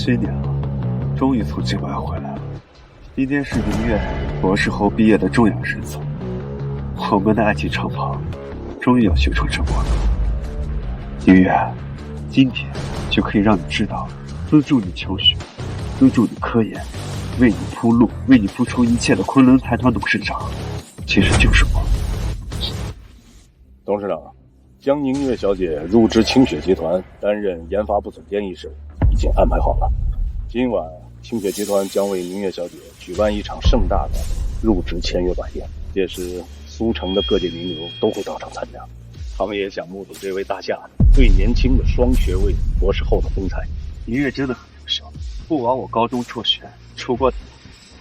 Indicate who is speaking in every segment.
Speaker 1: 7年了，终于从境外回来了。今天是明月博士后毕业的重要日子，我们的爱情长跑终于要修成正果了。明月，今天就可以让你知道，资助你求学，资助你科研，为你铺路，为你付出一切的昆仑财团董事长，其实就是我。
Speaker 2: 董事长，江宁月小姐入职清雪集团，担任研发部总监一事已经安排好了。今晚清雪集团将为宁月小姐举办一场盛大的入职签约晚宴，届时苏城的各界名流都会到场参加。他们也想目睹这位大夏最年轻的双学位博士后的风采。
Speaker 1: 明月真的很优秀，不枉我高中辍学出国，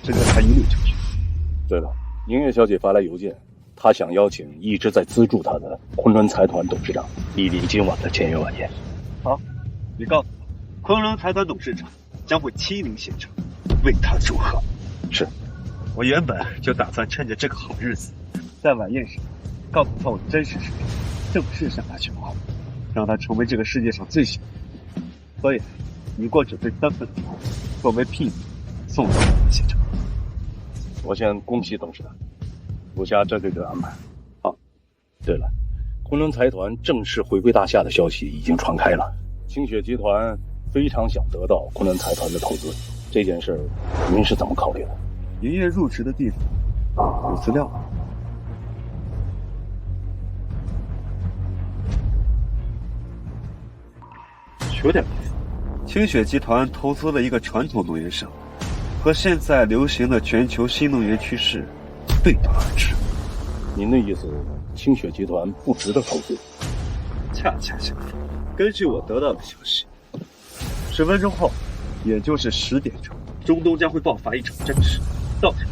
Speaker 1: 这个才一路就去。
Speaker 2: 对了，宁月小姐发来邮件，她想邀请一直在资助她的昆仑财团董事长莅临今晚的签约晚宴。
Speaker 1: 好，你告诉我，昆仑财团董事长将会亲临现场，为他祝贺。
Speaker 2: 是，
Speaker 1: 我原本就打算趁着这个好日子，在晚宴上告诉他我的真实身份，正式向他求婚，让他成为这个世界上最幸运的。所以，你给我准备3份礼物，作为聘礼送到我们现场。
Speaker 2: 我先恭喜董事长，属下这就安排。
Speaker 1: 好，
Speaker 2: 对了，昆仑财团正式回归大夏的消息已经传开了，清雪集团非常想得到昆仑财团的投资，这件事您是怎么考虑的？
Speaker 1: 明月入职的地方有资料吗？有点意思。清雪集团投资了一个传统能源项目，和现在流行的全球新能源趋势背道而驰。
Speaker 2: 您的意思，清雪集团不值得投资？
Speaker 1: 恰恰相反，根据我得到的消息，10分钟后，也就是10点钟，中东将会爆发一场战事，到时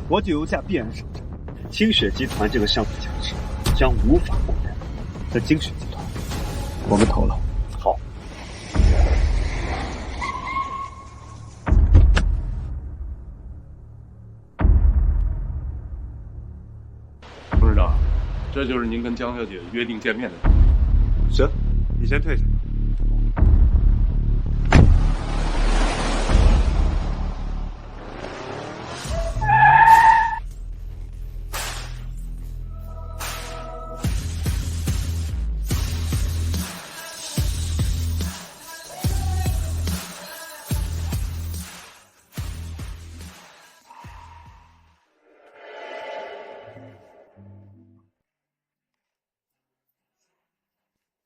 Speaker 1: 国际油价必然上涨，清雪集团这个项目价值将无法估量。在清雪集团，我们投了。
Speaker 2: 好。董事长，这就是您跟江小姐约定见面的地方。
Speaker 1: 行，你先退下。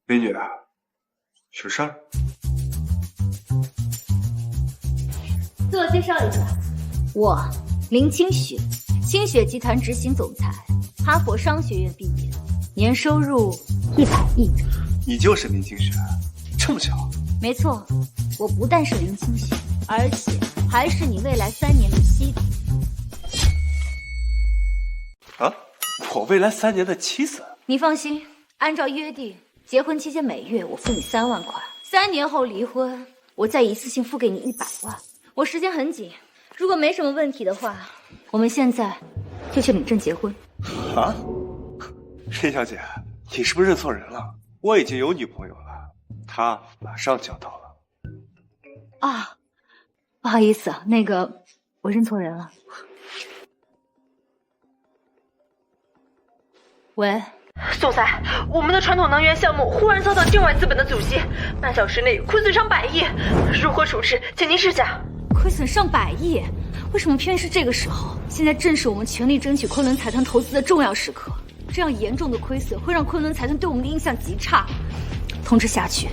Speaker 1: 美女，有事儿？
Speaker 3: 自我介绍一下，我林清雪，清雪集团执行总裁，哈佛商学院毕业，年收入100亿。
Speaker 1: 你就是林清雪，这么巧？
Speaker 3: 没错，我不但是林清雪，而且还是你未来3年的妻子。
Speaker 1: 啊？我未来3年的妻子？
Speaker 3: 你放心，按照约定，结婚期间每月我付你3万块，3年后离婚，我再一次性付给你100万。我时间很紧，如果没什么问题的话，我们现在就去领证结婚。
Speaker 1: 啊？林小姐，你是不是认错人了？我已经有女朋友了，她马上就要到了。
Speaker 3: 啊，不好意思，那个我认错人了。喂。
Speaker 4: 总裁，我们的传统能源项目忽然遭到境外资本的阻击，半小时内亏损上100亿，如何处置，请您示下。
Speaker 3: 亏损上100亿，为什么偏是这个时候？现在正是我们全力争取昆仑财团投资的重要时刻，这样严重的亏损会让昆仑财团对我们的印象极差。通知下去，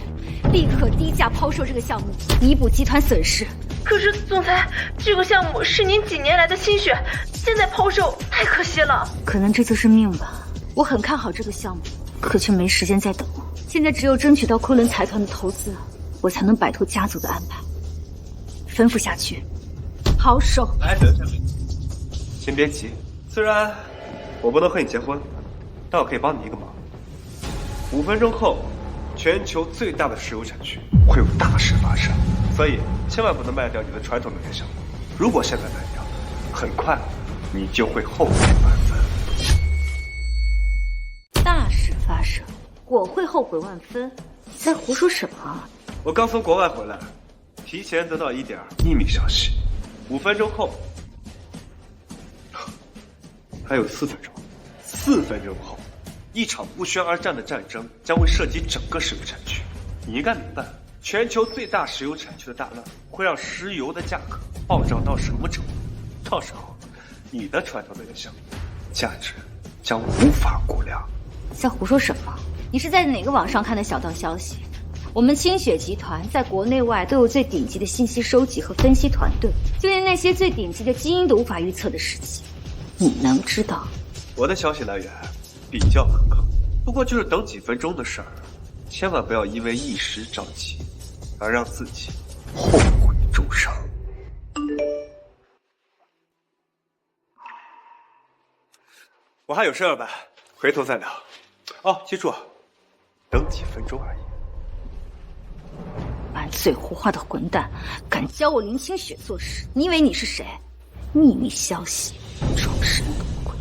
Speaker 3: 立刻低价抛售这个项目，弥补集团损失。
Speaker 4: 可是总裁，这个项目是您几年来的心血，现在抛售太可惜了。
Speaker 3: 可能这就是命吧。我很看好这个项目，可却没时间再等了。现在只有争取到昆仑财团的投资，我才能摆脱家族的安排。吩咐下去，好手。
Speaker 1: 哎，等等，先别急。虽然我不能和你结婚，但我可以帮你一个忙。5分钟后，全球最大的石油产区会有大事发生，所以千万不能卖掉你的传统能源项目。如果现在卖掉，很快你就会后悔万分。
Speaker 3: 大事发生，我会后悔万分？你在胡说什么？
Speaker 1: 我刚从国外回来，提前得到一点秘密消息，5分钟后，还有4分钟，4分钟后，一场不宣而战的战争将会涉及整个石油产区。你应该明白，全球最大石油产区的大乱会让石油的价格暴涨到什么程度。到时候，你的传统能源项目价值将无法估量。
Speaker 3: 在胡说什么？你是在哪个网上看的小道消息？我们清雪集团在国内外都有最顶级的信息收集和分析团队，就连那些最顶级的基因都无法预测的事情，你能知道？
Speaker 1: 我的消息来源比较可靠，不过就是等几分钟的事儿，千万不要因为一时着急而让自己后悔终生。我还有事儿办，回头再聊。哦，记住，等几分钟而已。
Speaker 3: 满嘴胡话的混蛋，敢教我林清雪做事？你以为你是谁？秘密消息，装神弄鬼。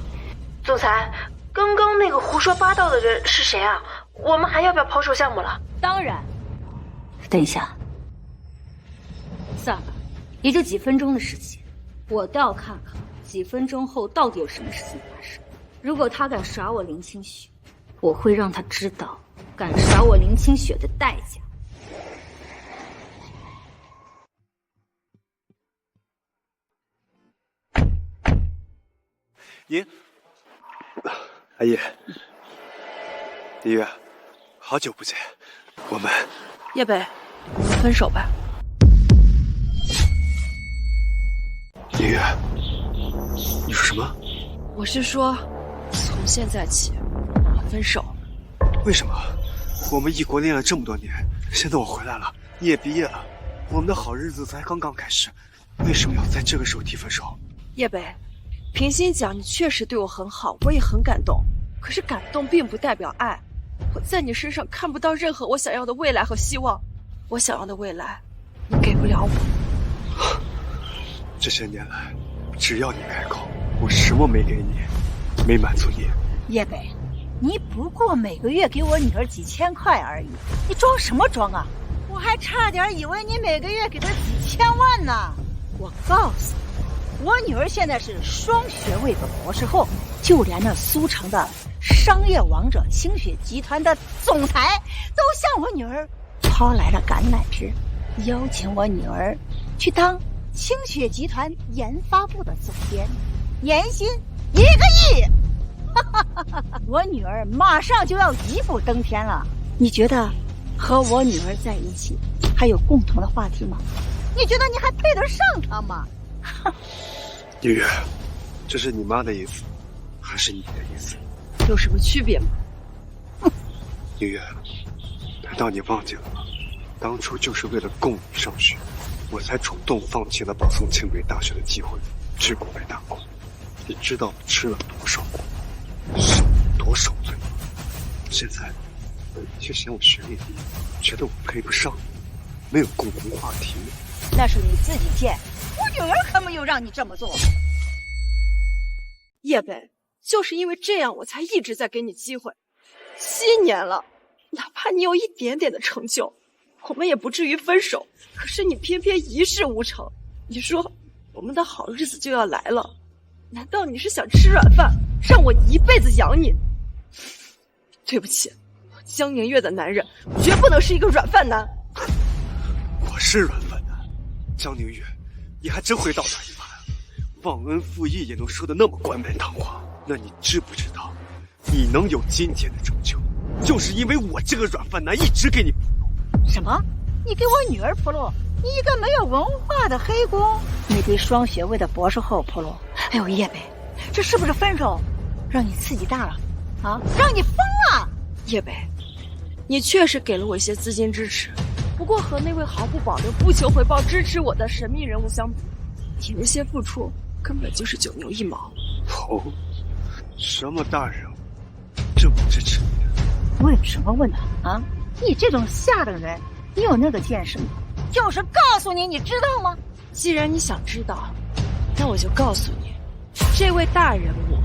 Speaker 4: 总裁，刚刚那个胡说八道的人是谁啊？我们还要不要抛售项目了？
Speaker 3: 当然。等一下，算了，也就几分钟的事情，我倒要看看几分钟后到底有什么事情发生。如果他敢耍我林清雪，我会让他知道敢耍我林清雪的代价。
Speaker 1: 您，阿姨，李月，好久不见，我们
Speaker 5: 叶北，我们分手吧。
Speaker 1: 李月，你说什么？
Speaker 5: 我是说，从现在起，我们分手。
Speaker 1: 为什么？我们异国恋了这么多年，现在我回来了，你也毕业了，我们的好日子才刚刚开始，为什么要在这个时候提分手？
Speaker 5: 叶北，平心讲，你确实对我很好，我也很感动。可是感动并不代表爱，我在你身上看不到任何我想要的未来和希望。我想要的未来，你给不了我。
Speaker 1: 这些年来，只要你开口，我什么没给你，没满足你。
Speaker 6: 叶北，你不过每个月给我女儿几千块而已，你装什么装啊？我还差点以为你每个月给她几千万呢。我告诉你，我女儿现在是双学位的博士后，就连那苏城的商业王者清雪集团的总裁都向我女儿抛来了橄榄枝，邀请我女儿去当清雪集团研发部的总监，年薪1个亿。我女儿马上就要一步登天了，你觉得和我女儿在一起还有共同的话题吗？你觉得你还配得上她吗？
Speaker 1: 李月，这是你妈的意思，还是你的意思？
Speaker 5: 有什么区别吗？
Speaker 1: 李月，难道你忘记了吗？当初就是为了供你上学，我才主动放弃了保送清北大学的机会，去国外打工。你知道我吃了多少苦，受了多少罪吗？现在你却嫌我学历低，觉得我配不上你，没有共同话题。
Speaker 6: 那是你自己贱，我女儿可没有让你这么做。
Speaker 5: 叶北，就是因为这样，我才一直在给你机会。7年了，哪怕你有一点点的成就，我们也不至于分手。可是你偏偏一事无成。你说我们的好日子就要来了，难道你是想吃软饭，让我一辈子养你？对不起，江宁月的男人绝不能是一个软饭男。
Speaker 1: 我是软饭男，江宁月，你还真会倒打一耙啊！忘恩负义也能说得那么冠冕堂皇。那你知不知道，你能有今天的成就，就是因为我这个软饭男一直给你铺路。
Speaker 6: 什么？你给我女儿铺路？你一个没有文化的黑工，你给双学位的博士后铺路？哎呦，叶北，这是不是分手让你刺激大了啊？让你疯了！
Speaker 5: 叶北，你确实给了我一些资金支持，不过和那位毫不保留、不求回报支持我的神秘人物相比，你那些付出根本就是九牛一毛。
Speaker 1: 哦，什么大人物这么支持你的？
Speaker 6: 问什么问啊？你这种下等人，你有那个见识吗？就是告诉你，你知道吗？
Speaker 5: 既然你想知道，那我就告诉你，这位大人物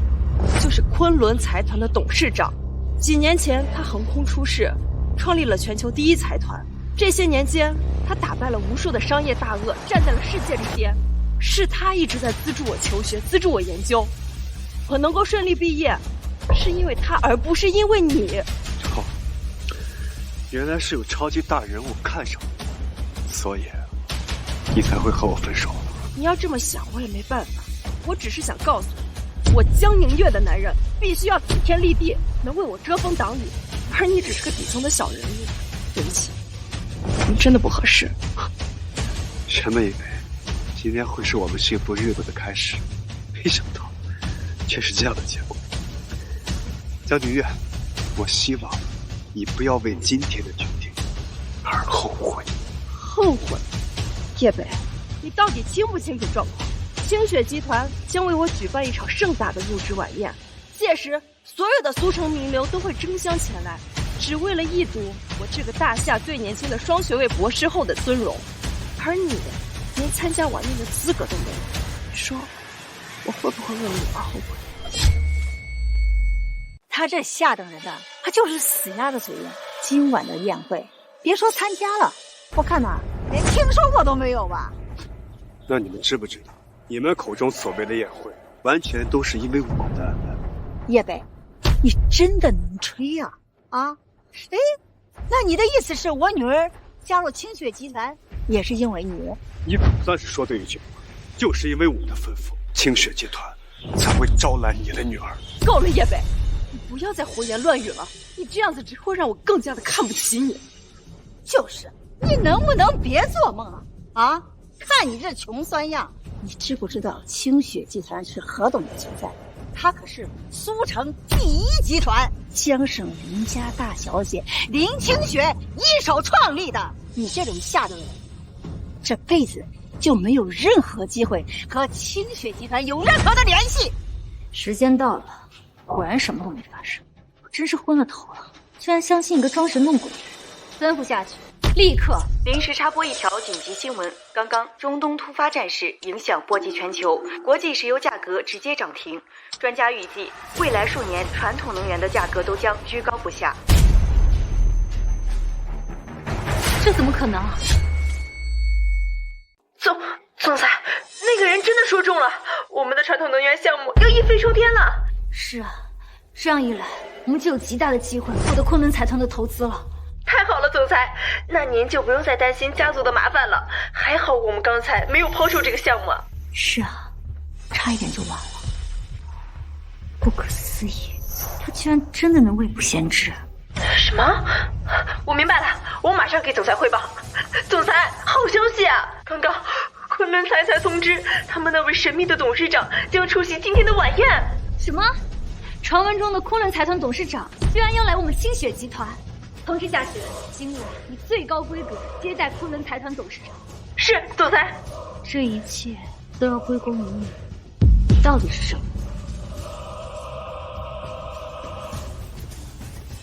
Speaker 5: 就是昆仑财团的董事长。几年前，他横空出世，创立了全球第一财团，这些年间，他打败了无数的商业大鳄，站在了世界之巅。是他一直在资助我求学，资助我研究。我能够顺利毕业，是因为他，而不是因为你。
Speaker 1: 哦，原来是有超级大人物看上你，所以你才会和我分手。
Speaker 5: 你要这么想，我也没办法。我只是想告诉你，我江宁月的男人必须要顶天立地，能为我遮风挡雨，而你只是个底层的小人物。对不起，你真的不合适。
Speaker 1: 原本以为今天会是我们幸福日子的开始，没想到却是这样的结果。江宁月，我希望你不要为今天的决定而后悔。
Speaker 5: 后悔？叶北，你到底清不清楚状况？清雪集团将为我举办一场盛大的入职晚宴，届时所有的苏城名流都会争相前来，只为了一睹我这个大夏最年轻的双学位博士后的尊容。而你连参加晚宴的资格都没有，你说我会不会为你而后悔？
Speaker 6: 他这下等人的，他就是死鸭子嘴硬。今晚的宴会，别说参加了，我看呐，连听说过都没有吧。
Speaker 1: 那你们知不知道，你们口中所谓的宴会，完全都是因为我的安排。
Speaker 6: 叶北，你真的能吹呀？啊？哎，那你的意思是我女儿加入清雪集团，也是因为你？
Speaker 1: 你总算是说对一句话，就是因为我的吩咐，清雪集团才会招揽你的女儿。
Speaker 5: 够了，叶北，你不要再胡言乱语了，你这样子只会让我更加的看不起你。
Speaker 6: 就是，你能不能别做梦啊？啊？看你这穷酸样，你知不知道清雪集团是何等的存在？它可是苏城第一集团，江省林家大小姐林清雪一手创立的。你这种下等人，这辈子就没有任何机会和清雪集团有任何的联系。
Speaker 3: 时间到了，果然什么都没发生，我真是昏了头了，居然相信一个装神弄鬼的人。吩咐下去，立刻
Speaker 4: 临时插播一条紧急新闻：刚刚中东突发战事影响波及全球，国际石油价格直接涨停。专家预计，未来数年传统能源的价格都将居高不下。
Speaker 3: 这怎么可能？
Speaker 4: 总裁，那个人真的说中了，我们的传统能源项目要一飞冲天了。
Speaker 3: 是啊，这样一来，我们就有极大的机会获得昆仑财团的投资了。
Speaker 4: 太好了，总裁，那您就不用再担心家族的麻烦了。还好我们刚才没有抛售这个项目。
Speaker 3: 是啊，差一点就完了。不可思议，他居然真的能未卜先知。
Speaker 4: 什么？我明白了，我马上给总裁汇报。总裁，好消息啊！刚刚昆仑财才通知，他们那位神秘的董事长将出席今天的晚宴。
Speaker 3: 什么？传闻中的昆仑财团董事长居然要来我们清雪集团？通知下去，今晚以最高规格接待昆仑财团董事长。
Speaker 4: 是，总裁。
Speaker 3: 这一切都要归功于你，你到底是什么？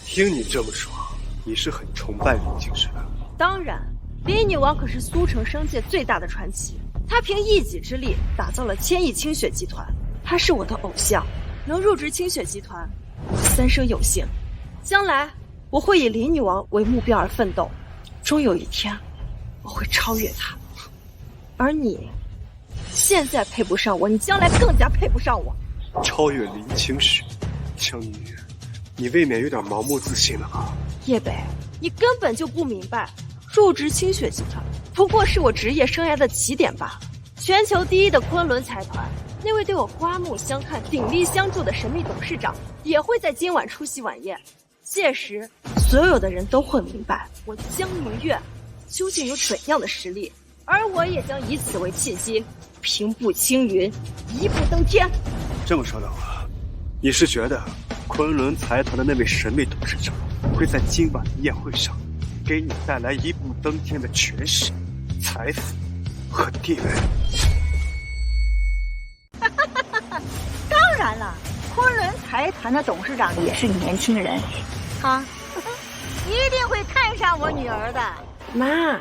Speaker 1: 听你这么说，你是很崇拜林清雪的。
Speaker 5: 当然，林女王可是苏城商界最大的传奇，她凭一己之力打造了千亿清雪集团，她是我的偶像，能入职清雪集团，我三生有幸。将来我会以林女王为目标而奋斗，终有一天我会超越她。而你，现在配不上我，你将来更加配不上我。
Speaker 1: 超越林清雪，江宁月，你未免有点盲目自信了吧？
Speaker 5: 叶北，你根本就不明白，入职清雪集团不过是我职业生涯的起点罢了。全球第一的昆仑财团，那位对我刮目相看、鼎力相助的神秘董事长，也会在今晚出席晚宴。届时，所有的人都会明白我江宁月究竟有怎样的实力，而我也将以此为契机，平步青云，一步登天。
Speaker 1: 这么说的话，你是觉得昆仑财团的那位神秘董事长会在今晚的宴会上给你带来一步登天的权势、财富和地位？
Speaker 6: 当然了，昆仑财团的董事长也是年轻人，他一定会看上我女儿的。
Speaker 5: 妈，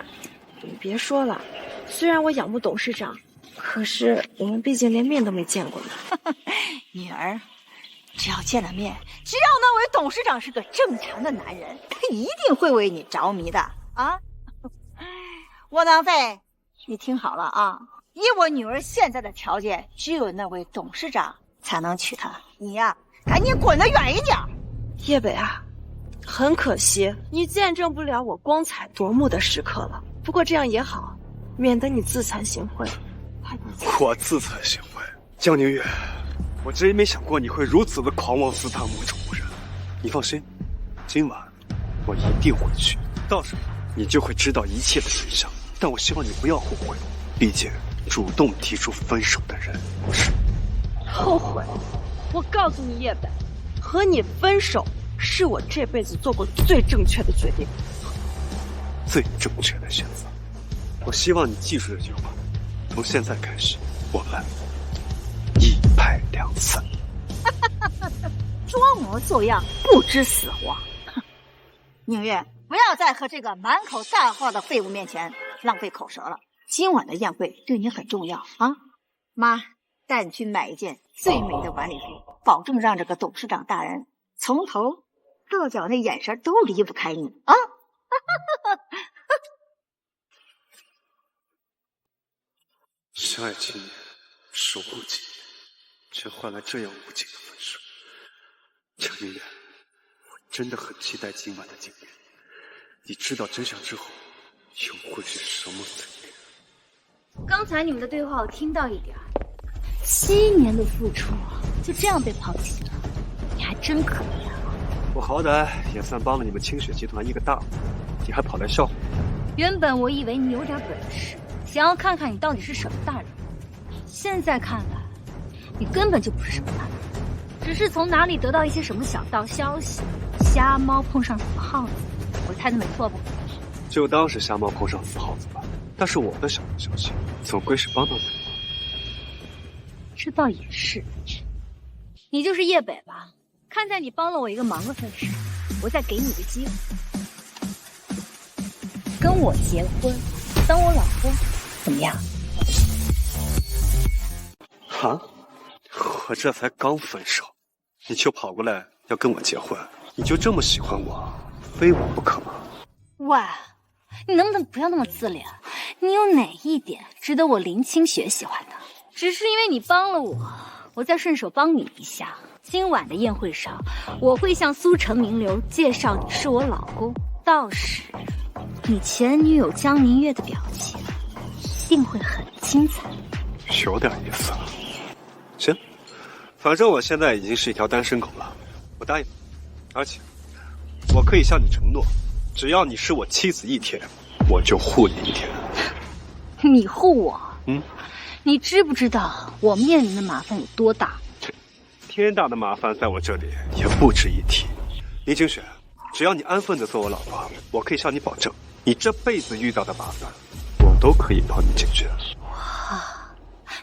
Speaker 5: 你别说了，虽然我仰慕董事长，可是我们毕竟连面都没见过呢。
Speaker 6: 女儿，只要见了面，只要那位董事长是个正常的男人，他一定会为你着迷的啊！窝囊废，你听好了啊！以我女儿现在的条件，只有那位董事长才能娶她。你呀，赶紧滚得远一点。
Speaker 5: 叶北啊，很可惜，你见证不了我光彩夺目的时刻了。不过这样也好，免得你自惭形秽。
Speaker 1: 我自惭形秽？江宁月，我真没想过你会如此的狂妄自大、目中无人。你放心，今晚我一定会去，到时候你就会知道一切的真相。但我希望你不要后悔，毕竟主动提出分手的人不是我。
Speaker 5: 后悔？我告诉你，叶北，和你分手是我这辈子做过最正确的决定，
Speaker 1: 最正确的选择。我希望你记住这句话，从现在开始，我们一拍两散。
Speaker 6: 装模作样，不知死活。宁月，不要再和这个满口大话的废物面前浪费口舌了。今晚的宴会对你很重要啊！妈，带你去买一件最美的晚礼服，保证让这个董事长大人从头到脚那眼神都离不开你啊！
Speaker 1: 相爱7年，守护几年，却换来这样无情的分手。江宁月，我真的很期待今晚的经验。你知道真相之后，又会是什么嘴脸？
Speaker 3: 刚才你们的对话我听到一点，7年的付出就这样被抛弃了，你还真可怜啊！
Speaker 1: 我好歹也算帮了你们清雪集团一个大忙，你还跑来笑话。
Speaker 3: 原本我以为你有点本事，想要看看你到底是什么大人，现在看来，你根本就不是什么大人，只是从哪里得到一些什么小道消息，瞎猫碰上死耗子，我猜的没错吧？
Speaker 1: 就当是瞎猫碰上死耗子吧。但是我的小道消息，总归是帮到你。
Speaker 3: 这倒也是，你就是叶北吧？看在你帮了我一个忙的份上，我再给你一个机会，跟我结婚，当我老公，怎么样？
Speaker 1: 啊！我这才刚分手，你就跑过来要跟我结婚？你就这么喜欢我，非我不可吗？
Speaker 3: 喂，你能不能不要那么自恋？你有哪一点值得我林清雪喜欢的？只是因为你帮了我，我再顺手帮你一下。今晚的宴会上，我会向苏城名流介绍你是我老公，到时你前女友江宁月的表情一定会很精彩。
Speaker 1: 有点意思。行，反正我现在已经是一条单身狗了，我答应。而且，我可以向你承诺，只要你是我妻子一天，我就护你一天。
Speaker 3: 你护我？
Speaker 1: 嗯。
Speaker 3: 你知不知道我面临的麻烦有多大？
Speaker 1: 天大的麻烦在我这里也不值一提。林清雪，只要你安分的做我老婆，我可以向你保证，你这辈子遇到的麻烦，我都可以帮你解决。
Speaker 3: 哇，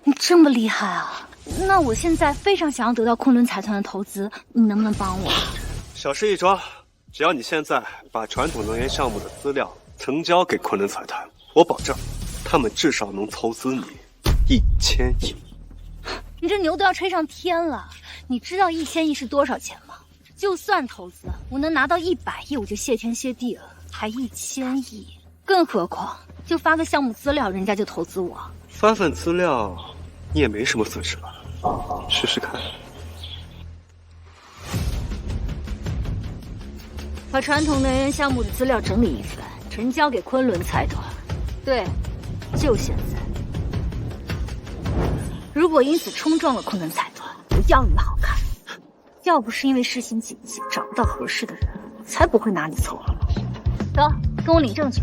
Speaker 3: 你这么厉害啊！那我现在非常想要得到昆仑财团的投资，你能不能帮我？
Speaker 1: 小事一桩，只要你现在把传统能源项目的资料呈交给昆仑财团，我保证，他们至少能投资你1000亿。
Speaker 3: 你这牛都要吹上天了！你知道1000亿是多少钱吗？就算投资，我能拿到100亿，我就谢天谢地了，还1000亿。更何况，就发个项目资料，人家就投资我。
Speaker 1: 发份资料，你也没什么损失吧？试试看。
Speaker 3: 把传统能源项目的资料整理一份，呈交给昆仑财团。对，就现在。如果因此冲撞了昆仑财团，我要你们好看。要不是因为事情紧急，找不到合适的人，我才不会拿你凑合。走，跟我领证去。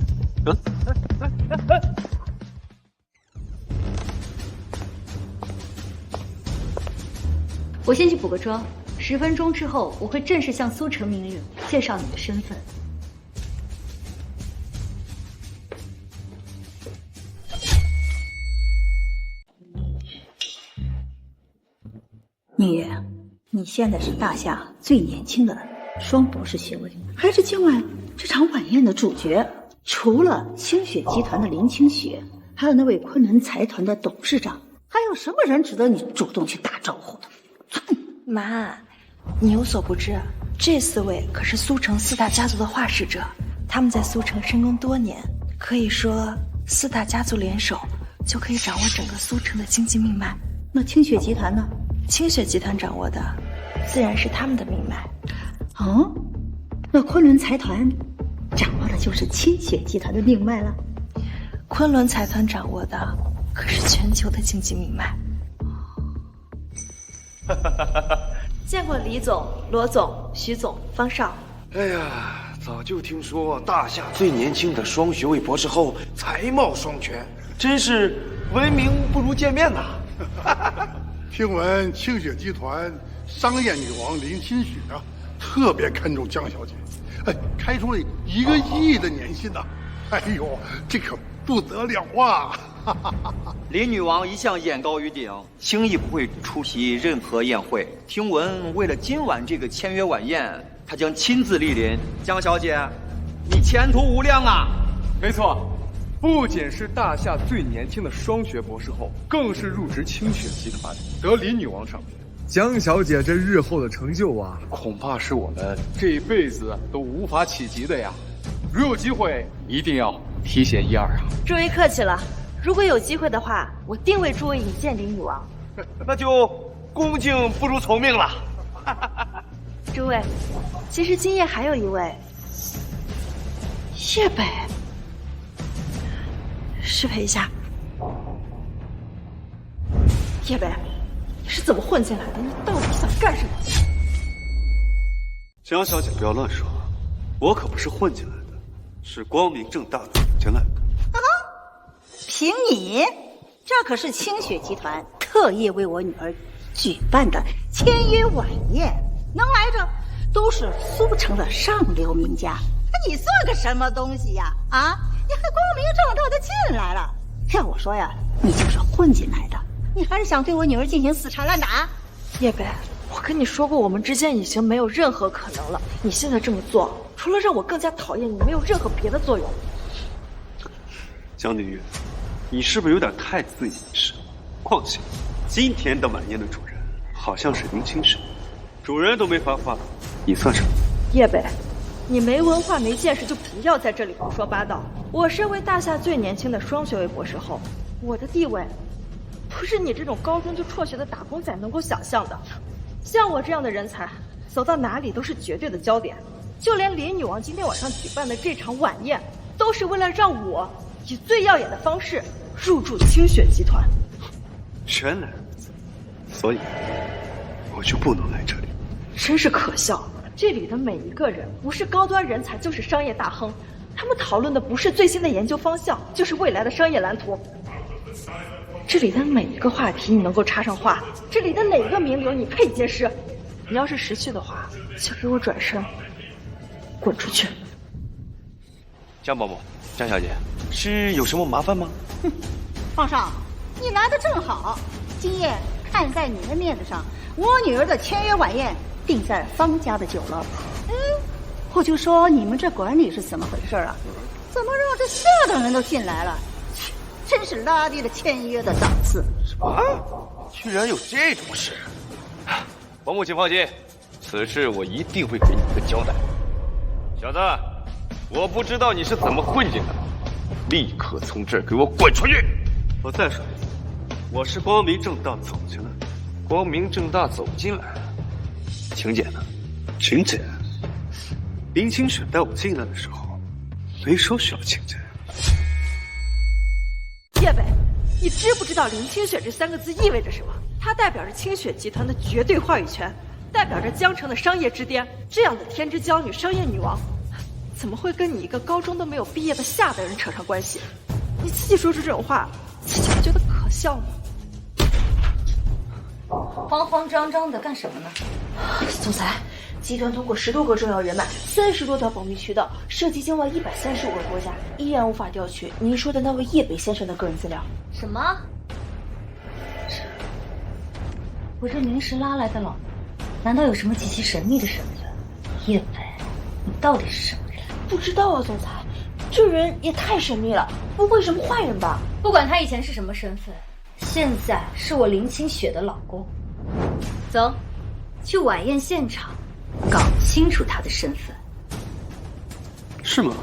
Speaker 3: 我先去补个妆，10分钟之后，我会正式向苏城名流介绍你的身份。
Speaker 6: 宁月，你现在是大夏最年轻的双博士学位，还是今晚这场晚宴的主角。除了清雪集团的林清雪，还有那位昆仑财团的董事长，还有什么人值得你主动去打招呼的？
Speaker 5: 妈，你有所不知，这4位可是苏城4大家族的画使者，他们在苏城深耕多年，可以说4大家族联手就可以掌握整个苏城的经济命脉。
Speaker 6: 那清雪集团呢？
Speaker 5: 清雪集团掌握的自然是他们的命脉。
Speaker 6: 哦，那昆仑财团掌握的就是清雪集团的命脉了。
Speaker 5: 昆仑财团掌握的可是全球的经济命脉。见过李总、罗总、徐总、方少。
Speaker 7: 哎呀，早就听说大夏最年轻的双学位博士后才貌双全，真是闻名不如见面呐！
Speaker 8: 听闻清雪集团商业女王林清雪啊，特别看重江小姐，开出了1个亿的年薪呐！哎呦，这可不得了啊！
Speaker 9: 林女王一向眼高于顶，轻易不会出席任何宴会。听闻为了今晚这个签约晚宴，她将亲自莅临。江小姐，你前途无量啊！
Speaker 10: 没错，不仅是大夏最年轻的双学博士后，更是入职清雪集团，得林女王赏识。江小姐这日后的成就啊，恐怕是我们这辈子都无法企及的呀！如有机会，一定要提携1、2啊！
Speaker 5: 诸位客气了，如果有机会的话，我定为诸位引荐林女王。
Speaker 7: 那就恭敬不如从命了。
Speaker 5: 诸位，其实今夜还有一位叶北，失陪一下。叶北，你是怎么混进来的？你到底想干什么？
Speaker 1: 江小姐不要乱说，我可不是混进来的，是光明正大的走进来的。
Speaker 6: 凭你，这可是清雪集团特意为我女儿举办的签约晚宴，能来着都是苏城的上流名家。你算个什么东西呀？啊，你还光明正大的进来了？要我说呀，你就是混进来的，你还是想对我女儿进行死缠烂打？
Speaker 5: 叶北，我跟你说过，我们之间已经没有任何可能了。你现在这么做，除了让我更加讨厌你，没有任何别的作用。
Speaker 1: 江宁月，你是不是有点太自以为是？况且，今天的晚宴的主人好像是林清雪，主人都没发话，你算什么？
Speaker 5: 叶北，你没文化没见识，就不要在这里胡说八道。我身为大夏最年轻的双学位博士后，我的地位不是你这种高中就辍学的打工仔能够想象的。像我这样的人才，走到哪里都是绝对的焦点。就连林女王今天晚上举办的这场晚宴，都是为了让我以最耀眼的方式入驻清雪集团。
Speaker 1: 原来如此，所以我就不能来这里。
Speaker 5: 真是可笑，这里的每一个人不是高端人才就是商业大亨，他们讨论的不是最新的研究方向，就是未来的商业蓝图。这里的每一个话题你能够插上话，这里的哪个名流你配接师？你要是识趣的话，就给我转身滚出去。
Speaker 7: 江伯母，江小姐，是有什么麻烦吗？
Speaker 6: 哼，皇上，你来的正好。今夜看在你的面子上，我女儿的签约晚宴定在方家的酒楼。我就说你们这管理是怎么回事啊？怎么让这下等人都进来了？真是拉低了签约的档次。
Speaker 7: 什么？居然有这种事！伯母，请放心，此事我一定会给你一个交代。小子，我不知道你是怎么混进来的，立刻从这儿给我滚出去！
Speaker 1: 我再说一次，我是光明正大走进来的。
Speaker 7: 光明正大走进来，
Speaker 1: 晴姐呢？晴姐，林清雪带我进来的时候，没说需要晴姐。
Speaker 5: 叶北，你知不知道林清雪这3个字意味着什么？它代表着清雪集团的绝对话语权，代表着江城的商业之巅。这样的天之骄女、商业女王，怎么会跟你一个高中都没有毕业的下等人扯上关系？你自己说出这种话，自己不觉得可笑吗？
Speaker 3: 慌慌张张的干什么呢？
Speaker 5: 总裁，集团通过10多个重要人脉、30多条保密渠道，涉及境外135个国家，依然无法调取您说的那位叶北先生的个人资料。
Speaker 3: 什么？我这临时拉来的老婆，难道有什么极其神秘的身份？叶北，你到底是什么人？
Speaker 5: 不知道啊，总裁，这人也太神秘了，不会什么坏人吧？
Speaker 3: 不管他以前是什么身份，现在是我林清雪的老公。走，去晚宴现场，搞清楚他的身份。
Speaker 1: 是吗？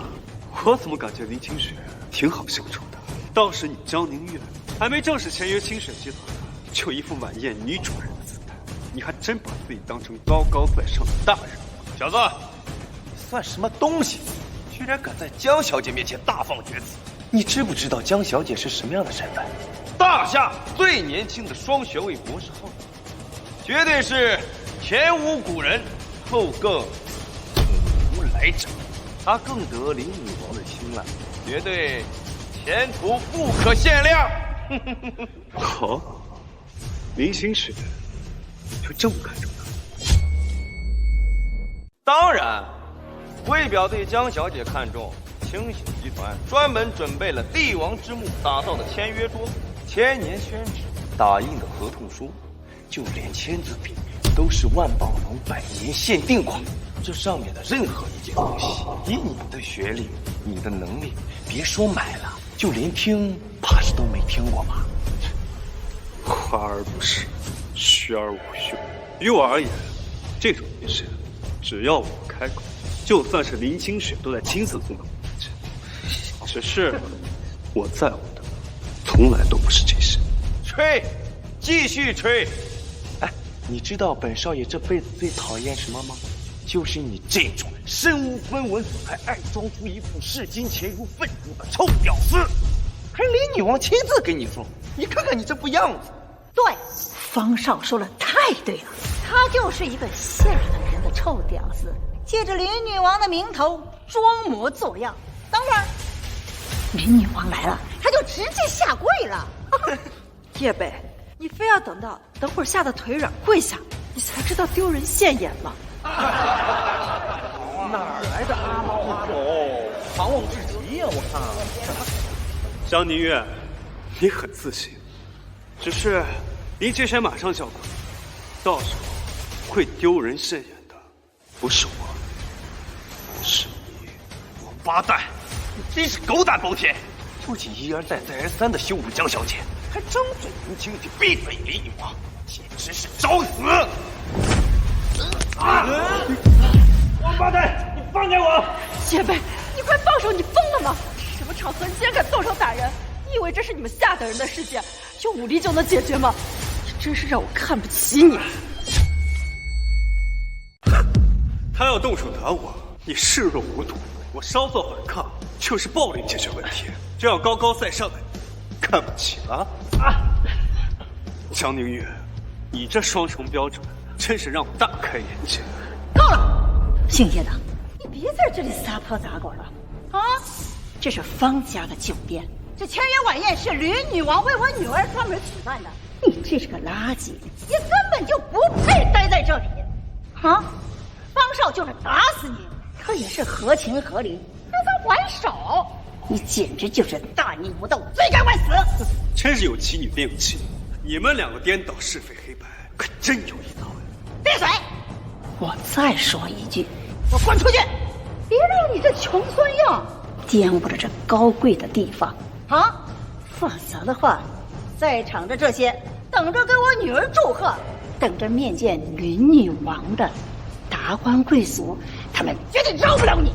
Speaker 1: 我怎么感觉林清雪挺好相处的。倒是你江宁月，还没正式签约清雪集团，就一副晚宴女主人的姿态，你还真把自己当成高高在上的大人。
Speaker 7: 小子，你算什么东西？居然敢在江小姐面前大放厥词！你知不知道江小姐是什么样的身份？大夏最年轻的双学位博士后，绝对是前无古人，后更无来者。她更得林女王的青睐，绝对前途不可限量。
Speaker 1: 好，林清雪就这么看中他？
Speaker 7: 当然，魏表对江小姐看重，清醒集团专门准备了帝王之墓打造的签约桌，千年宣纸打印的合同书，就连签字笔都是万宝龙100年限定款。这上面的任何一件东西，以你的学历、你的能力，别说买了，就连听怕是都没听过吧？
Speaker 1: 华而不实，虚而无胸。于我而言，这种仪式，只要我开口，就算是林清雪都在亲自送到我面前。只是我在乎的，从来都不是这些。
Speaker 7: 吹，继续吹。哎，你知道本少爷这辈子最讨厌什么吗？就是你这种身无分文还爱装出一副视金钱如粪土的臭屌丝，还林女王亲自给你送，你看看你这副样子。
Speaker 6: 对，方少说的太对了，他就是一个吓了人的臭屌丝，借着林女王的名头装模作样。等会儿林女王来了，他就直接下跪了。
Speaker 5: 叶北，你非要等会儿吓得腿软跪下，你才知道丢人现眼吗？
Speaker 9: 哪来的阿猫阿狗，狂妄至极呀！我看。
Speaker 1: 江宁月，你很自信，只是林清雪马上就要滚，到时候会丢人现眼的，不是我，是你。
Speaker 7: 王八蛋，你真是狗胆包天！不仅一而再再而三的羞辱江小姐，还张嘴林清雪，闭嘴林女王，简直是找死！王八蛋，你放开我！
Speaker 5: 叶北，你快放手！你疯了吗？什么场合你竟然敢动手打人？你以为这是你们吓等人的事件，用武力就能解决吗？你真是让我看不起你！
Speaker 1: 他要动手打我，你视若无睹。我稍作反抗，就是暴力解决问题。这样高高在上的你，看不起了？江宁月，你这双重标准，真是让我大开眼界。
Speaker 6: 够了，姓叶的，你别在这里撒泼打滚了啊！这是方家的酒店，这签约晚宴是吕女王为我女儿专门举办的。你这是个垃圾，你根本就不配待在这里啊！方少就是打死你，他也是合情合理，他才还手。你简直就是大逆不道，罪该万死！
Speaker 1: 真是有其女便有其母，你们两个颠倒是非黑白，可真有一套呀！
Speaker 6: 闭嘴！我再说一句，给我滚出去！别让你这穷酸样玷污了这高贵的地方啊！否则的话，在场的这些等着给我女儿祝贺，等着面见云女王的达官贵族，他们绝对饶不了你。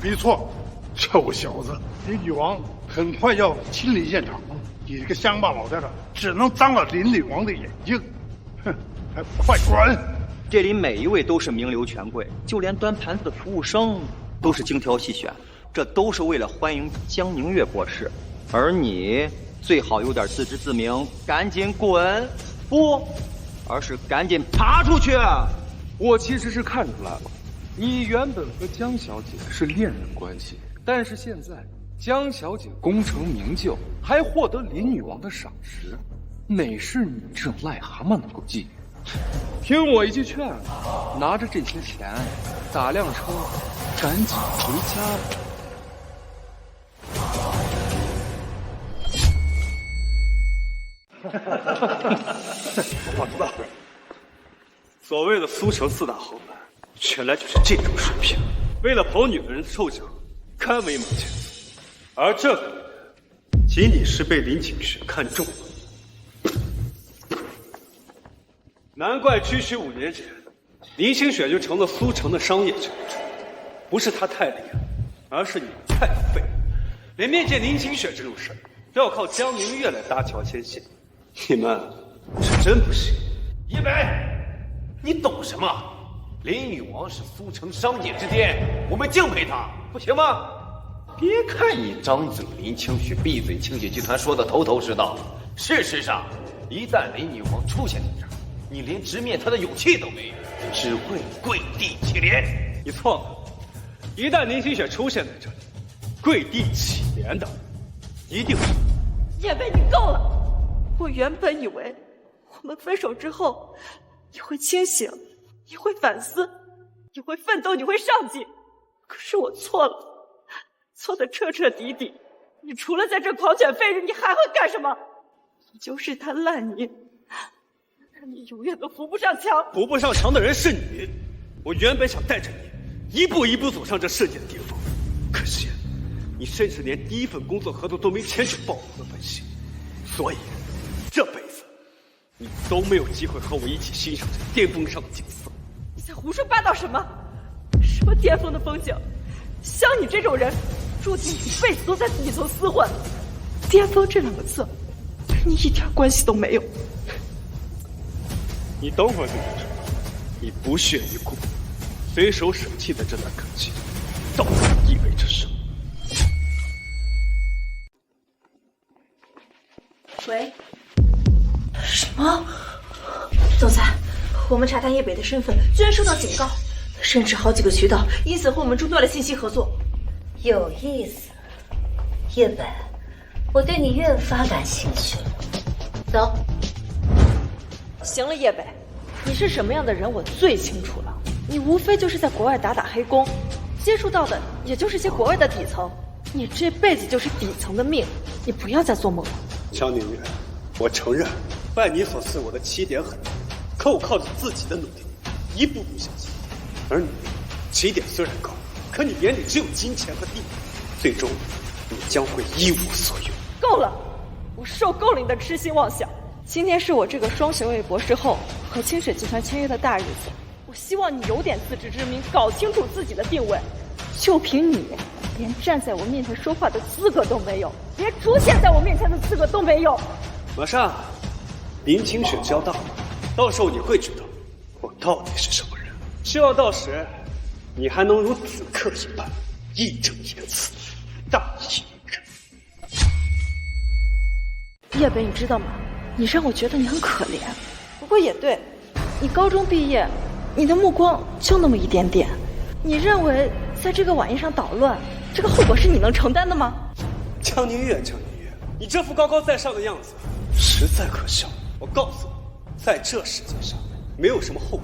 Speaker 8: 没错，臭小子，林女王很快要亲临现场，你这个乡巴老太太只能脏了林女王的眼睛。哼，还不快滚！
Speaker 9: 这里每一位都是名流权贵，就连端盘子的服务生都是精挑细选，这都是为了欢迎江宁月博士。而你最好有点自知之明，赶紧滚！不，而是赶紧爬出去！
Speaker 10: 我其实是看出来了，你原本和江小姐是恋人关系，但是现在江小姐功成名就，还获得林女王的赏识，哪是你这种癞蛤蟆能够觊觎？听我一句劝，拿着这些钱，打辆车，赶紧回家吧。
Speaker 1: 我知道，所谓的苏城4大豪门，原来就是这种水平。为了捧女人的臭脚，堪为马前卒。而这个女人，仅仅是被林清雪看中了。难怪区区5年前，林清雪就成了苏城的商业巨头。不是她太厉害，而是你太废了。
Speaker 11: 连面见林清雪这种事儿都要靠江明月来搭桥牵线，你们是真不行。
Speaker 7: 叶北，你懂什么？林女王是苏城商界之巅，我们敬佩她，不行吗？别看你张嘴林清雪，闭嘴清雪集团，说的头头是道，事实上，一旦林女王出现在这儿，你连直面她的勇气都没有，只会跪地乞怜。
Speaker 11: 你错了，一旦林清雪出现在这里，跪地乞怜的一定是
Speaker 5: 叶北，你够了！我原本以为我们分手之后，你会清醒，你会反思，你会奋斗，你会上进。可是我错了，错得彻彻底底。你除了在这狂犬吠日，你还会干什么？你就是滩烂泥，让你永远都扶不上墙。
Speaker 11: 扶不上墙的人是你。我原本想带着你一步一步走上这世界的巅峰，可惜你甚至连第一份工作合同都没签就暴露了本性，所以这辈子你都没有机会和我一起欣赏这巅峰上的景色。
Speaker 5: 你在胡说八道什么？什么巅峰的风景？像你这种人，注定一辈子都在底层厮混。巅峰这两个字，跟你一点关系都没有。
Speaker 11: 你等会儿就知道，你不屑一顾、随手舍弃的这段感情，到底意味着什么？
Speaker 3: 喂，什么？总裁，我们查探叶北的身份，居然受到警告，甚至好几个渠道因此和我们中断了信息合作。
Speaker 12: 有意思，叶北，我对你越发感兴趣了。走。
Speaker 5: 行了，叶北，你是什么样的人我最清楚了。你无非就是在国外打打黑工，接触到的也就是些国外的底层。你这辈子就是底层的命，你不要再做梦了。
Speaker 11: 江宁月，我承认拜你所赐，我的起点很低，可我靠着自己的努力，一步步向前。而你起点虽然高，可你眼里只有金钱和地位，最终你将会一无所有。
Speaker 5: 够了，我受够了你的痴心妄想。今天是我这个双学位博士后和清雪集团签约的大日子，我希望你有点自知之明，搞清楚自己的定位。就凭你，连站在我面前说话的资格都没有，连出现在我面前的资格都没有。
Speaker 11: 马上，林清雪就要到了，到时候你会知道我到底是什么人。希望到时你还能如此刻一般，义正言辞，大义凛然。
Speaker 5: 叶北，你知道吗？你让我觉得你很可怜。不过也对，你高中毕业，你的目光就那么一点点。你认为在这个晚宴上捣乱，这个后果是你能承担的吗？
Speaker 11: 江宁月，江宁月，你这副高高在上的样子实在可笑。我告诉你，在这世界上没有什么后果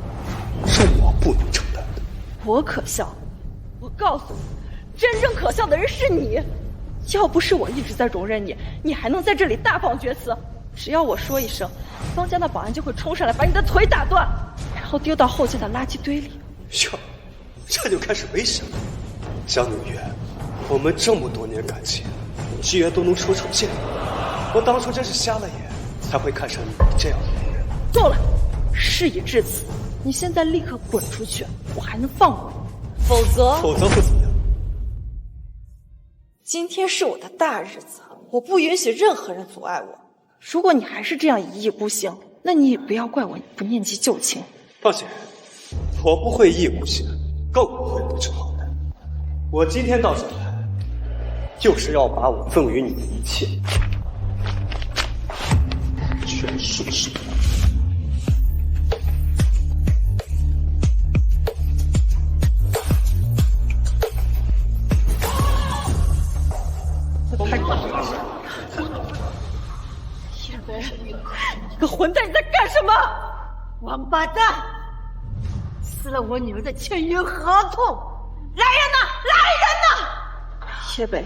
Speaker 11: 是我不能承担的。
Speaker 5: 我可笑？我告诉你，真正可笑的人是你。要不是我一直在容忍你，你还能在这里大放厥词？只要我说一声，方家的保安就会冲上来把你的腿打断，然后丢到后街的垃圾堆里。
Speaker 11: 哟，这就开始威胁了。江宁月，我们这么多年感情，你居然都能说出这样，我当初真是瞎了眼，才会看上你这样的女人。
Speaker 5: 够了，事已至此，你现在立刻滚出去，我还能放过你，否则
Speaker 11: 会怎么样？
Speaker 5: 今天是我的大日子，我不允许任何人阻碍我。如果你还是这样一意孤行，那你也不要怪我不念及旧情。
Speaker 11: 放心，我不会一意孤行，更不会不知好歹。我今天到这来，就是要把我赠予你的一切全数收。
Speaker 5: 太可恶了！叶北，你个混蛋，你在干什么？
Speaker 6: 王八蛋，撕了我女儿的签约合同！来人呐！来人呐！
Speaker 5: 叶北，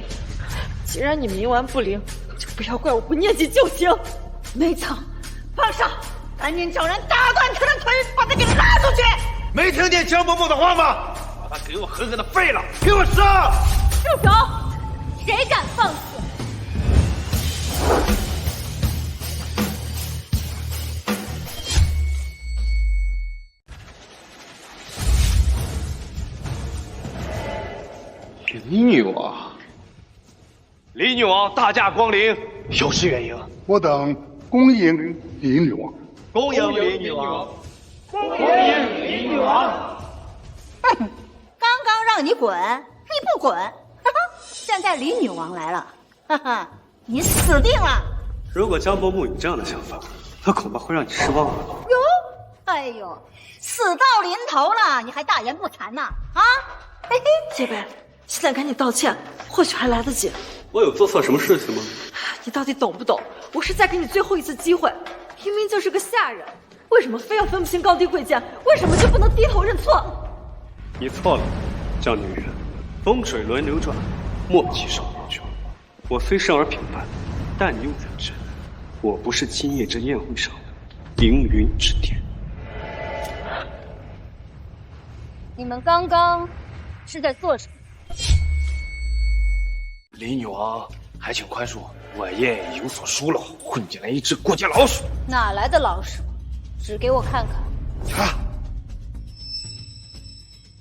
Speaker 5: 既然你冥顽不灵，就不要怪我不念及旧情。
Speaker 6: 梅草，放手！赶紧找人打断他的腿，把他给拉出去！
Speaker 7: 没听见江伯伯的话吗？把他给我狠狠的废了！给我杀！
Speaker 3: 住手！谁敢放肆？
Speaker 7: 林女王，林王大驾光临，有失远迎。
Speaker 8: 我等恭迎李女王。
Speaker 9: 恭迎李女王。
Speaker 6: 恭迎李女王。哼，刚刚让你滚，你不滚，哈哈！现在李女王来了，哈哈，你死定了！
Speaker 11: 如果江伯母有这样的想法，那恐怕会让你失望了。
Speaker 6: 哟，哎呦，死到临头了，你还大言不惭呢？啊，嘿嘿，
Speaker 5: 叶北，现在赶紧道歉，或许还来得及。
Speaker 11: 我有做错什么事情吗？
Speaker 5: 你到底懂不懂？我是在给你最后一次机会，明明就是个下人，为什么非要分不清高低贵贱？为什么就不能低头认错？
Speaker 11: 你错了，江宁远。风水轮流转，莫欺少年权。我虽生而平凡，但又怎知我不是今夜这宴会上的凌云之巅？
Speaker 3: 你们刚刚是在做什么？
Speaker 2: 李女王，还请宽恕，晚宴有所疏漏，混进来一只过街老鼠。
Speaker 3: 哪来的老鼠？指给我看看。
Speaker 8: 啊！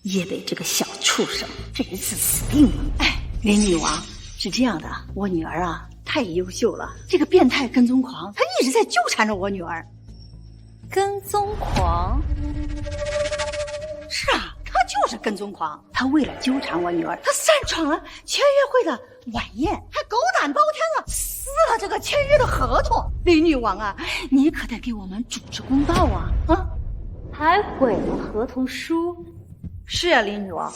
Speaker 6: 叶北这个小畜生，这一次死定了！哎，李女王是这样的，我女儿啊太优秀了，这个变态跟踪狂，他一直在纠缠着我女儿。
Speaker 3: 跟踪狂？
Speaker 6: 是啊，他就是跟踪狂。他为了纠缠我女儿，他擅闯了签约会的晚宴，还狗胆包天了，撕了这个签约的合同。李女王啊，你可得给我们主持公道啊！啊，
Speaker 3: 还毁了合同书？
Speaker 5: 是呀，李女王，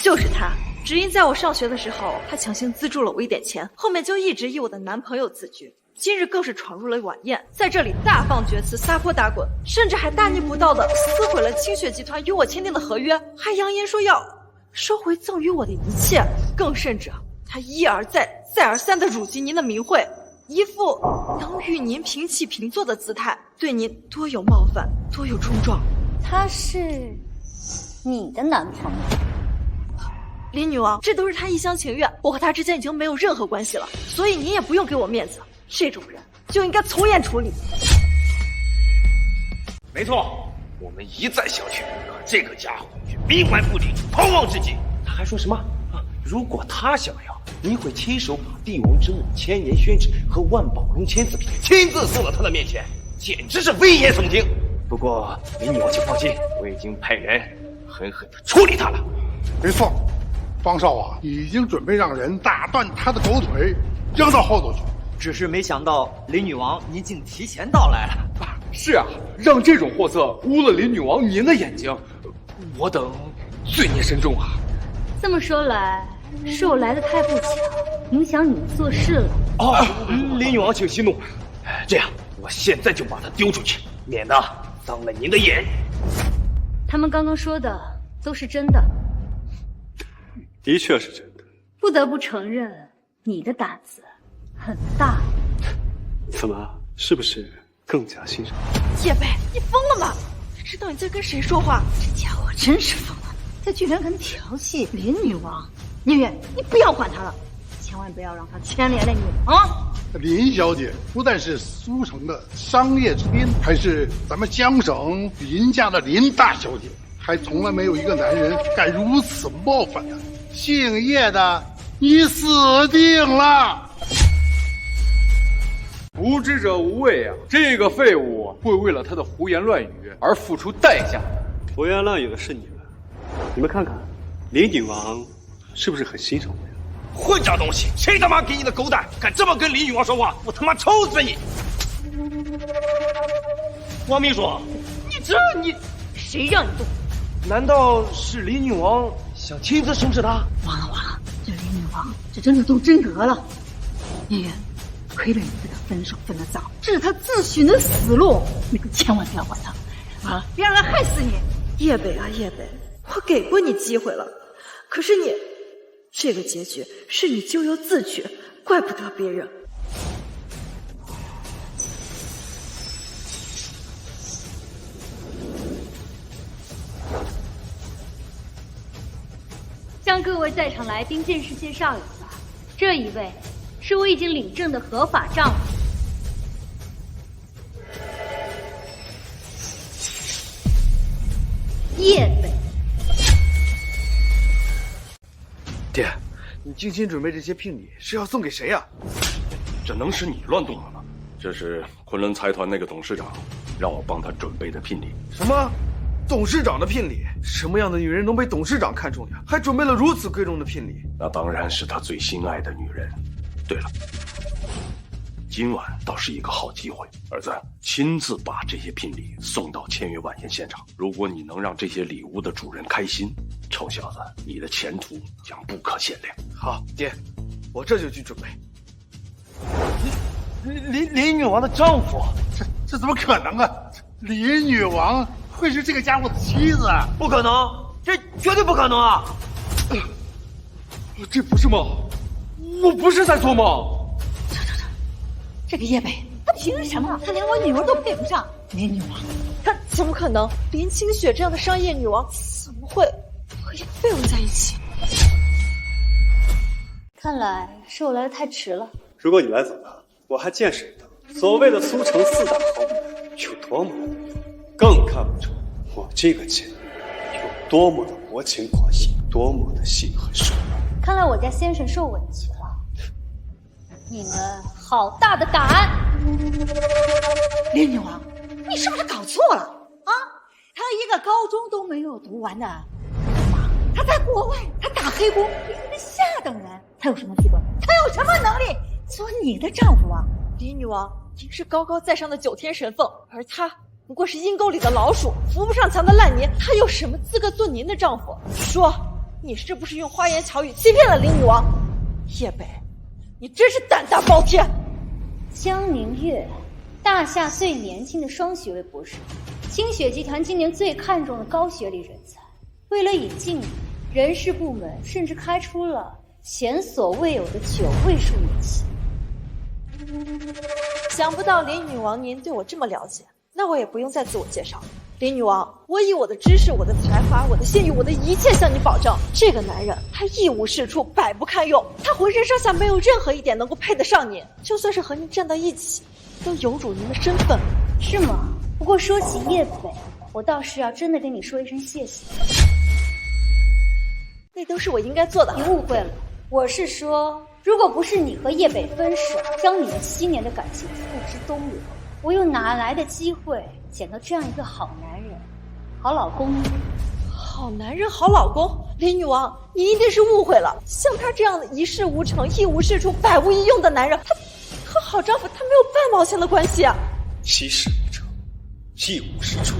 Speaker 5: 就是他。只因在我上学的时候，他强行资助了我一点钱，后面就一直以我的男朋友自居。今日更是闯入了晚宴，在这里大放厥词，撒泼打滚，甚至还大逆不道的撕毁了清雪集团与我签订的合约，还扬言说要收回赠予我的一切。更甚者，他一而再、再而三的辱及您的名讳，一副能与您平起平坐的姿态，对您多有冒犯，多有冲撞。
Speaker 3: 他是你的男朋友？
Speaker 5: 李女王，这都是他一厢情愿，我和他之间已经没有任何关系了，所以你也不用给我面子。这种人就应该从严处理。
Speaker 2: 没错，我们一再相劝，可这个家伙却冥顽不灵，狂妄至极。他还说什么啊？如果他想要，你会亲手把帝王之物、千年宣纸和万宝龙签字品亲自送到他的面前，简直是危言耸听。不过李女王请放心，我已经派人狠狠地处理他了。
Speaker 8: 没错，方少啊，已经准备让人打断他的狗腿，扔到后头去。
Speaker 9: 只是没想到李女王您竟提前到来了。
Speaker 10: 是啊，让这种货色污了李女王您的眼睛，我等罪孽深重啊。
Speaker 3: 这么说来，是我来的太不巧，影响你们做事了。
Speaker 2: 哦，李女王请息怒。这样，我现在就把他丢出去，免得脏了您的眼。
Speaker 3: 他们刚刚说的都是真的？
Speaker 11: 的确是真的。
Speaker 3: 不得不承认，你的胆子很大。
Speaker 11: 怎么，是不是更加欣赏？
Speaker 5: 叶贝，你疯了吗？知道你在跟谁说话？
Speaker 6: 这家伙真是疯了，他居然敢调戏林女王。宁远，你不要管他了，千万不要让他牵连了你啊！
Speaker 8: 林小姐不但是苏城的商业之滨，还是咱们江省林家的林大小姐，还从来没有一个男人敢如此冒犯她。姓叶的，你死定了！
Speaker 10: 无知者无畏啊！这个废物会为了他的胡言乱语而付出代价。
Speaker 11: 胡言乱语的是你们，你们看看，李女王是不是很欣赏我呀？
Speaker 2: 混账东西！谁他妈给你的狗胆，敢这么跟李女王说话？我他妈抽死你！王秘书，你
Speaker 3: 谁让你动？
Speaker 2: 难道是李女王想亲自惩治他？
Speaker 6: 完了，这李女王这真的动真格了。宁远，亏了你这个分手分得早，这是他自寻的死路，你可千万不要管他啊！别让他害死你！
Speaker 5: 叶北啊叶北，我给过你机会了，可是你这个结局是你咎由自取，怪不得别人。
Speaker 3: 向各位在场来宾正式介绍一下，这一位是我已经领证的合法丈夫叶北。
Speaker 10: 爹，你精心准备这些聘礼是要送给谁呀？
Speaker 2: 这能是你乱动的吗？这是昆仑财团那个董事长让我帮他准备的聘礼。
Speaker 10: 什么？董事长的聘礼？什么样的女人能被董事长看中呀？还准备了如此贵重的聘礼？
Speaker 2: 那当然是他最心爱的女人。对了，今晚倒是一个好机会，儿子，亲自把这些聘礼送到签约晚宴现场。如果你能让这些礼物的主人开心，臭小子，你的前途将不可限量。
Speaker 10: 好，爹，我这就去准备。
Speaker 8: 李女王的丈夫，这怎么可能啊？李女王会是这个家伙的妻子？
Speaker 9: 不可能，这绝对不可能啊！
Speaker 10: 这不是梦，我不是在做梦。
Speaker 6: 这个叶北，他凭什么？他连我女儿都配不上。林女王，
Speaker 5: 他怎么可能？林清雪这样的商业女王，怎么会和一个废物在一起？
Speaker 3: 看来是我来的太迟了。
Speaker 1: 如果你来早了，我还见识不到所谓的苏城4大豪门有多么的牛，更看不出我这个姐有多么的薄情寡义，多么的心狠手辣。
Speaker 3: 看来我家先生受委屈了。你们好大的胆！
Speaker 6: 林女王，你是不是搞错了啊？他一个高中都没有读完的流氓，他在国外，他打黑工，你是个下等人，他有什么资格？他有什么能力做你的丈夫啊？
Speaker 5: 林女王，您是高高在上的9天神凤，而他不过是阴沟里的老鼠，扶不上墙的烂泥，他有什么资格做您的丈夫？说，你是不是用花言巧语欺骗了林女王？叶北，你真是胆大包天！
Speaker 3: 江宁月，大夏最年轻的双学位博士，清雪集团今年最看重的高学历人才。为了引进你，人事部门甚至开出了前所未有的9位数年薪。
Speaker 5: 想不到林女王您对我这么了解，那我也不用再自我介绍了。林女王，我以我的知识、我的才华、我的信誉、我的一切向你保证，这个男人他一无是处，百不堪用，他浑身上下没有任何一点能够配得上您，就算是和您站到一起，都有辱您的身份，
Speaker 3: 是吗？不过说起叶北，我倒是要真的跟你说一声谢谢。
Speaker 5: 那都是我应该做的。
Speaker 3: 你误会了，我是说，如果不是你和叶北分手，将你们7年的感情付之东流，我又哪来的机会捡到这样一个好男人、好老公呢？
Speaker 5: 好男人、好老公，林女王，你一定是误会了。像他这样的一事无成、一无是处、百无一用的男人，他和好丈夫他没有半毛钱的关系啊！
Speaker 1: 一事无成，一无是处，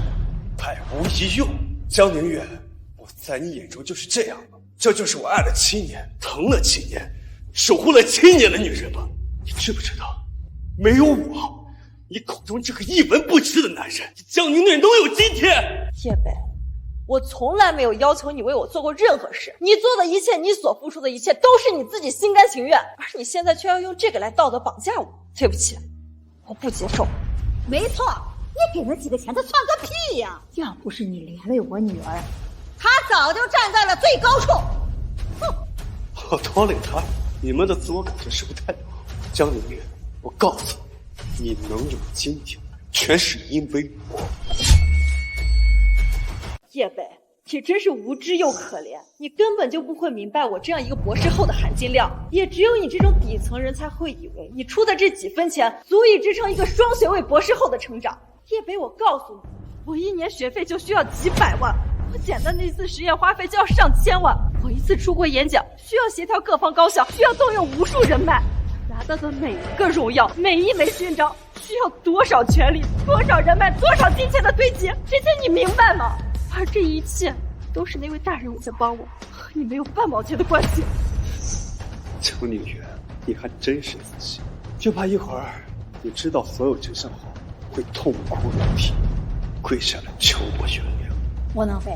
Speaker 1: 百无一用。江宁月，我在你眼中就是这样吗？这就是我爱了7年、疼了7年、守护了7年的女人吗？你知不知道，没有我，你口中这个一文不值的男人，江宁月能有今天？
Speaker 5: 叶北，我从来没有要求你为我做过任何事，你做的一切，你所付出的一切，都是你自己心甘情愿，而你现在却要用这个来道德绑架我。对不起，我不接受。
Speaker 6: 没错，你给那几个钱，他算个屁呀！要不是你连累我女儿，他早就站在了最高处。哼！
Speaker 1: 我拖累他，你们的自我感觉是不太好。江宁月，我告诉你，你能有今天，全是因为我。
Speaker 5: 叶北，你真是无知又可怜，你根本就不会明白我这样一个博士后的含金量，也只有你这种底层人才会以为你出的这几分钱足以支撑一个双学位博士后的成长。叶北，我告诉你，我1年学费就需要几百万，我简单的一次实验花费就要上千万，我一次出国演讲需要协调各方高校，需要动用无数人脉，拿到的每一个荣耀，每一枚勋章，需要多少权力、多少人脉、多少金钱的堆积，这些你明白吗？而这一切都是那位大人物在帮我，和你没有半毛钱的关系。
Speaker 1: 江宁月，你还真是仔细，就怕一会儿你知道所有真相后，会痛哭流涕，跪下来求我原谅。
Speaker 6: 窝囊废，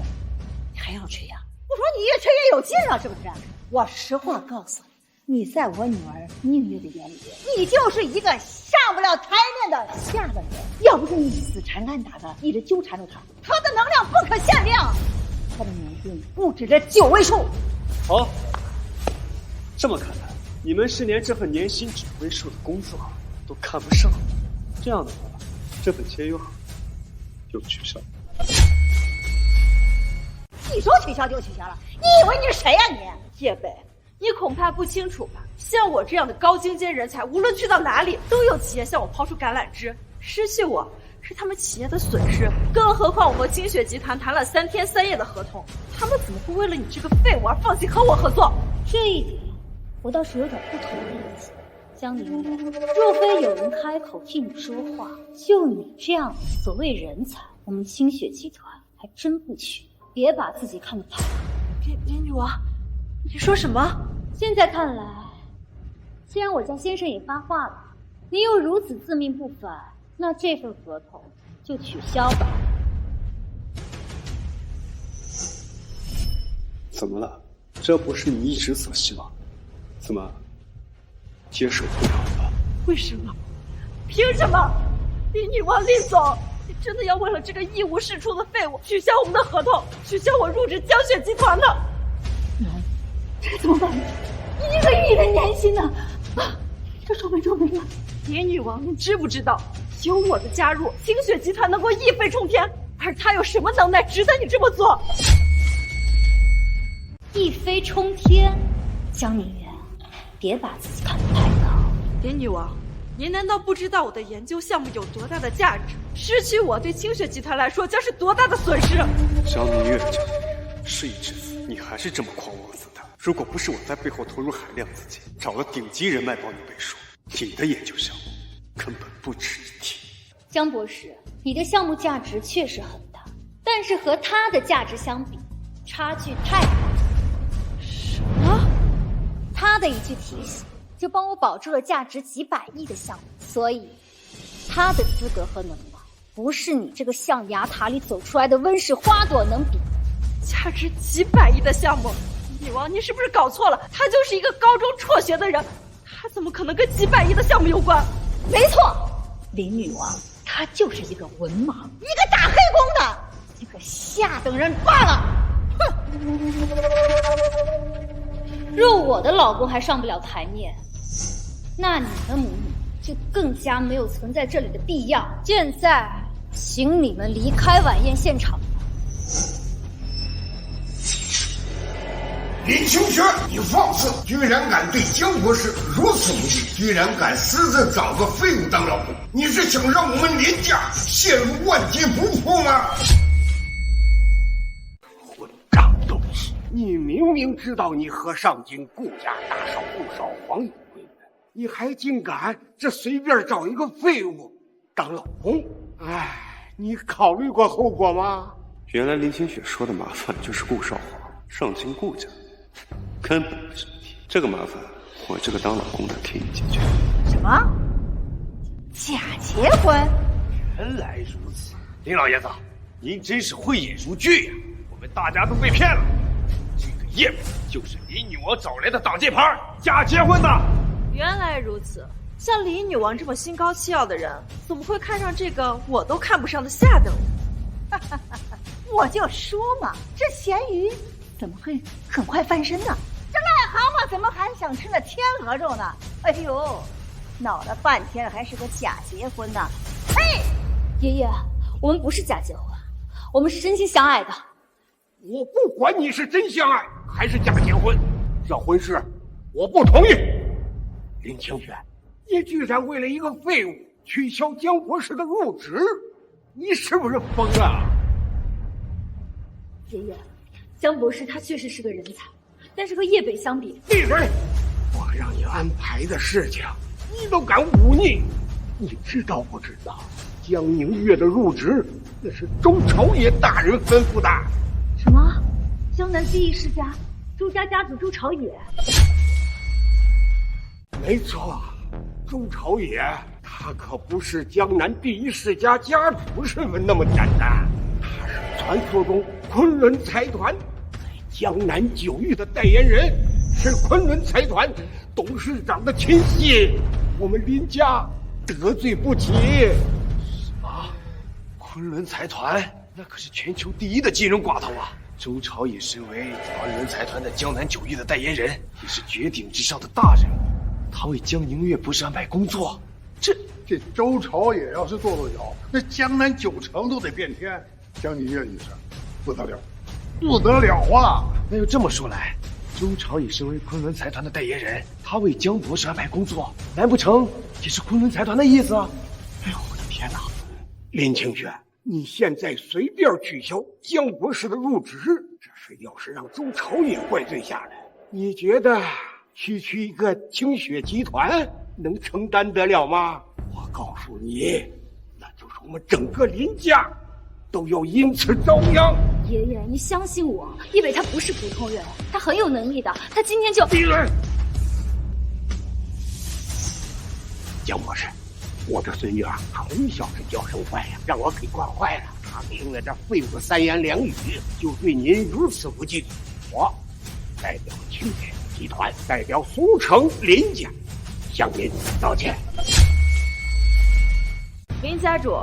Speaker 6: 你还要这样？我说你越吹越有劲了，是不是？我实话告诉你，你在我女儿宁月的眼里，你就是一个上不了台面的下等人。要不是你死缠烂打的一直纠缠着她，她的能量不可限量，她的年薪不止这9位数。
Speaker 1: 好，这么看来，你们是连这份年薪9位数的工作都看不上。这样的话，这份签约合就取消。
Speaker 6: 你说取消就取消了，你以为你是谁呀你？
Speaker 5: 叶北，你恐怕不清楚吧？像我这样的高精尖人才，无论去到哪里，都有企业向我抛出橄榄枝。失去我是他们企业的损失，更何况我和清雪集团谈了3天3夜的合同，他们怎么会为了你这个废物而放弃和我合作？
Speaker 3: 这一点，我倒是有点不同的意见。江宁月，若非有人开口替你说话，就你这样所谓人才，我们清雪集团还真不缺。别把自己看得太高。
Speaker 5: 林女王，你说什么？
Speaker 3: 现在看来，既然我家先生也发话了，你又如此自命不凡，那这份合同就取消吧。
Speaker 1: 怎么了？这不是你一直所希望？怎么接受不了了？
Speaker 5: 为什么？凭什么？林女王，林总，你真的要为了这个一无是处的废物取消我们的合同，取消我入职江雪集团的？
Speaker 3: 这怎么办？1个亿的年薪呢！啊，这皱眉了。
Speaker 5: 林女王，你知不知道，有我的加入，清雪集团能够一飞冲天，而他有什么能耐值得你这么做？
Speaker 3: 一飞冲天，江宁月，别把自己看得太高。
Speaker 5: 林女王，您难道不知道我的研究项目有多大的价值？失去我对清雪集团来说将是多大的损失？
Speaker 1: 江宁月，事已至此，你还是这么狂妄自大。如果不是我在背后投入海量资金，找了顶级人脉帮你背书，你的研究项目根本不值一提。
Speaker 3: 江博士，你的项目价值确实很大，但是和他的价值相比，差距太大。
Speaker 5: 什么？
Speaker 3: 他的一句提醒，就帮我保住了价值几百亿的项目，所以他的资格和能耐，不是你这个象牙塔里走出来的温室花朵能比。
Speaker 5: 价值几百亿的项目，女王，你是不是搞错了？他就是一个高中辍学的人，他怎么可能跟几百亿的项目有关？
Speaker 6: 没错，林女王，她就是一个文盲，一个打黑工的，一个下等人罢了。哼！
Speaker 3: 若我的老公还上不了台面，那你们母女就更加没有存在这里的必要。现在，请你们离开晚宴现场。
Speaker 13: 林清雪，你放肆！居然敢对江博士如此无礼，居然敢私自找个废物当老公！你是想让我们林家陷入万劫不复吗？
Speaker 11: 混账东西！你明明知道你和上京顾家大少顾少皇有贵人，你还竟敢这随便找一个废物当老公？哎，你考虑过后果吗？
Speaker 1: 原来林清雪说的麻烦就是顾少华上京顾家。根本不是问题，这个麻烦我这个当老公的可以解决。
Speaker 6: 什么？假结婚？
Speaker 11: 原来如此，林老爷子，您真是慧眼如炬呀！我们大家都被骗了，这个叶子就是林女王找来的挡箭牌，假结婚的。
Speaker 5: 原来如此，像林女王这么心高气傲的人，怎么会看上这个我都看不上的下等人？
Speaker 6: 我就说嘛，这咸鱼怎么会很快翻身呢？这癞蛤蟆怎么还想吃那天鹅肉呢？哎呦，闹了半天还是个假结婚呢！嘿，
Speaker 3: 爷爷，我们不是假结婚，我们是真心相爱的。
Speaker 11: 我不管你是真相爱还是假结婚，这婚事我不同意。林清雪，你居然为了一个废物取消江博士的入职，你是不是疯了？
Speaker 3: 爷爷，江博士他确实是个人才，但是和叶北相比，
Speaker 11: 闭嘴！我让你安排的事情，你都敢忤逆，你知道不知道？江宁月的入职，那是周朝野大人吩咐的。
Speaker 3: 什么？江南第一世家，周家家主周朝野？
Speaker 11: 没错，周朝野他可不是江南第一世家家主身份那么简单，他是传说中昆仑财团在江南9域的代言人，是昆仑财团董事长的亲戚，我们林家得罪不起。
Speaker 7: 什么？昆仑财团那可是全球第1的金融寡头啊！周朝野身为昆仑财团的江南9域的代言人，也是绝顶之上的大人物。他为江宁月博士安排工作，
Speaker 8: 这周朝野要是做得了，那江南9城都得变天。江宁月一事不得了，不得了啊！
Speaker 7: 那要这么说来，
Speaker 10: 周朝也身为昆仑财团的代言人，他为江博士安排工作，难不成也是昆仑财团的意思？
Speaker 13: 哎呦，我的天哪！林清雪，你现在随便取消江博士的入职，这是要是让周朝也怪罪下来，你觉得区区一个清雪集团能承担得了吗？我告诉你，那就是我们整个林家都要因此遭殃。
Speaker 3: 爷爷，你相信我，叶北他不是普通人，他很有能力的。他今天就……
Speaker 13: 闭嘴！江博士，我这孙女啊，从小是娇生惯养，让我给惯坏了。她听了这废物的三言两语，就对您如此不敬。我代表清雪集团，代表苏城林家，向您道歉。
Speaker 5: 林家主，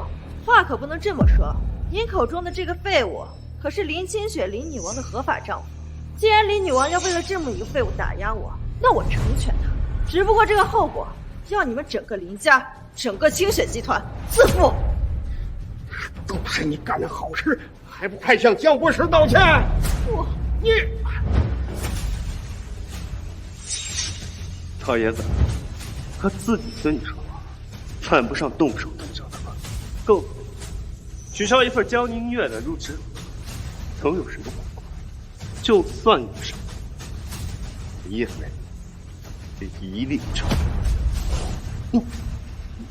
Speaker 5: 话可不能这么说。您口中的这个废物，可是林清雪林女王的合法丈夫。既然林女王要为了这么一个废物打压我，那我成全她。只不过这个后果，要你们整个林家、整个清雪集团自负。
Speaker 13: 都是你干的好事，还不快向江博士道歉？你
Speaker 1: 老爷子，他自己跟你说话，犯不上动手动脚的吧？够了，取消一份江宁月的入职，能有什么后果？就算有什么，叶飞这一力承担。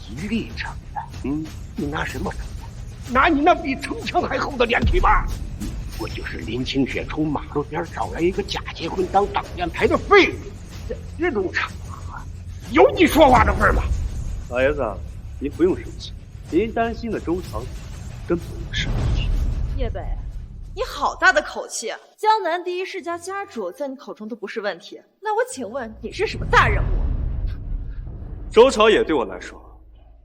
Speaker 13: 一力承担？你拿什么承担？拿你那比城墙还厚的脸皮吧！我就是林清雪从马路边找来一个假结婚当挡箭牌的废物，在这种场合，有你说话的份吗？
Speaker 1: 老爷子，您不用生气，您担心的周朝根本不是问题。
Speaker 5: 叶北，你好大的口气！江南第一世家家主在你口中都不是问题，那我请问你是什么大人物？
Speaker 1: 周朝野对我来说，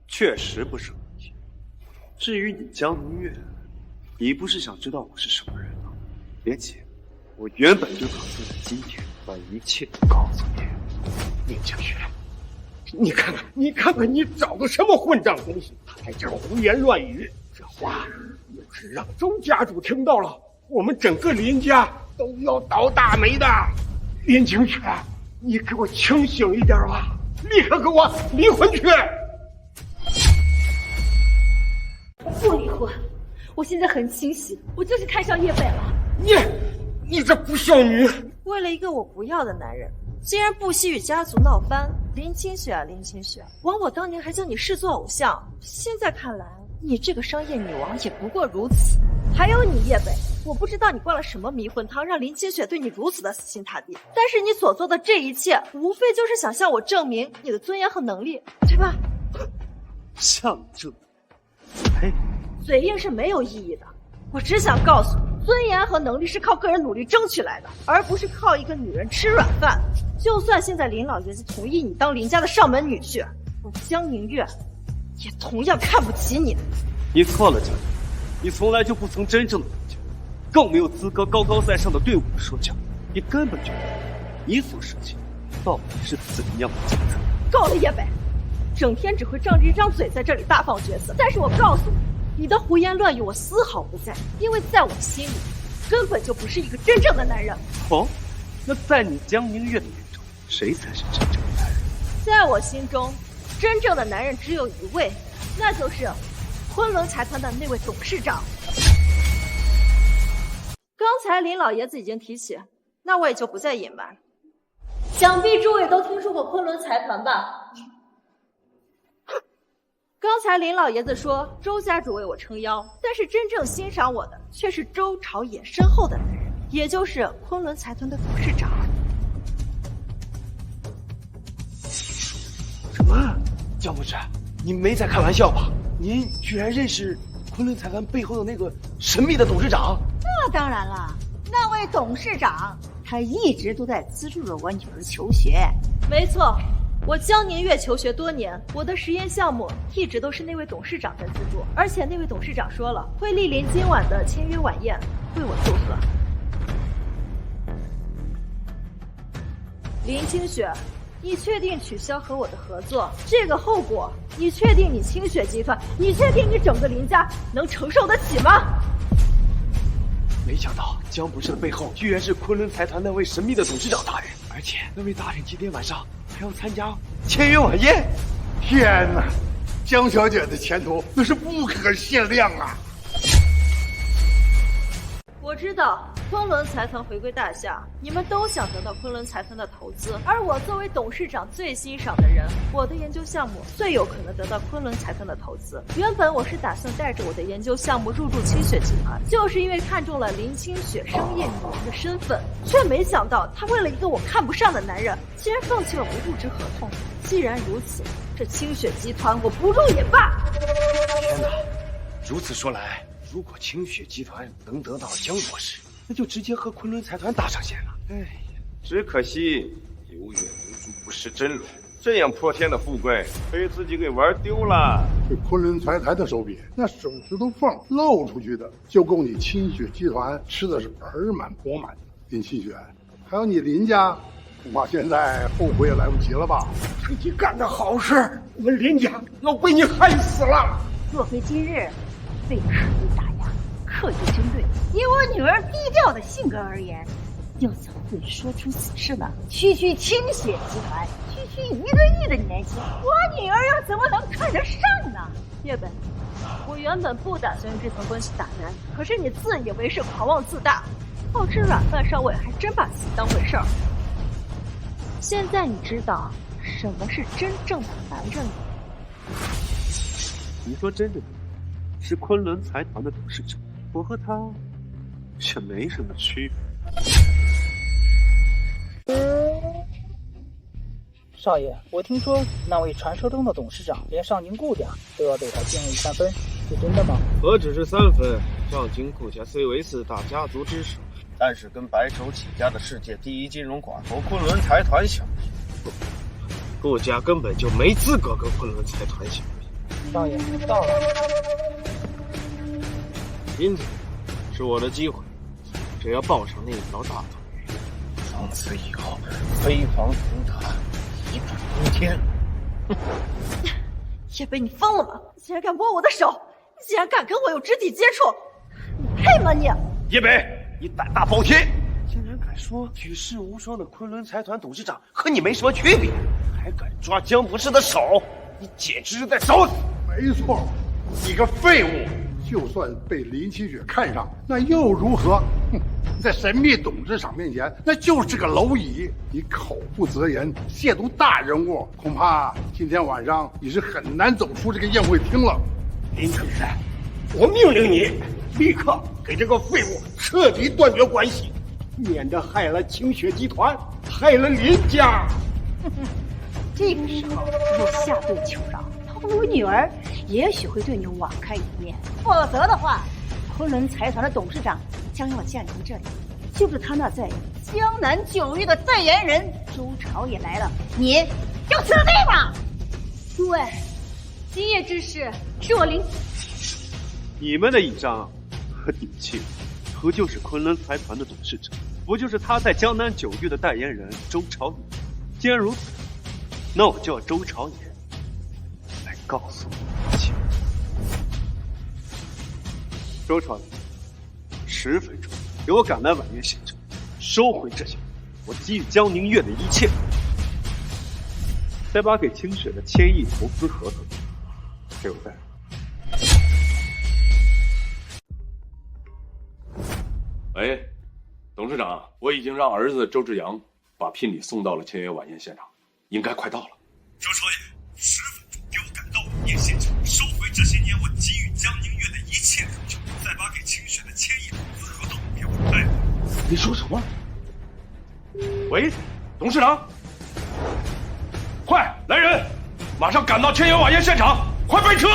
Speaker 1: 确实不是问题。至于你江明月，你不是想知道我是什么人吗？别急，我原本就打算在今天把一切都告诉你。
Speaker 13: 林清雪，你看看，你找的什么混账东西，还在这儿胡言乱语！这话要是让周家主听到了，我们整个林家都要倒大霉的。林清雪，你给我清醒一点吧，立刻跟我离婚去！
Speaker 3: 不离婚，我现在很清醒，我就是看上叶北了。
Speaker 13: 你这不孝女！
Speaker 5: 为了一个我不要的男人，竟然不惜与家族闹翻！林清雪啊，林清雪，枉我当年还将你视作偶像，现在看来，你这个商业女王也不过如此。还有你叶北，我不知道你灌了什么迷魂汤，让林清雪对你如此的死心塌地。但是你所做的这一切，无非就是想向我证明你的尊严和能力，对吧？
Speaker 1: 向你证明？呸！
Speaker 5: 嘴硬是没有意义的。我只想告诉你，尊严和能力是靠个人努力争取来的，而不是靠一个女人吃软饭。就算现在林老爷子同意你当林家的上门女婿，我江宁月也同样看不起你。
Speaker 1: 你错了，江宁，你从来就不曾真正的了解，更没有资格高高在上的对我说教。你根本就不知道你所涉及到底是怎样的角色。
Speaker 5: 够了，叶北，整天只会仗着一张嘴在这里大放厥词。但是我告诉你，你的胡言乱语我丝毫不在，因为在我心里，根本就不是一个真正的男人。
Speaker 1: 哦，那在你江宁月的眼中，谁才是真正的男人？
Speaker 5: 在我心中，真正的男人只有一位，那就是昆仑财团的那位董事长。刚才林老爷子已经提起，那我也就不再隐瞒。想必诸位都听说过昆仑财团吧？刚才林老爷子说周家主为我撑腰，但是真正欣赏我的却是周朝野身后的男人，也就是昆仑财团的董事长。
Speaker 10: 什么？江博士，您没在开玩笑吧？您居然认识昆仑财团背后的那个神秘的董事长？
Speaker 6: 那当然了，那位董事长他一直都在资助着我女儿求学。
Speaker 5: 没错，我江宁月求学多年，我的实验项目一直都是那位董事长在资助，而且那位董事长说了，会莅临今晚的签约晚宴，为我祝贺。林清雪，你确定取消和我的合作？这个后果，你确定你清雪集团，你确定你整个林家能承受得起吗？
Speaker 11: 没想到江博士的背后居然是昆仑财团那位神秘的董事长大人，而且那位大人今天晚上还要参加签约晚宴。
Speaker 8: 天哪，江小姐的前途那是不可限量啊！
Speaker 5: 我知道昆仑财团回归大夏，你们都想得到昆仑财团的投资，而我作为董事长最欣赏的人，我的研究项目最有可能得到昆仑财团的投资。原本我是打算带着我的研究项目入驻清雪集团，就是因为看中了林清雪商业女王的身份，却没想到她为了一个我看不上的男人，竟然放弃了不入职合同。既然如此，这清雪集团我不入也罢。
Speaker 11: 天哪，如此说来，如果清雪集团能得到江博士，那就直接和昆仑财团搭上线了。
Speaker 7: 哎呀，只可惜有眼无珠不识真龙，这样泼天的富贵被自己给玩丢了。
Speaker 8: 这昆仑财团的手笔，那手指头缝露出去的，就够你清雪集团吃的是盆满钵满。林清雪，还有你林家，恐怕现在后悔也来不及了吧？
Speaker 13: 你干的好事，我们林家要被你害死了。
Speaker 6: 若非今日被刻意打压、刻意针对，以我女儿低调的性格而言，又怎么会说出此事呢？区区清雪集团，区区1个亿的年薪，我女儿又怎么能看得上呢？
Speaker 5: 叶本，我原本不打算用这层关系打压你，可是你自以为是、狂妄自大，好吃软饭上位，还真把自己当回事儿。现在你知道什么是真正的男人了。
Speaker 1: 你说真的是昆仑财团的董事长，我和他却没什么区别。
Speaker 14: 少爷，我听说那位传说中的董事长连上京顾家都要对他敬畏3分，是真的吗？
Speaker 11: 何止是3分，上京顾家虽为4大家族之首，
Speaker 7: 但是跟白手起家的世界第一金融寡头昆仑财团相比，
Speaker 11: 顾家根本就没资格跟昆仑财团相比。
Speaker 14: 少爷，到了。
Speaker 11: 今天是我的机会，只要抱上那条大腿，
Speaker 7: 从此以后飞黄腾达，一步登天。
Speaker 5: 叶北，你疯了吗？你竟然敢摸我的手！你竟然敢跟我有肢体接触！你配吗你？
Speaker 7: 叶北，你胆大包天，竟然敢说举世无双的昆仑财团董事长和你没什么区别，还敢抓江博士的手，你简直是在找死！
Speaker 8: 没错，你个废物！就算被林清雪看上，那又如何？哼，在神秘董事长面前，那就是个蝼蚁。你口不择言，亵渎大人物，恐怕今天晚上你是很难走出这个宴会厅了。
Speaker 13: 林清雪，我命令你立刻给这个废物彻底断绝关系，免得害了清雪集团，害了林家。
Speaker 6: 这个时候若下对求饶，透露女儿，也许会对你网开一面；否则的话，昆仑财团的董事长将要降临这里，就是他那在江南9域的代言人周朝也来了，你就死定了。
Speaker 3: 诸位，今夜之事是我林。
Speaker 1: 你们的倚仗和底气，不就是昆仑财团的董事长？不就是他在江南9域的代言人周朝野？既然如此，那我就要周朝野来告诉你一切。周朝野，10分钟给我赶来晚宴现场，收回这些我给予江宁月的一切，再把给清雪的1000亿投资合同给我带来。
Speaker 2: 喂，董事长，我已经让儿子周志阳把聘礼送到了签约晚宴现场，应该快到了。
Speaker 1: 周朝野，10分钟给我赶到晚宴现场，收回这些年我给予江宁月的一切投资，再把给清雪的1000亿投资合同给我带来。
Speaker 2: 你说什么？喂，董事长，快来人，马上赶到签约晚宴现场，快备车！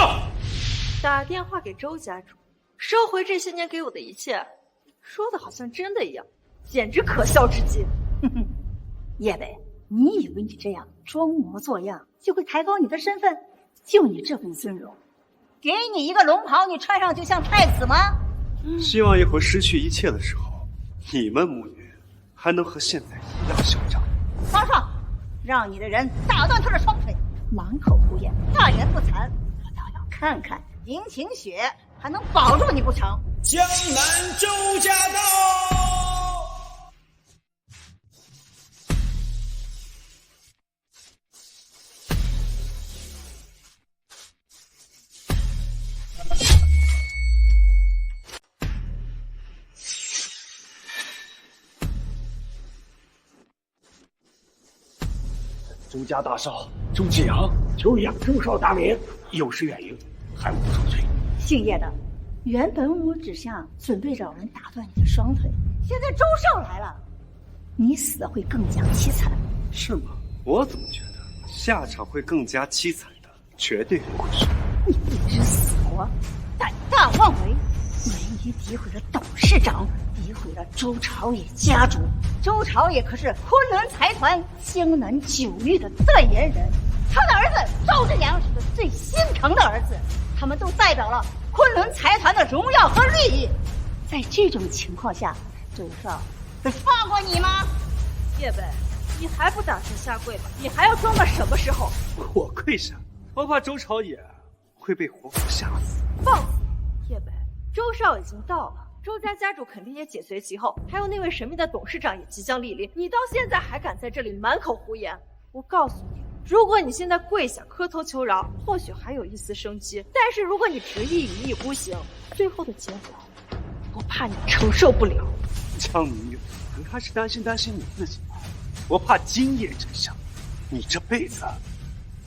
Speaker 5: 打电话给周家主，收回这些年给我的一切，说的好像真的一样，简直可笑至极。
Speaker 6: 哼哼，叶北，你以为你这样装模作样就会抬高你的身份？就你这份尊荣，给你一个龙袍，你穿上就像太子吗？
Speaker 1: 希望一会儿失去一切的时候，你们母女还能和现在一样嚣张。
Speaker 6: 皇上，让你的人打断他的双腿，满口胡言，大言不惭。我倒要看看林清雪还能保住你不成？
Speaker 15: 江南周家道。
Speaker 13: 周家大少周志阳求养周少大名，有失远迎，还无所罪。
Speaker 6: 姓叶的，原本我只想准备找人打断你的双腿，现在周少来了，你死的会更加凄惨。
Speaker 1: 是吗？我怎么觉得下场会更加凄惨的，绝对不会是
Speaker 6: 你不知死活，胆大妄为，言语诋毁了董事长，诋毁了周朝野家族。周朝野可是昆仑财团江南九域的代言人，他的儿子周志阳是他最心疼的儿子，他们都代表了昆仑财团的荣耀和利益。在这种情况下，周少会放过你吗？
Speaker 5: 叶北，你还不打算下跪吗？你还要装到什么时候？
Speaker 1: 我跪下，我怕周朝野会被活活吓死。
Speaker 5: 放肆！叶北，周少已经到了，周家家主肯定也紧随其后，还有那位神秘的董事长也即将莅临。你到现在还敢在这里满口胡言？我告诉你，如果你现在跪下磕头求饶，或许还有一丝生机。但是如果你执意一意孤行，最后的结果，我怕你承受不了。
Speaker 1: 江明月，你还是担心你自己吧。我怕今夜真相，你这辈子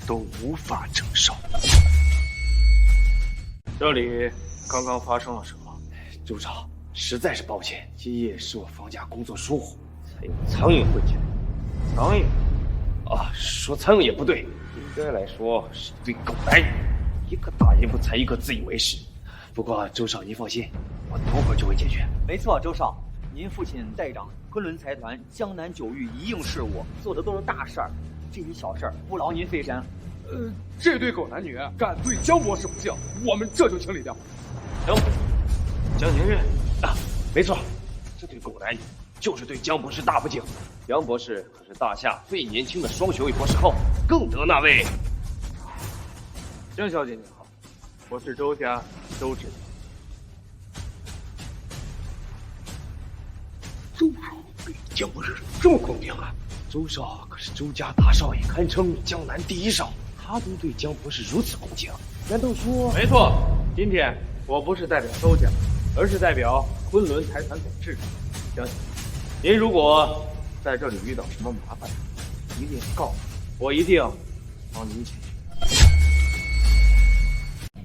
Speaker 1: 都无法承受。
Speaker 2: 这里刚刚发生了什么？周少，实在是抱歉，今夜是我放假工作疏忽，才有苍蝇混进来。苍蝇？啊，说苍蝇也不对，应该来说是一对狗男女，一个大言不惭，一个自以为是。不过周少您放心，我等会儿就会解决。
Speaker 9: 没错，周少，您父亲代掌昆仑财团江南九域一应事务，做的都是大事儿，这些小事儿不劳您费神。
Speaker 10: 这对狗男女敢对江博士不敬，我们这就清理掉。
Speaker 2: 江宁月啊，没错，这对狗男女就是对江博士大不敬。江博士可是大夏最年轻的双学位博士后，更得那位。江小姐你好，我是周家周芷。
Speaker 13: 周少对江博士这么恭敬啊？
Speaker 2: 周少可是周家大少爷，堪称江南第一少，他都对江博士如此恭敬，难道说？没错，今天我不是代表周家，而是代表昆仑财团董事长江小姐。您如果在这里遇到什么麻烦，一定告诉我，我一定帮您解决。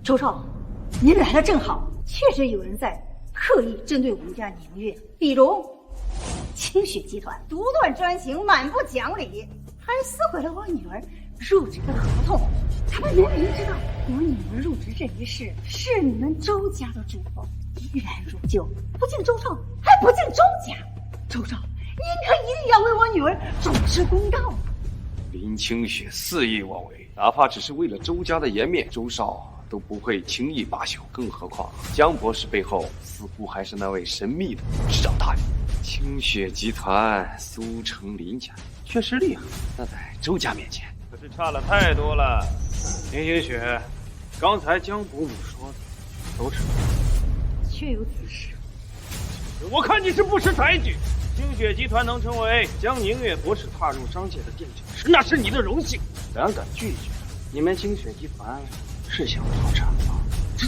Speaker 6: 周少，您来的正好，确实有人在刻意针对我们家宁月，比如清雪集团独断专行，满不讲理，还撕毁了我女儿入职的合同。他们明明知道我女儿入职这一事是你们周家的嘱托，依然如旧，不敬周少，还不敬周家。周少，您可一定要为我女儿主持公道。
Speaker 2: 林清雪肆意妄为，哪怕只是为了周家的颜面，周少都不会轻易罢休。更何况江博士背后似乎还是那位神秘的董事长大人。清雪集团苏城林家确实厉害，但在周家面前可是差了太多了。林清雪，刚才江伯母说的都是
Speaker 6: 确有此事。
Speaker 2: 我看你是不识抬举。清雪集团能成为江宁月博士踏入商界的垫脚石，那是你的荣幸。胆敢拒绝，你们清雪集团是想破产吗？
Speaker 13: 这，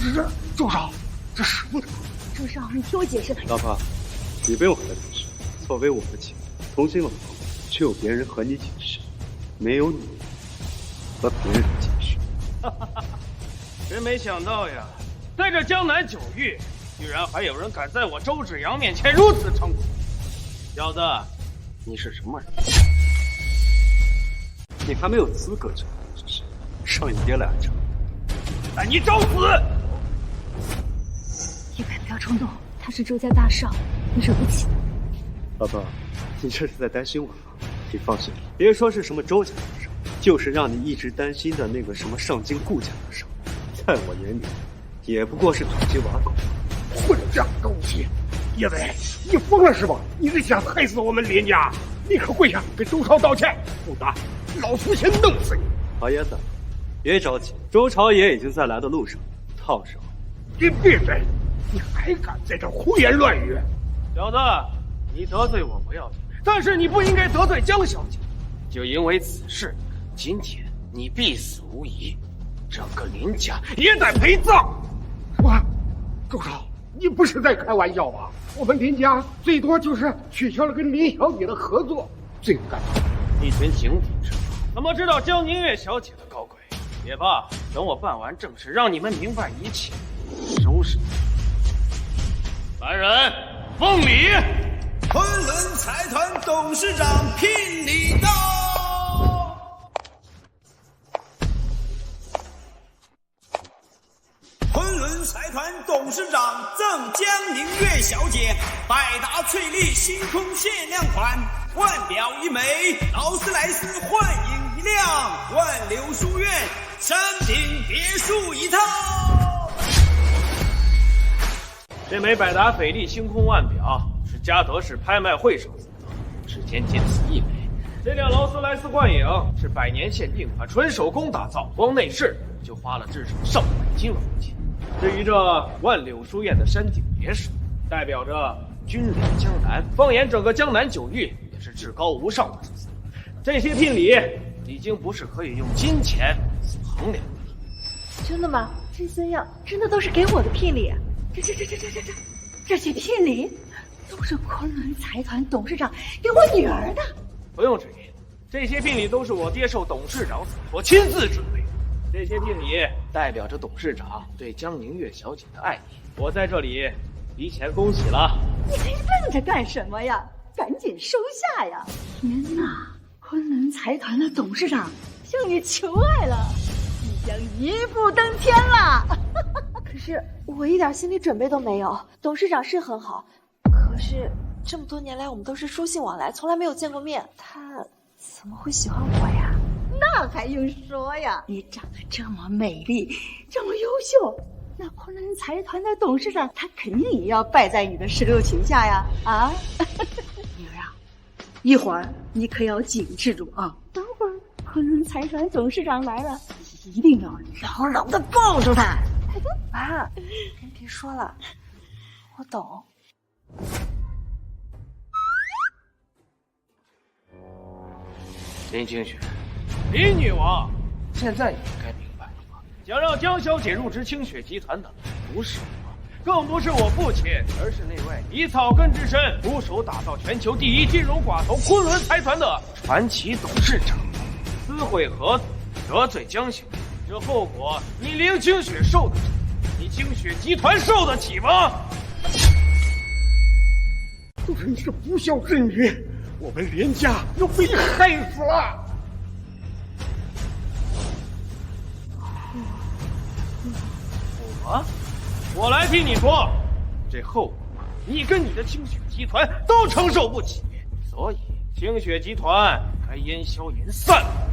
Speaker 13: 周少，这什么？
Speaker 6: 周少，你听我解释。
Speaker 1: 老婆，你不用和他解释。作为我的妻子，同心老婆，只有别人和你解释，没有你和别人解释。
Speaker 2: 真没想到呀，在这江南九域，居然还有人敢在我周芷阳面前如此称呼。小子，你是什么人？
Speaker 1: 你还没有资格知道这事，上你爹来着。
Speaker 2: 但你找死！
Speaker 3: 叶北，不要冲动，他是周家大少，你惹不起的。
Speaker 1: 老婆，你这是在担心我吗？你放心，别说是什么周家大少，就是让你一直担心的那个什么上京顾家大少，在我眼里，也不过是土鸡瓦狗。
Speaker 13: 混账东西！叶伟，你疯了是吧？你是想害死我们林家？立刻跪下给周少道歉，不然老夫先弄死你！
Speaker 1: 老爷子，别着急，周朝野已经在来的路上，到时候
Speaker 13: 你闭嘴！你还敢在这胡言乱语！
Speaker 7: 小子，你得罪我不要紧，但是你不应该得罪江小姐。就因为此事，今天你必死无疑，整个林家也得陪葬。
Speaker 13: 什么？周少，你不是在开玩笑吧？我们林家最多就是取消了跟林小姐的合作，最干
Speaker 7: 一群井底之蛙，怎么知道江宁月小姐的高贵？也罢，等我办完正事，让你们明白一切，收拾你。来人，奉礼！
Speaker 15: 昆仑财团董事长聘礼到。昆仑财团董事长赠江宁月小姐百达璀璨星空限量款腕表1枚，劳斯莱斯幻影1辆，万柳书院山顶别墅1套。
Speaker 7: 这枚百达翡丽星空腕表是嘉德市拍卖会上所得，只仅此1枚。这辆劳斯莱斯幻影是100年限定款，纯手工打造，光内饰就花了至少上百金黄金。至于这万柳书院的山顶别墅，代表着君临江南，放眼整个江南9域，也是至高无上的主子。这些聘礼已经不是可以用金钱所衡量的。
Speaker 5: 真的吗？这3样真的都是给我的聘礼？
Speaker 6: 这些聘礼都是昆仑财团董事长给我女儿的。
Speaker 7: 不用质疑，这些聘礼都是我爹受董事长所托，亲自准备的。这些聘礼代表着董事长对江宁月小姐的爱意，我在这里提前恭喜了。
Speaker 6: 你还愣着干什么呀？赶紧收下呀！天哪，昆仑财团的董事长向你求爱了，你将一步登天了。
Speaker 5: 可是我一点心理准备都没有。董事长是很好，可是这么多年来我们都是书信往来，从来没有见过面，他怎么会喜欢我呀？
Speaker 6: 那还用说呀！你长得这么美丽，这么优秀，那昆仑财团的董事长他肯定也要败在你的石榴裙下呀！啊，女儿啊，一会儿你可要紧记住啊！等会儿昆仑财团董事长来了，一定要牢牢的抱住他。
Speaker 5: 妈，您别说了，我懂。
Speaker 7: 林清雪，林女王，现在你应该明白了吧？想让江小姐入职清雪集团的，不是我，更不是我父亲，而是那位以草根之身徒手打造全球第一金融寡头昆仑财团的传奇董事长。私会合作，得罪江小姐，这后果你林清雪受得起？你清雪集团受得起吗？
Speaker 13: 真是不孝之女，我们连家又被害死了。
Speaker 7: 我来替你说，这后果你跟你的清雪集团都承受不起，所以清雪集团该烟消云散了。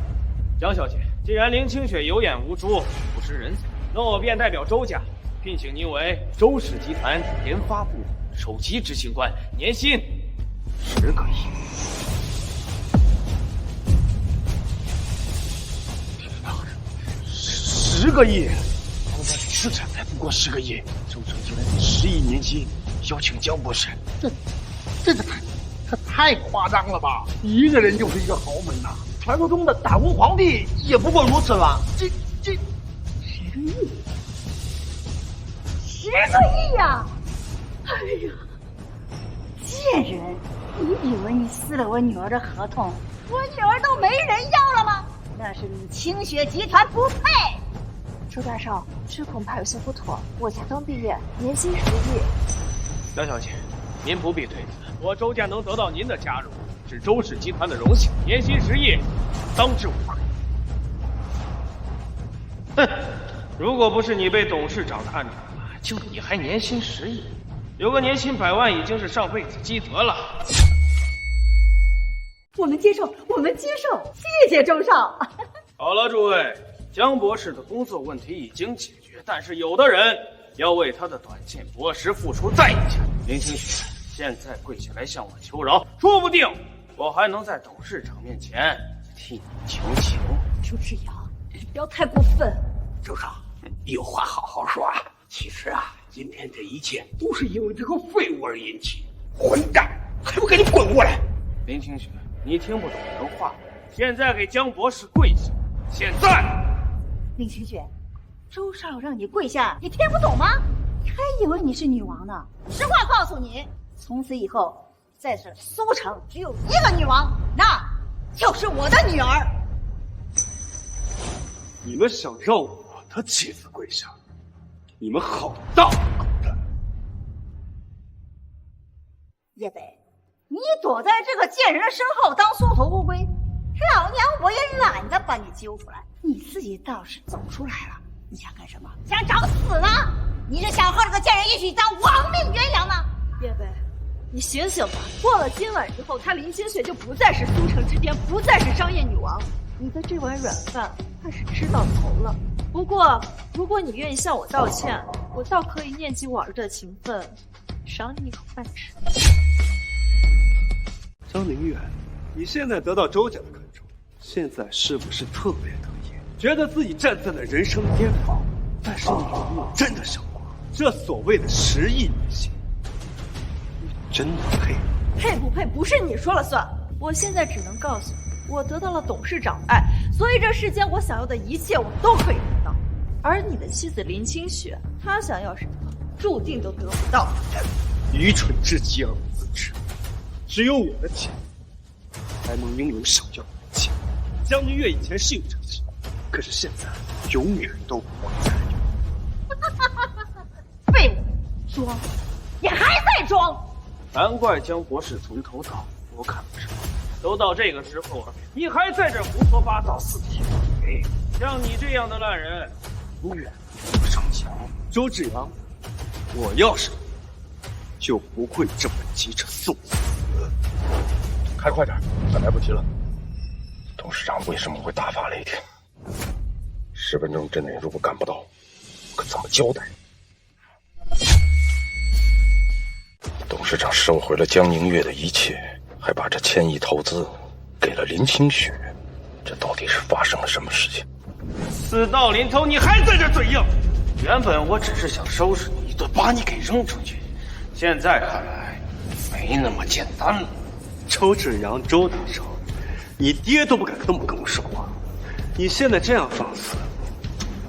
Speaker 7: 江小姐，既然林清雪有眼无珠，不识人才，那我便代表周家聘请您为周氏集团研发部首席执行官，年薪10个亿。
Speaker 13: 10个亿，我们市场才不过10个亿，周成居然10亿年薪，邀请江博士，这太夸张了吧！一个人就是一个豪门呐，传说中的大文皇帝也不过如此吧？这
Speaker 6: 10个亿，10个亿呀！哎呀，贱人！你以为你撕了我女儿的合同，我女儿都没人要了吗？那是你清雪集团不配。
Speaker 5: 周大少，这恐怕有些不妥。我才刚毕业，年薪10亿。
Speaker 7: 江小姐，您不必推辞，我周家能得到您的加入，是周氏集团的荣幸。年薪10亿，当之无愧。哼，如果不是你被董事长的暗中骂，就你还年薪10亿，有个年薪100万已经是上辈子积德了。
Speaker 6: 我们接受，谢谢周少。
Speaker 7: 好了，诸位，江博士的工作问题已经解决，但是有的人要为他的短见博识付出代价。林清雪，现在跪下来向我求饶，说不定我还能在董事长面前替你求情。
Speaker 6: 周志尧，不要太过分。
Speaker 13: 周少，有话好好说啊。其实啊，今天这一切都是因为这个废物而引起。混蛋，还不赶紧滚过来！
Speaker 7: 林清雪，你听不懂人话，现在给江博士跪下！现在！
Speaker 6: 林清雪，周少让你跪下，你听不懂吗？你还以为你是女王呢？实话告诉你，从此以后，在这苏城只有一个女王，那就是我的女儿。
Speaker 11: 你们想让我的妻子跪下，你们好大的狗蛋！
Speaker 6: 叶北，你躲在这个贱人身后当缩头乌龟，老娘我也懒得把你揪出来，你自己倒是走出来了。你想干什么？想找死呢？你是想和这个贱人一起当亡命鸳鸯吗？
Speaker 5: 叶北，你醒醒吧！过了今晚之后，她林清雪就不再是苏城之巅，不再是商业女王。你的这碗软饭怕是吃到头了。不过，如果你愿意向我道歉，我倒可以念及我儿的情分，赏你一口饭吃。
Speaker 11: 张宁远，你现在得到周家的看重，现在是不是特别得意？觉得自己站在了人生巅峰？但是你有没有真的想过，这所谓的10亿女性，你真的配？
Speaker 5: 配不配不是你说了算。我现在只能告诉你，我得到了董事长的爱，所以这世间我想要的一切我都可以得到。而你的妻子林清雪，她想要什么，注定都得不到。
Speaker 11: 愚蠢至极而不自知，只有我的钱才能拥有想要的一切。江明月以前是有这个钱，可是现在永远都不会再有。
Speaker 5: 废物，装，你还在装！
Speaker 7: 难怪江博士从头到尾都看不上，都到这个时候了，你还在这胡说八道四体。像你这样的烂人，永远不上墙。
Speaker 11: 周志阳，我要是就不会这么急着送死。
Speaker 2: 开快点，快来不及了。董事长为什么会大发雷霆？10分钟之内如果赶不到，可怎么交代？董事长收回了江宁月的一切，还把这1000亿投资给了林清雪，这到底是发生了什么事情？
Speaker 7: 死到临头你还在这嘴硬！原本我只是想收拾你一顿，把你给扔出去，现在看来没那么简单了。
Speaker 11: 周志阳，周大少，你爹都不敢这么跟我说话，你现在这样放肆，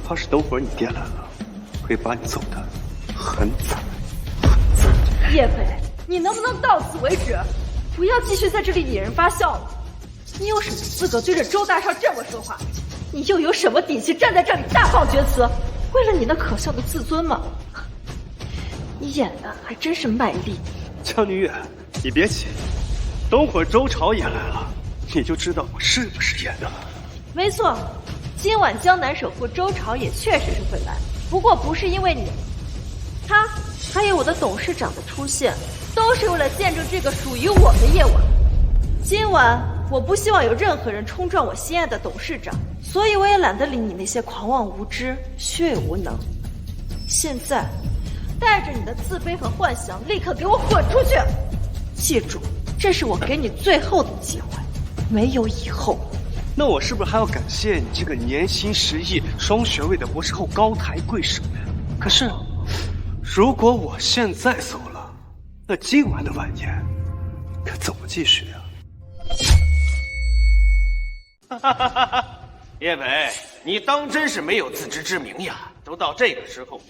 Speaker 11: 怕是等会儿你爹来了，会把你揍得很惨。
Speaker 5: 叶飞，你能不能到此为止？不要继续在这里引人发笑了。你有什么资格对着周大少这么说话？你又有什么底气站在这里大放厥词？为了你那可笑的自尊吗？你演的还真是卖力。
Speaker 11: 江宁月，你别急，等会儿周朝也来了，你就知道我是不是演的了。
Speaker 5: 没错，今晚江南首富周朝也确实是会来，不过不是因为你，他还有我的董事长的出现，都是为了见证这个属于我的夜晚。今晚我不希望有任何人冲撞我心爱的董事长，所以我也懒得理你那些狂妄无知、血无能。现在，带着你的自卑和幻想，立刻给我滚出去！记住，这是我给你最后的机会，没有以后。
Speaker 11: 那我是不是还要感谢你这个年薪10亿、双学位的博士后高抬贵手呀？可是，如果我现在走了，那今晚的晚宴可怎么继续呀？
Speaker 7: 叶北，你当真是没有自知之明呀！都到这个时候，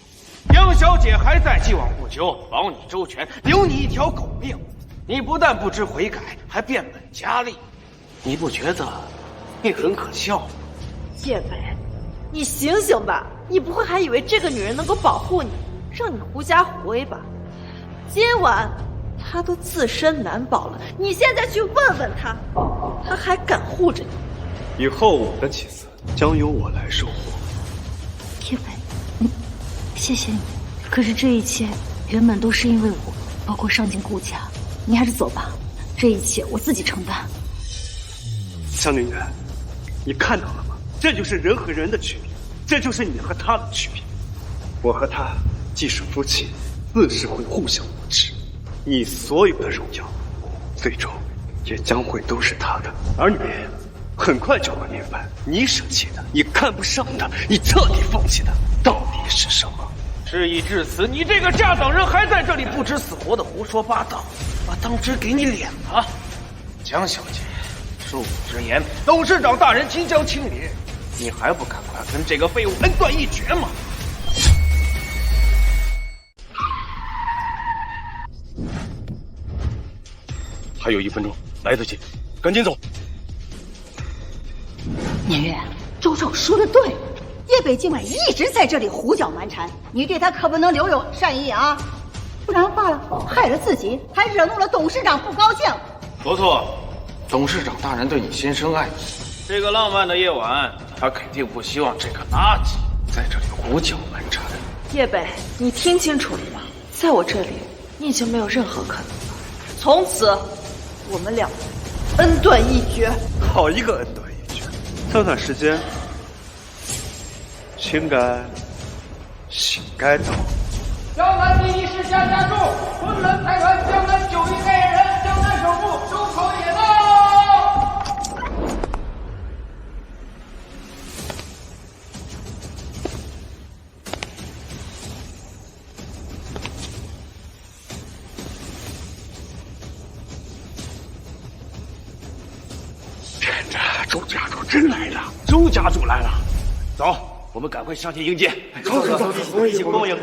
Speaker 7: 杨小姐还在既往不咎，保你周全，留你一条狗命。你不但不知悔改，还变本加厉，你不觉得你很可笑吗？
Speaker 5: 叶北，你醒醒吧！你不会还以为这个女人能够保护你，让你狐假虎威吧？今晚她都自身难保了，你现在去问问她，她还敢护着你？
Speaker 11: 以后我的妻子将由我来守护。
Speaker 3: 叶北，谢谢你。可是这一切原本都是因为我，包括上进顾家。你还是走吧，这一切我自己承担。
Speaker 11: 江宁远，你看到了吗？这就是人和人的区别，这就是你和他的区别。我和他既是夫妻，自是会互相扶持。你所有的荣耀，最终也将会都是他的。而你很快就会明白，你舍弃的，你看不上的，你彻底放弃的，到底是什么？
Speaker 7: 事已至此，你这个下等人还在这里不知死活的胡说八道，我当真给你脸了？江小姐，恕我直言，董事长大人即将清理，你还不赶快跟这个废物恩断义绝吗？
Speaker 2: 还有1分钟，来得及，赶紧走。
Speaker 6: 宁月，周少说的对，叶北今晚一直在这里胡搅蛮缠，你对他可不能留有善意啊，不然罢了，害了自己，还惹怒了董事长不高兴。
Speaker 7: 不错，董事长大人对你心生爱意，这个浪漫的夜晚，他肯定不希望这个垃圾在这里胡搅蛮缠。
Speaker 5: 叶北，你听清楚了吗？在我这里，你已经没有任何可能了。从此，我们俩恩断义绝。
Speaker 11: 好一个恩断义绝！这段时间，情该心该到。
Speaker 16: 江南第一世家家住，昆仑财团江南9亿代言人，江南首富周朝野到。
Speaker 11: 周家主真来了！周家主来了，走，我们赶快上前迎接。走，一起恭迎。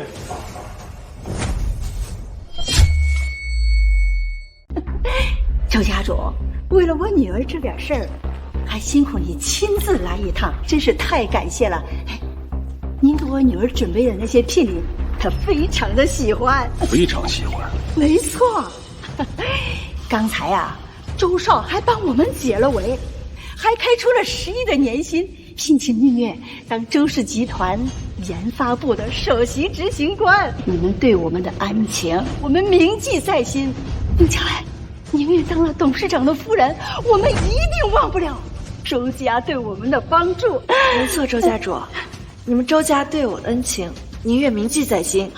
Speaker 6: 周家主，为了我女儿这点事儿，还辛苦你亲自来一趟，真是太感谢了。您给我女儿准备的那些聘礼，她非常的喜欢。
Speaker 2: 非常喜欢。
Speaker 6: 没错，刚才啊，周少还帮我们解了围。还开出了10亿的年薪，聘请宁月当周氏集团研发部的首席执行官。你们对我们的恩情，我们铭记在心。将来宁月当了董事长的夫人，我们一定忘不了周家对我们的帮助。
Speaker 5: 没错，周家主，你们周家对我的恩情，宁月铭记在心。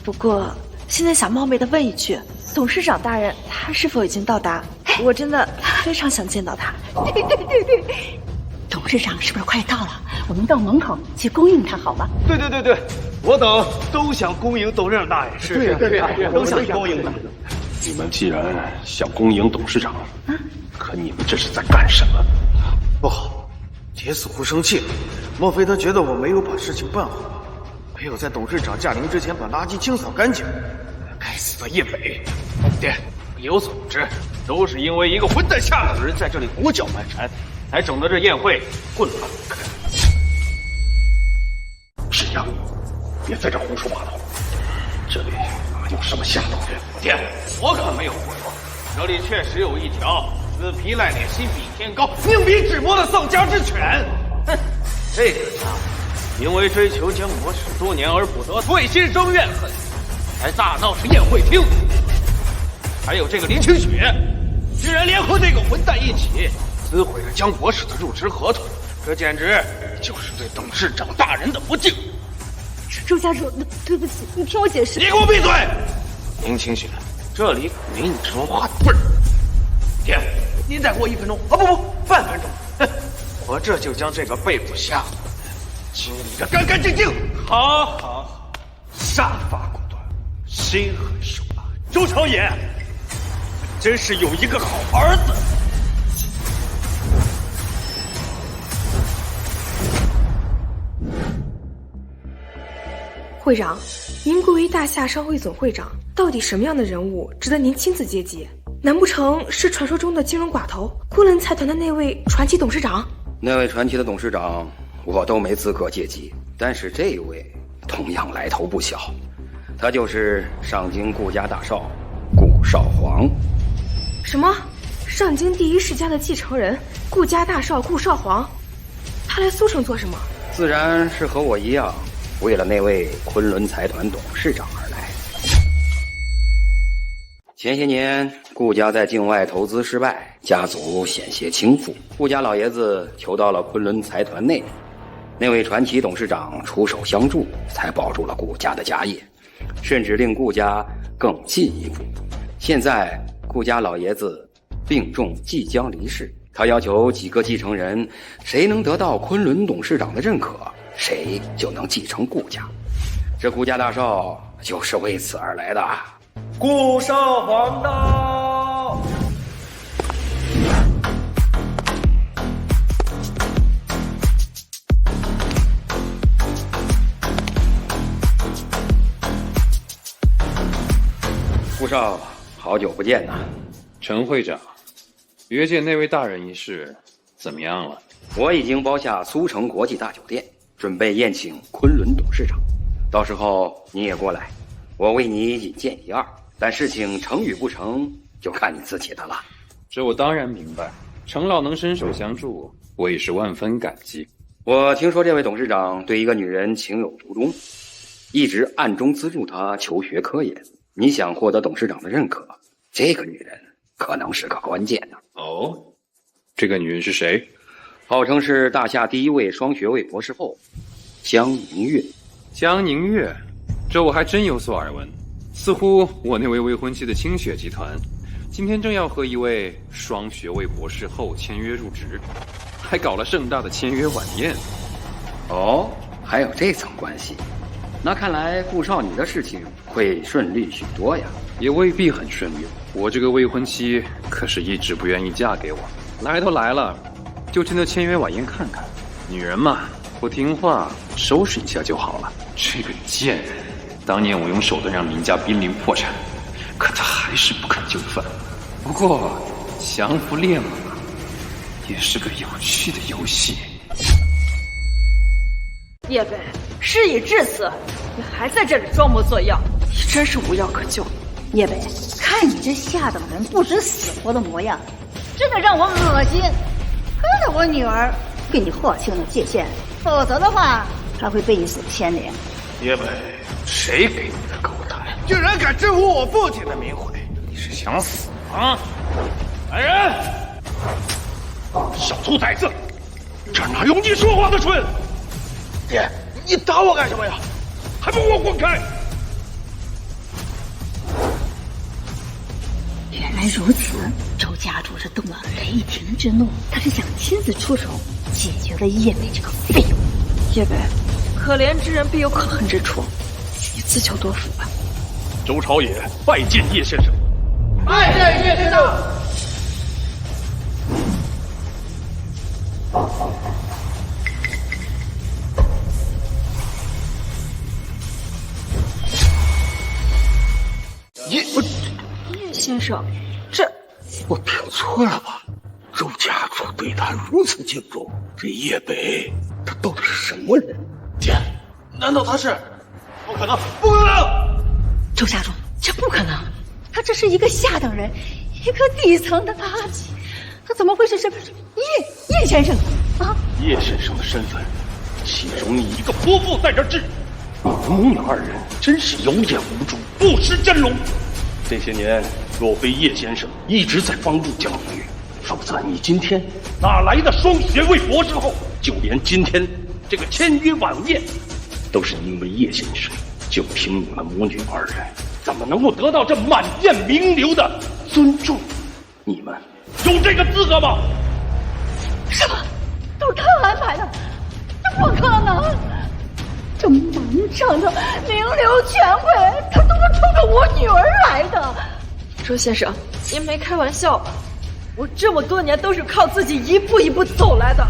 Speaker 5: 不过，现在想冒昧的问一句，董事长大人他是否已经到达？我真的非常想见到他。
Speaker 6: 对，董事长是不是快到了？我们到门口去恭迎他好吗？
Speaker 11: 对，我等都想恭迎董事长大爷。
Speaker 2: 是，
Speaker 11: 都想恭迎他。
Speaker 2: 你们既然想恭迎董事长，可你们这是在干什么？
Speaker 11: 不好，铁似乎生气了。莫非他觉得我没有把事情办好，没有在董事长驾临之前把垃圾清扫干净？该死的叶北！
Speaker 7: 爹，有所不知，都是因为一个混蛋下等人在这里胡搅蛮缠，才整得这宴会混乱不堪。
Speaker 2: 是呀，别在这胡说八道，这里哪有什么下等人？
Speaker 7: 爹，我可没有胡说，这里确实有一条死皮赖脸、心比天高、命比纸薄的丧家之犬。哼，这个家伙因为追求江博士多年而不得，遂心生怨恨，才大闹这宴会厅。还有这个林清雪，居然联合这个混蛋一起撕毁了江博士的入职合同，这简直就是对董事长大人的不敬。
Speaker 3: 周家主，对不起，你听我解释。
Speaker 7: 你给我闭嘴！林清雪，这里可没你这种话的份儿。爹，您再给我1分钟，不，半分钟。哼，我这就将这个被捕下清理得干干净净。好，杀伐果断，心狠手辣。周朝野，真是有一个好儿子。
Speaker 17: 会长，您贵为大夏商会总会长，到底什么样的人物值得您亲自接机？难不成是传说中的金融寡头昆仑财团的那位传奇董事长？
Speaker 18: 那位传奇的董事长，我都没资格接机，但是这位同样来头不小，他就是上京顾家大少顾少皇。
Speaker 17: 什么？上京第一世家的继承人顾家大少顾少皇？他来苏城做什么？
Speaker 18: 自然是和我一样，为了那位昆仑财团董事长而来。前些年，顾家在境外投资失败，家族险些倾覆。顾家老爷子求到了昆仑财团内，那位传奇董事长出手相助，才保住了顾家的家业，甚至令顾家更进一步。现在，顾家老爷子病重，即将离世，他要求几个继承人，谁能得到昆仑董事长的认可，谁就能继承顾家。这顾家大少就是为此而来的。
Speaker 11: 顾少皇到。
Speaker 18: 顾少，好久不见呐！
Speaker 19: 陈会长，约见那位大人一事怎么样了？
Speaker 18: 我已经包下苏城国际大酒店，准备宴请昆仑董事长，到时候你也过来，我为你引荐一二。但事情成与不成，就看你自己的了。
Speaker 19: 这我当然明白，程老能伸手相助，我也是万分感激。
Speaker 18: 我听说这位董事长对一个女人情有独钟，一直暗中资助她求学科研。你想获得董事长的认可，这个女人可能是个关键的。
Speaker 19: 哦，这个女人是谁？
Speaker 18: 号称是大夏第一位双学位博士后，江宁月。
Speaker 19: 江宁月，这我还真有所耳闻。似乎我那位未婚妻的清雪集团，今天正要和一位双学位博士后签约入职，还搞了盛大的签约晚宴。
Speaker 18: 哦，还有这层关系。那看来顾少你的事情会顺利许多呀。
Speaker 19: 也未必很顺利，我这个未婚妻可是一直不愿意嫁给我。来都来了，就去那签约晚宴看看。女人嘛，不听话收拾一下就好了。这个贱人，当年我用手段让林家濒临破产，可他还是不肯就范。不过降服烈马也是个有趣的游戏。
Speaker 5: 叶北，事已至此，你还在这里装模作样，你真是无药可救。
Speaker 6: 叶北，看你这下等人不知死活的模样，真的让我恶心。好歹我女儿跟你划清了界限，否则的话，她会被你所牵连。
Speaker 2: 叶北，谁给你的狗胆？
Speaker 11: 居然敢质污我父亲的名讳，
Speaker 2: 你是想死啊？来人！小兔崽子，这哪有你说话的份？
Speaker 11: 爹，你打我干什么呀？
Speaker 2: 还不给我滚开！
Speaker 6: 原来如此，周家主是动了雷霆之怒，他是想亲自出手解决了叶北这个废物。
Speaker 5: 叶北，可怜之人必有可恨之处，你自求多福吧。
Speaker 2: 周朝野拜见叶先生。
Speaker 16: 拜见叶先生。
Speaker 5: 叶先生，这
Speaker 13: 我听错了吧？周家主对他如此敬重，这叶北他到底是什么人？
Speaker 11: 爹，难道他是？不可能，不可能！
Speaker 6: 周家主，这不可能，他只是一个下等人，一个底层的垃圾，他怎么会是叶先生啊？
Speaker 2: 叶先生的身份，岂容你一个泼妇在这置？你母女二人真是有眼无珠，不识真龙。这些年，若非叶先生一直在帮助江明月，否则你今天哪来的双学位博士后？就连今天这个签约晚宴，都是因为叶先生。就凭你们母女二人，怎么能够得到这满宴名流的尊重？你们有这个资格吗？
Speaker 6: 什么？都是他安排的？这不可能！这满场的名流权贵，他都是冲着我女儿来的。
Speaker 5: 周先生，您没开玩笑吧？我这么多年都是靠自己一步一步走来的，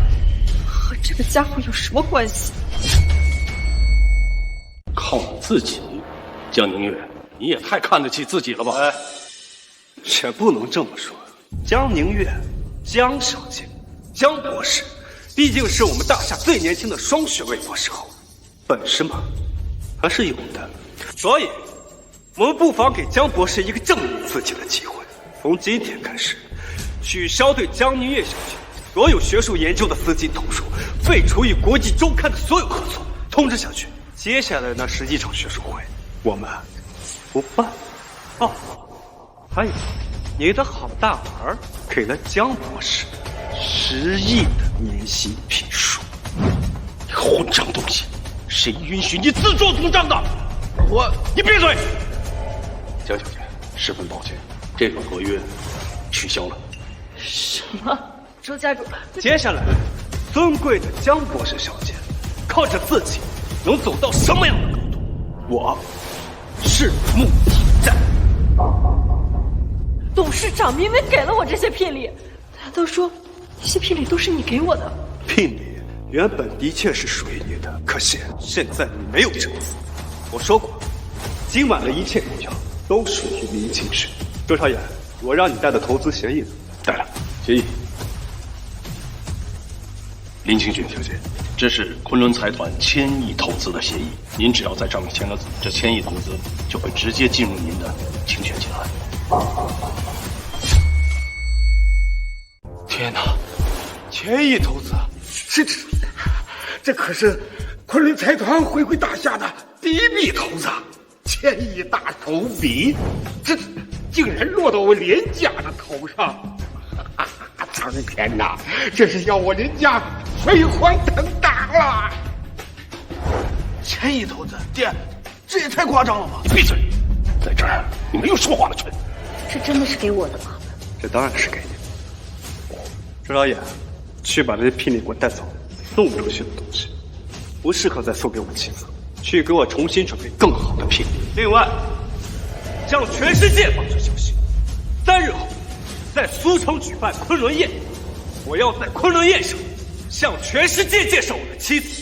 Speaker 5: 和这个家伙有什么关系？
Speaker 2: 靠你自己，江宁月，你也太看得起自己了吧？
Speaker 11: 哎，也不能这么说。江宁月，江小姐，江博士，毕竟是我们大夏最年轻的双学位博士后，本事嘛，还是有的。所以，我们不妨给江博士一个证明自己的机会。从今天开始，取消对江宁月小姐所有学术研究的资金投入，废除与国际周刊的所有合作。通知下去，接下来那11场学术会，我们不办。哦，还有，你的好大儿给了江博士10亿的年薪聘书。
Speaker 2: 你混账东西！谁允许你自作主张的？你闭嘴！江小姐，十分抱歉，这份合约取消了。
Speaker 5: 什么？周家主，
Speaker 11: 接下来，尊贵的江博士小姐，靠着自己能走到什么样的高度？我拭目以待。
Speaker 5: 董事长明明给了我这些聘礼，难道说这些聘礼都是你给我的？
Speaker 11: 聘礼原本的确是属于你的，可惜现在你没有这个资格。我说过，今晚的一切股票都属于林清雪。周少爷，我让你带的投资协议呢？
Speaker 2: 带了，协议。林清雪小姐，这是昆仑财团1000亿投资的协议，您只要在上面签个字，这1000亿投资就会直接进入您的清雪集团。
Speaker 13: 天哪，1000亿投资，这可是昆仑财团回归大厦的第一笔投资，1000亿大手笔，这竟然落到我林家的头上。苍天哪，这是要我林家飞黄腾达了！1000亿投资，爹，这也太夸张了吧！
Speaker 2: 你闭嘴，在这儿你没有说话的权利。
Speaker 3: 这真的是给我的吗？
Speaker 11: 这当然是给你。周少爷，去把这些聘礼给我带走，送出去的东西不适合再送给我妻子，去给我重新准备更好的聘礼。另外，向全世界发出消息，3日后在苏城举办昆仑宴，我要在昆仑宴上向全世界介绍我的妻子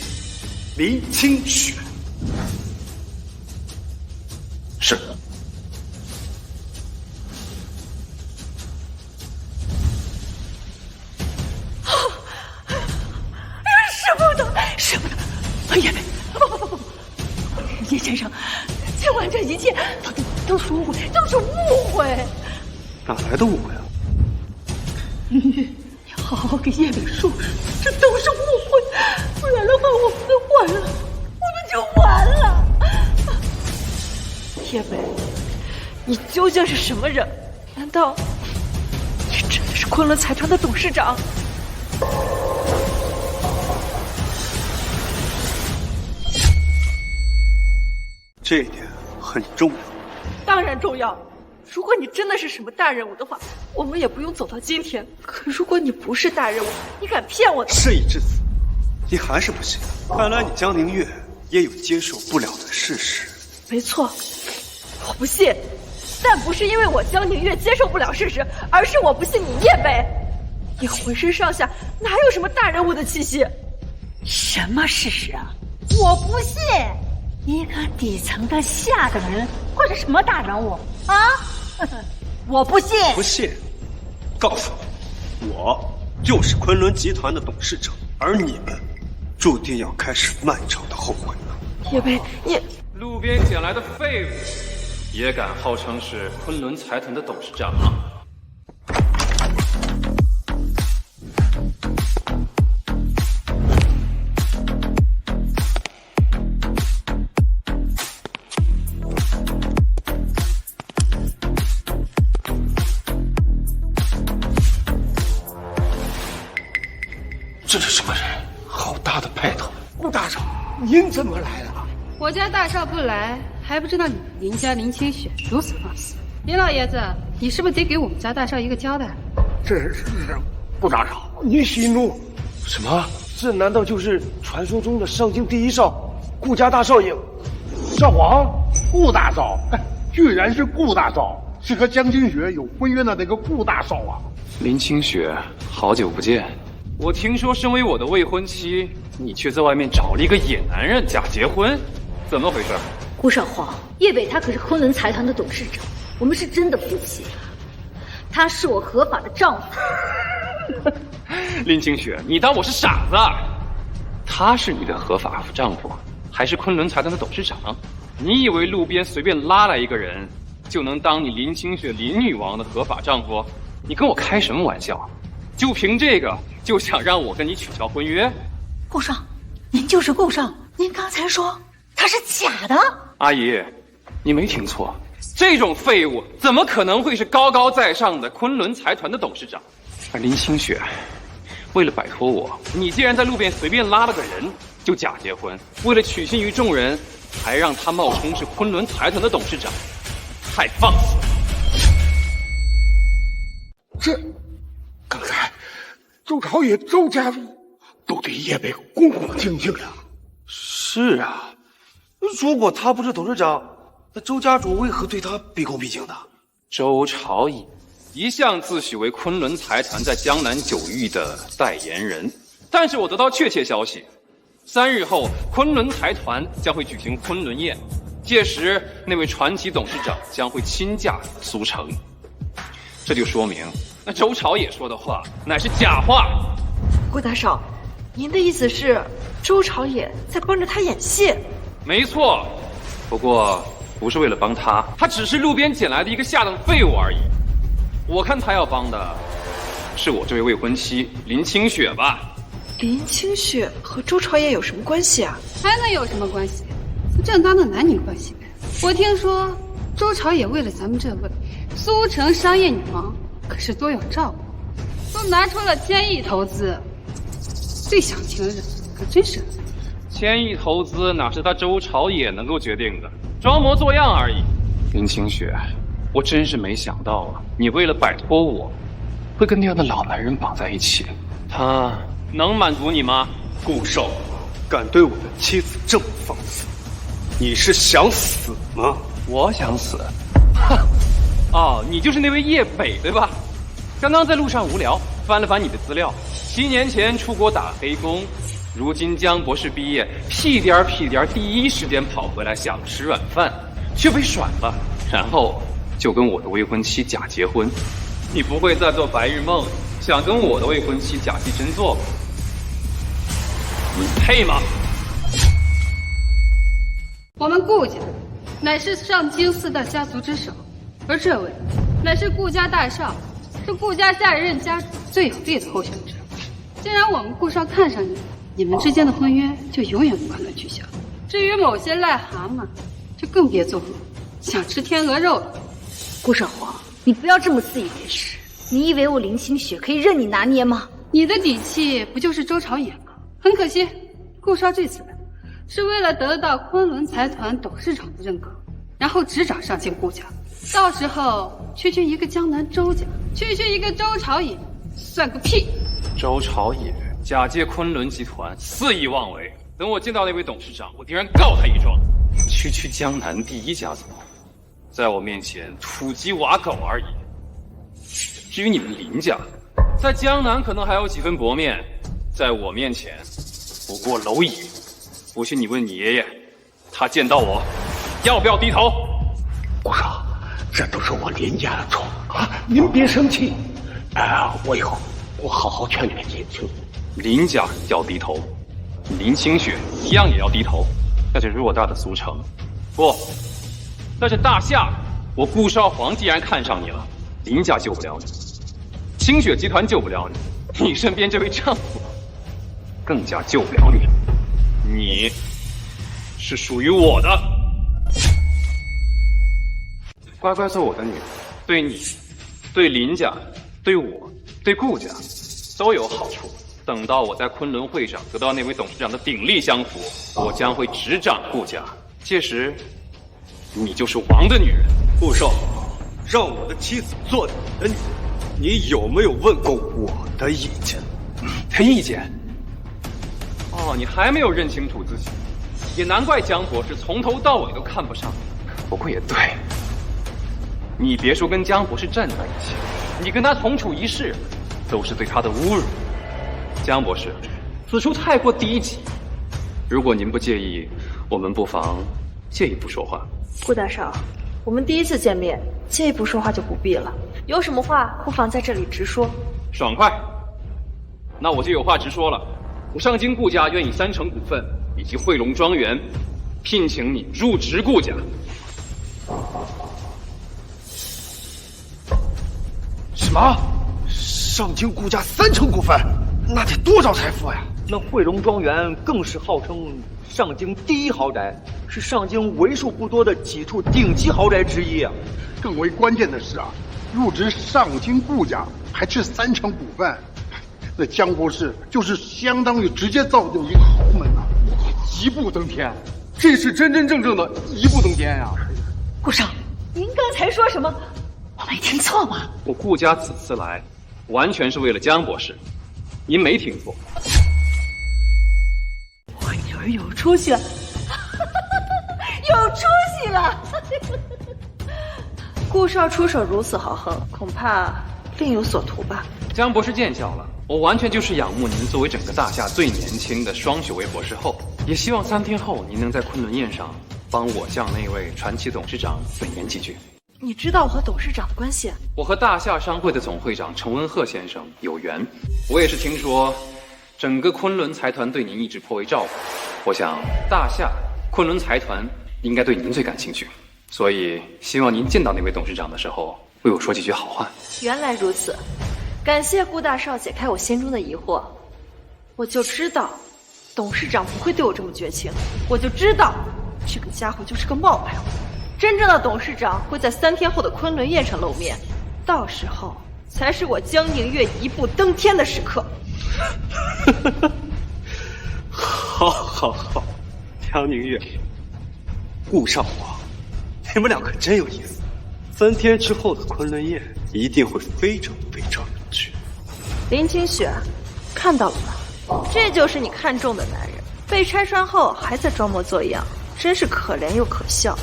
Speaker 11: 林清雪。
Speaker 2: 是。
Speaker 5: 舍不得！叶梅，不！叶先生，今晚这一切都是误会，都是误会。
Speaker 11: 哪来的误会啊？
Speaker 5: 你好好给叶梅说说，这都是误会，不然的话我们完了，我们就完了。叶梅，你究竟是什么人？难道你真的是昆仑财团的董事长？
Speaker 11: 这一点很重要。
Speaker 5: 当然重要。如果你真的是什么大人物的话，我们也不用走到今天。可如果你不是大人物，你敢骗我的？
Speaker 11: 事已至此，你还是不信。看来你江宁月也有接受不了的事实。
Speaker 5: 没错，我不信，但不是因为我江宁月接受不了事实，而是我不信你叶北。你浑身上下哪有什么大人物的气息？
Speaker 6: 什么事实啊？我不信。一个底层的下等人会是什么大人物啊？我不信！
Speaker 11: 不信？告诉你，我就是昆仑集团的董事长，而你们注定要开始漫长的后悔了。
Speaker 5: 叶北，你
Speaker 19: 路边捡来的废物，也敢号称是昆仑财团的董事长？
Speaker 13: 这是什么人？好大的派头！顾大少，您怎么来了？
Speaker 20: 我家大少不来，还不知道你们林家林清雪如此放肆。林老爷子，你是不是得给我们家大少一个交代？
Speaker 13: 这是顾大少，您息怒。
Speaker 10: 什么？这难道就是传说中的上京第一少顾家大少爷
Speaker 8: 少皇？顾大少，居然是顾大少，是和江清雪有婚约的那个顾大少啊！
Speaker 19: 林清雪，好久不见。我听说，身为我的未婚妻，你却在外面找了一个野男人假结婚，怎么回事？
Speaker 3: 顾少皇，叶北他可是昆仑财团的董事长，我们是真的夫妻，他是我合法的丈夫。
Speaker 19: 林清雪，你当我是傻子啊？他是你的合法丈夫，还是昆仑财团的董事长？你以为路边随便拉来一个人，就能当你林清雪林女王的合法丈夫？你跟我开什么玩笑？就凭这个就想让我跟你取消婚约？
Speaker 6: 顾少，您就是顾少，您刚才说他是假的。
Speaker 19: 阿姨，你没听错，这种废物怎么可能会是高高在上的昆仑财团的董事长？而林清雪，为了摆脱我，你竟然在路边随便拉了个人就假结婚，为了取信于众人，还让他冒充是昆仑财团的董事长，太放肆了！
Speaker 13: 这刚才周朝野、周家都对叶北恭恭敬敬呀。
Speaker 11: 是啊，如果他不是董事长，那周家主为何对他毕恭毕敬的？
Speaker 19: 周朝野一向自诩为昆仑财团在江南九域的代言人，但是我得到确切消息，3日后昆仑财团将会举行昆仑宴，届时那位传奇董事长将会亲驾苏城。这就说明，那周朝野说的话乃是假话。
Speaker 5: 顾大少，您的意思是周朝野在帮着他演戏？
Speaker 19: 没错，不过不是为了帮他，他只是路边捡来的一个下等废物而已。我看他要帮的是我这位未婚妻林清雪吧。
Speaker 5: 林清雪和周朝野有什么关系啊？
Speaker 20: 还能有什么关系？正当的男女关系呗。我听说周朝野为了咱们这位苏城商业女王可是多有照顾，都拿出了1000亿投资，最享情人可真是。
Speaker 19: 1000亿投资哪是他周朝野能够决定的，装模作样而已。林清雪，我真是没想到啊，你为了摆脱我，会跟那样的老男人绑在一起。他能满足你吗？
Speaker 11: 顾少，敢对我的妻子这么放肆，你是想死吗？
Speaker 19: 我想死。哼！哦，你就是那位叶北对吧？刚刚在路上无聊，翻了翻你的资料，7年前出国打黑工，如今江博士毕业，屁颠儿第一时间跑回来想吃软饭，却被甩了，然后就跟我的未婚妻假结婚。你不会再做白日梦，想跟我的未婚妻假戏真做吧？你配吗？
Speaker 20: 我们顾家乃是上京4大家族之首，而这位乃是顾家大少，是顾家下一任家主最有力的候选者。既然我们顾少看上你，你们之间的婚约就永远不可能取消。至于某些癞蛤蟆，就更别做梦想吃天鹅肉了。
Speaker 3: 顾少华，你不要这么自以为是。你以为我林清雪可以任你拿捏吗？
Speaker 20: 你的底气不就是周朝野吗？很可惜，顾少这次来是为了得到昆仑财团董事长的认可，然后执掌上京顾家。到时候区区一个江南周家，区区一个周朝野，算个屁！
Speaker 19: 周朝野假借昆仑集团肆意妄为，等我见到那位董事长，我定然告他一状。区区江南第一家族，在我面前土鸡瓦狗而已。至于你们林家，在江南可能还有几分薄面，在我面前不过蝼蚁。不信你问你爷爷，他见到我要不要低头？
Speaker 13: 顾少，这都是我林家的错啊！您别生气，我以后我好好劝劝姐去。
Speaker 19: 林家要低头，林清雪一样也要低头。在这偌大的苏城，不，在这大夏，我顾少皇既然看上你了，林家救不了你，清雪集团救不了你，你身边这位丈夫更加救不了你。你是属于我的，乖乖做我的女人，对你、对林家、对我、对顾家都有好处。等到我在昆仑会上得到那位董事长的鼎力相扶，我将会执掌顾家，届时你就是王的女人。
Speaker 11: 顾少，让我的妻子做你的女人，你有没有问过我的意见？
Speaker 19: 的意见？哦，你还没有认清楚自己，也难怪江博士从头到尾都看不上你。不过也对，你别说跟江博士站在一起，你跟他同处一室，都是对他的侮辱。江博士，此处太过低级，如果您不介意，我们不妨借一步说话。
Speaker 5: 顾大少，我们第一次见面，借一步说话就不必了，有什么话不妨在这里直说。
Speaker 19: 爽快，那我就有话直说了。我上京顾家愿以3成股份以及汇龙庄园，聘请你入职顾家。
Speaker 11: 什么？上京顾家3成股份？那得多少财富呀！
Speaker 9: 那汇龙庄园更是号称上京第一豪宅，是上京为数不多的几处顶级豪宅之一啊！
Speaker 8: 更为关键的是啊，入职上京顾家还是3成股份，那江博士就是相当于直接造就一个豪门啊，
Speaker 10: 一步登天，这是真真正正的一步登天呀！
Speaker 5: 顾少，您刚才说什么？我没听错吧？
Speaker 19: 我顾家此次来，完全是为了江博士。您没听错，
Speaker 5: 我女儿有出息了。喜了。顾少出手如此豪横，恐怕另有所图吧？
Speaker 19: 江博士见笑了，我完全就是仰慕您作为整个大夏最年轻的双学位博士后，也希望3天后您能在昆仑宴上帮我向那位传奇董事长本言几句。
Speaker 5: 你知道我和董事长的关系？
Speaker 19: 我和大夏商会的总会长程文鹤先生有缘，我也是听说整个昆仑财团对您一直颇为照顾，我想大夏昆仑财团应该对您最感兴趣，所以希望您见到那位董事长的时候为我说几句好话。
Speaker 5: 原来如此，感谢顾大少解开我心中的疑惑，我就知道董事长不会对我这么绝情，我就知道这个家伙就是个冒牌货。真正的董事长会在3天后的昆仑宴上露面，到时候才是我江宁月一步登天的时刻。
Speaker 11: 好，江宁月，顾少华，你们俩可真有意思。3天之后的昆仑宴一定会非常有趣。
Speaker 5: 林清雪，看到了吧？这就是你看中的男人，被拆穿后还在装模作样，真是可怜又可笑。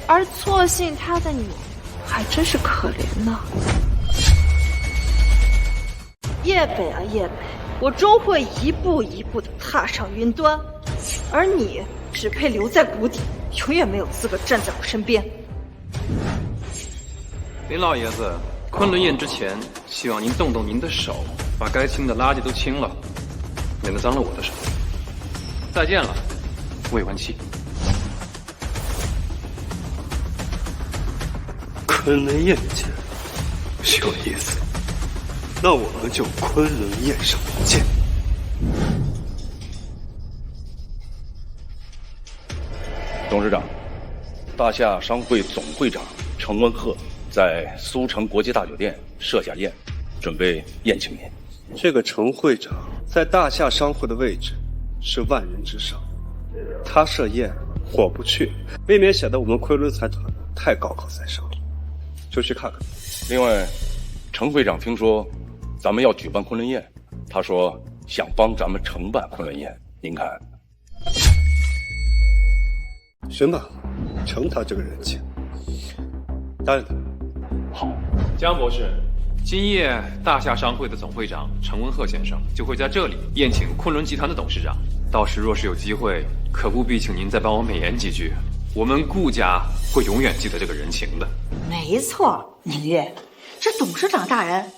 Speaker 5: 而错信他的你，还真是可怜呢。叶北啊叶北，我终会一步一步地踏上云端，而你只配留在谷底，永远没有资格站在我身边。
Speaker 19: 林老爷子，昆仑宴之前，希望您动动您的手，把该清的垃圾都清了，免得脏了我的手。再见了，未婚妻。
Speaker 11: 昆仑宴见，有意思。那我们就昆仑宴上见。
Speaker 2: 董事长，大夏商会总会长程文鹤在苏城国际大酒店设下宴，准备宴请您。
Speaker 11: 这个程会长在大夏商会的位置是万人之上，他设宴我不去，未免显得我们昆仑财团太高高在上了，就去看看。
Speaker 2: 另外，程会长听说咱们要举办昆仑宴，他说想帮咱们承办昆仑宴，您看？
Speaker 11: 行吧，承他这个人情。答应他。
Speaker 19: 好，江博士，今夜大夏商会的总会长程文鹤先生就会在这里宴请昆仑集团的董事长。到时若是有机会，可务必请您再帮我美言几句，我们顾家会永远记得这个人情的。
Speaker 6: 没错，宁月，这董事长大人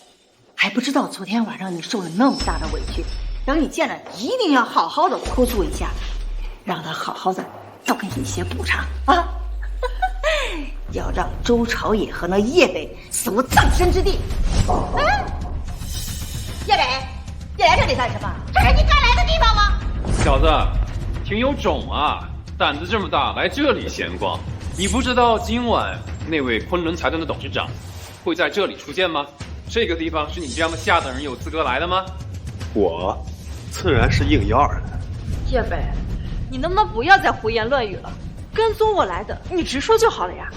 Speaker 6: 还不知道昨天晚上你受了那么大的委屈，等你见了一定要好好的哭诉一下，让他好好的多给你一些补偿啊！要让周朝野和那叶北死无葬身之地。叶北，你来这里干什么？这是你该来的地方吗？
Speaker 19: 小子，挺有种啊！胆子这么大，来这里闲逛。你不知道今晚那位昆仑财团的董事长会在这里出现吗？这个地方是你这样的下等人有资格来的吗？
Speaker 11: 我自然是应邀而来。
Speaker 5: 叶北，你能不能不要再胡言乱语了？跟踪我来的，你直说就好了呀。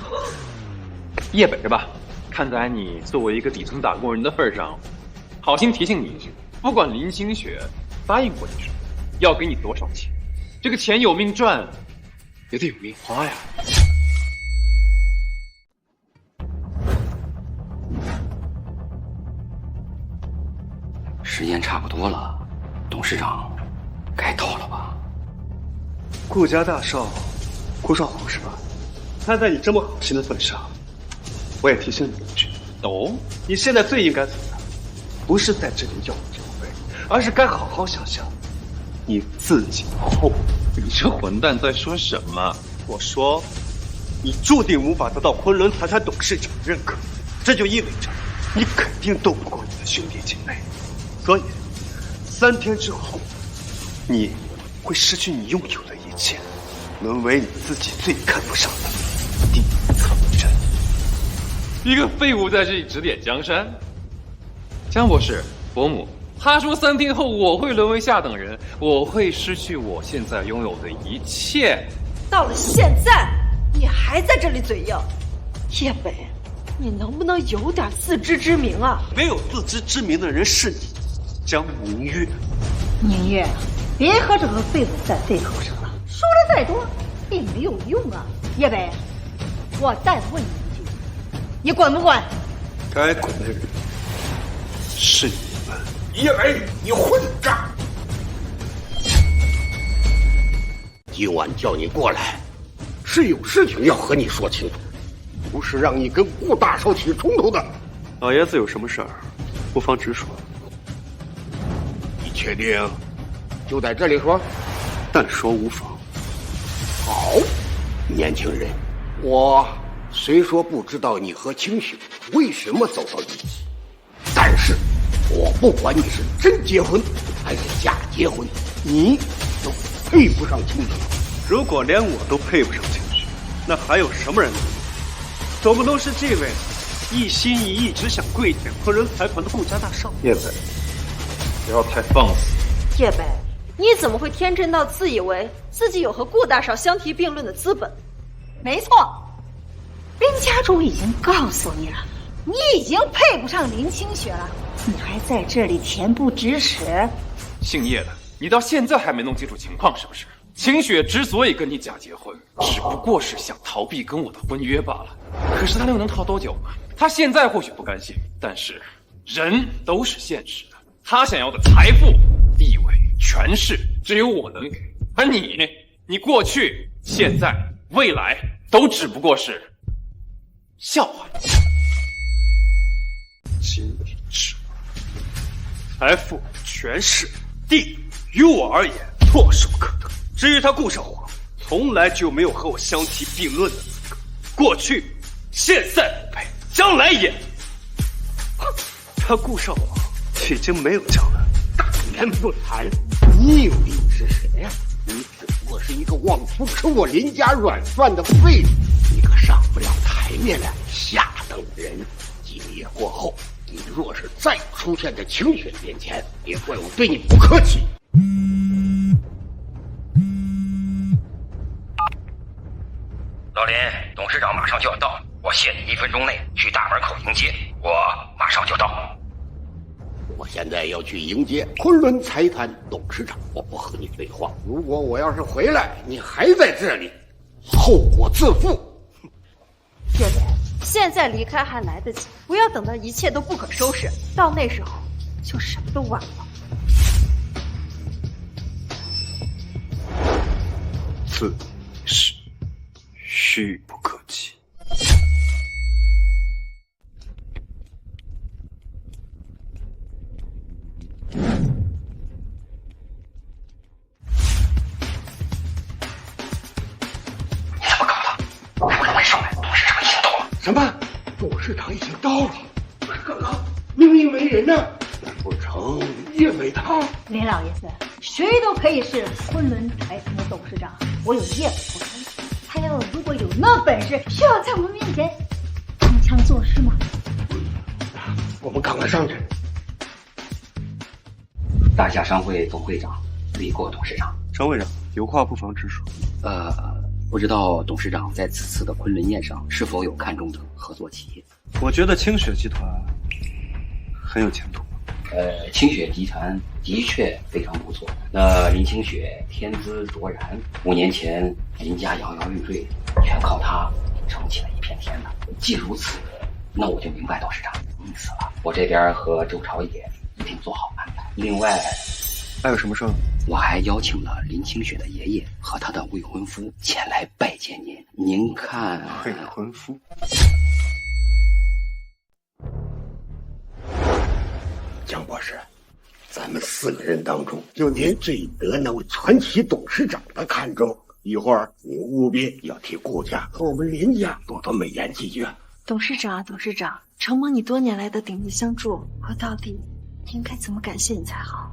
Speaker 19: 叶北是吧？看在你作为一个底层打工人的份上，好心提醒你一句，不管林清雪答应过你什么，要给你多少钱，这个钱有命赚，也得有命花呀。
Speaker 18: 时间差不多了，董事长该到了吧？
Speaker 11: 顾家大少，顾少华是吧？看在你这么好心的份上，我也提醒你一句：你现在最应该做的，不是在这里要这个位，而是该好好想想你自己后。
Speaker 19: 你这混蛋在说什么？
Speaker 11: 我说，你注定无法得到昆仑财团董事长的认可，这就意味着你肯定斗不过你的兄弟姐妹。所以，3天之后，你会失去你拥有的一切，沦为你自己最看不上的底层人。
Speaker 19: 一个废物在这里指点江山。江博士，伯母，他说3天后我会沦为下等人，我会失去我现在拥有的一切。
Speaker 5: 到了现在，你还在这里嘴硬，叶北，你能不能有点自知之明啊？
Speaker 11: 没有自知之明的人是你，江宁月。
Speaker 6: 宁月，别和这个废物在对口上了，说的再多也没有用啊。叶北，我再问你一句，你滚不滚？
Speaker 13: 该滚的人是你们。叶伟，你混账！今晚叫你过来，是有事情要和你说清楚，不是让你跟顾大少起冲突的。
Speaker 1: 老爷子有什么事儿，不妨直说。
Speaker 13: 你确定就在这里说？
Speaker 1: 但说无妨。
Speaker 13: 好，年轻人，我虽说不知道你和清雪为什么走到一起，但是我不管你是真结婚还是假结婚，你都配不上清雪。
Speaker 11: 如果连我都配不上清雪，那还有什么人能？总不能是这位一心一意只想跪舔昆仑财团的顾家大少？
Speaker 1: 叶北，不要太放肆。
Speaker 5: 叶北，你怎么会天真到自以为自己有和顾大少相提并论的资本？
Speaker 6: 没错，林家主已经告诉你了，你已经配不上林清雪了，你还在这里恬不知耻。
Speaker 19: 姓叶的，你到现在还没弄清楚情况是不是？清雪之所以跟你假结婚，只不过是想逃避跟我的婚约罢了。可是他又能逃多久呢？他现在或许不甘心，但是人都是现实的。他想要的财富、地位、权势，只有我能给。而你呢？你过去、现在、未来都只不过是笑话。
Speaker 11: 今日之财富、权势、地位，于我而言唾手可得。至于他顾少华，从来就没有和我相提并论的资格。过去、现在不配，将来也。他顾少华已经没有将来。
Speaker 13: 大言不惭！你以为你是谁呀？你只不过是一个妄图吃我林家软饭的废物，一个上不了台面的下等人。今夜过后，你若是再出现在清雪面前，别怪我对你不客气。
Speaker 18: 老林，董事长马上就要到，我限你1分钟内去大门口迎接，我马上就到。
Speaker 13: 我现在要去迎接昆仑财团董事长，我不和你废话。如果我要是回来，你还在这里，后果自负。
Speaker 5: 叶北，现在离开还来得及，不要等到一切都不可收拾，到那时候就什么都晚了。
Speaker 1: 此事须不可及。
Speaker 13: 什么？董事长已经到了？刚刚明明没人呢，难不成叶伟他？
Speaker 6: 林老爷子，谁都可以是昆仑财团的董事长，我有叶伟不同。他要如果有那本事，需要在我们面前装腔作势吗？
Speaker 13: 我们赶快上去。
Speaker 18: 大夏商会总会长李过董事长，
Speaker 1: 张会长，有话不妨直说。
Speaker 18: 不知道董事长在此次的昆仑宴上是否有看中的合作企业？
Speaker 1: 我觉得清雪集团很有前途。
Speaker 18: 清雪集团的确非常不错。那林清雪天资卓然，5年前林家摇摇欲坠，全靠她撑起了一片天呢。既如此，那我就明白董事长的意思了。我这边和周朝野一定做好安排。另外，
Speaker 1: 还有什么事？
Speaker 18: 我还邀请了林清雪的爷爷和他的未婚夫前来拜见您。您看，
Speaker 1: 未婚夫？
Speaker 13: 江博士，咱们4个人当中，就您最得那位传奇董事长的看重。一会儿你务必要替顾家和我们林家多多美言几句。
Speaker 5: 董事长，承蒙你多年来的鼎力相助，我到底应该怎么感谢你才好？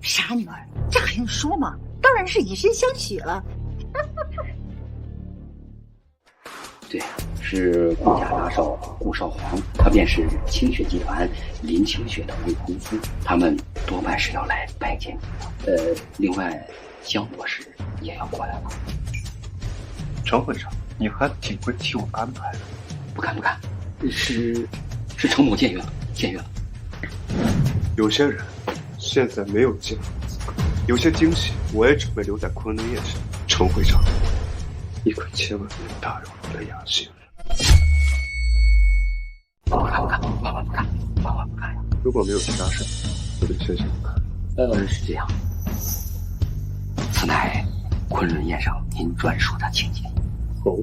Speaker 6: 傻女儿，这还用说吗？当然是以身相许了。
Speaker 18: 对，是顾家大少顾少皇，他便是清雪集团林清雪的未婚夫，他们多半是要来拜见你的。另外，江博士也要过来了。
Speaker 1: 张会长，你还挺会替我安排的。
Speaker 18: 不敢，是程某僭越了。
Speaker 1: 有些人现在没有进入资格，有些惊喜我也准备留在昆仑宴上。程会长，
Speaker 10: 你可千万别打扰我的雅兴。
Speaker 18: 帮我看。
Speaker 10: 如果没有其他事，我就先不看。
Speaker 18: 是这样，此乃昆仑宴上您专属的请柬。
Speaker 10: 哦，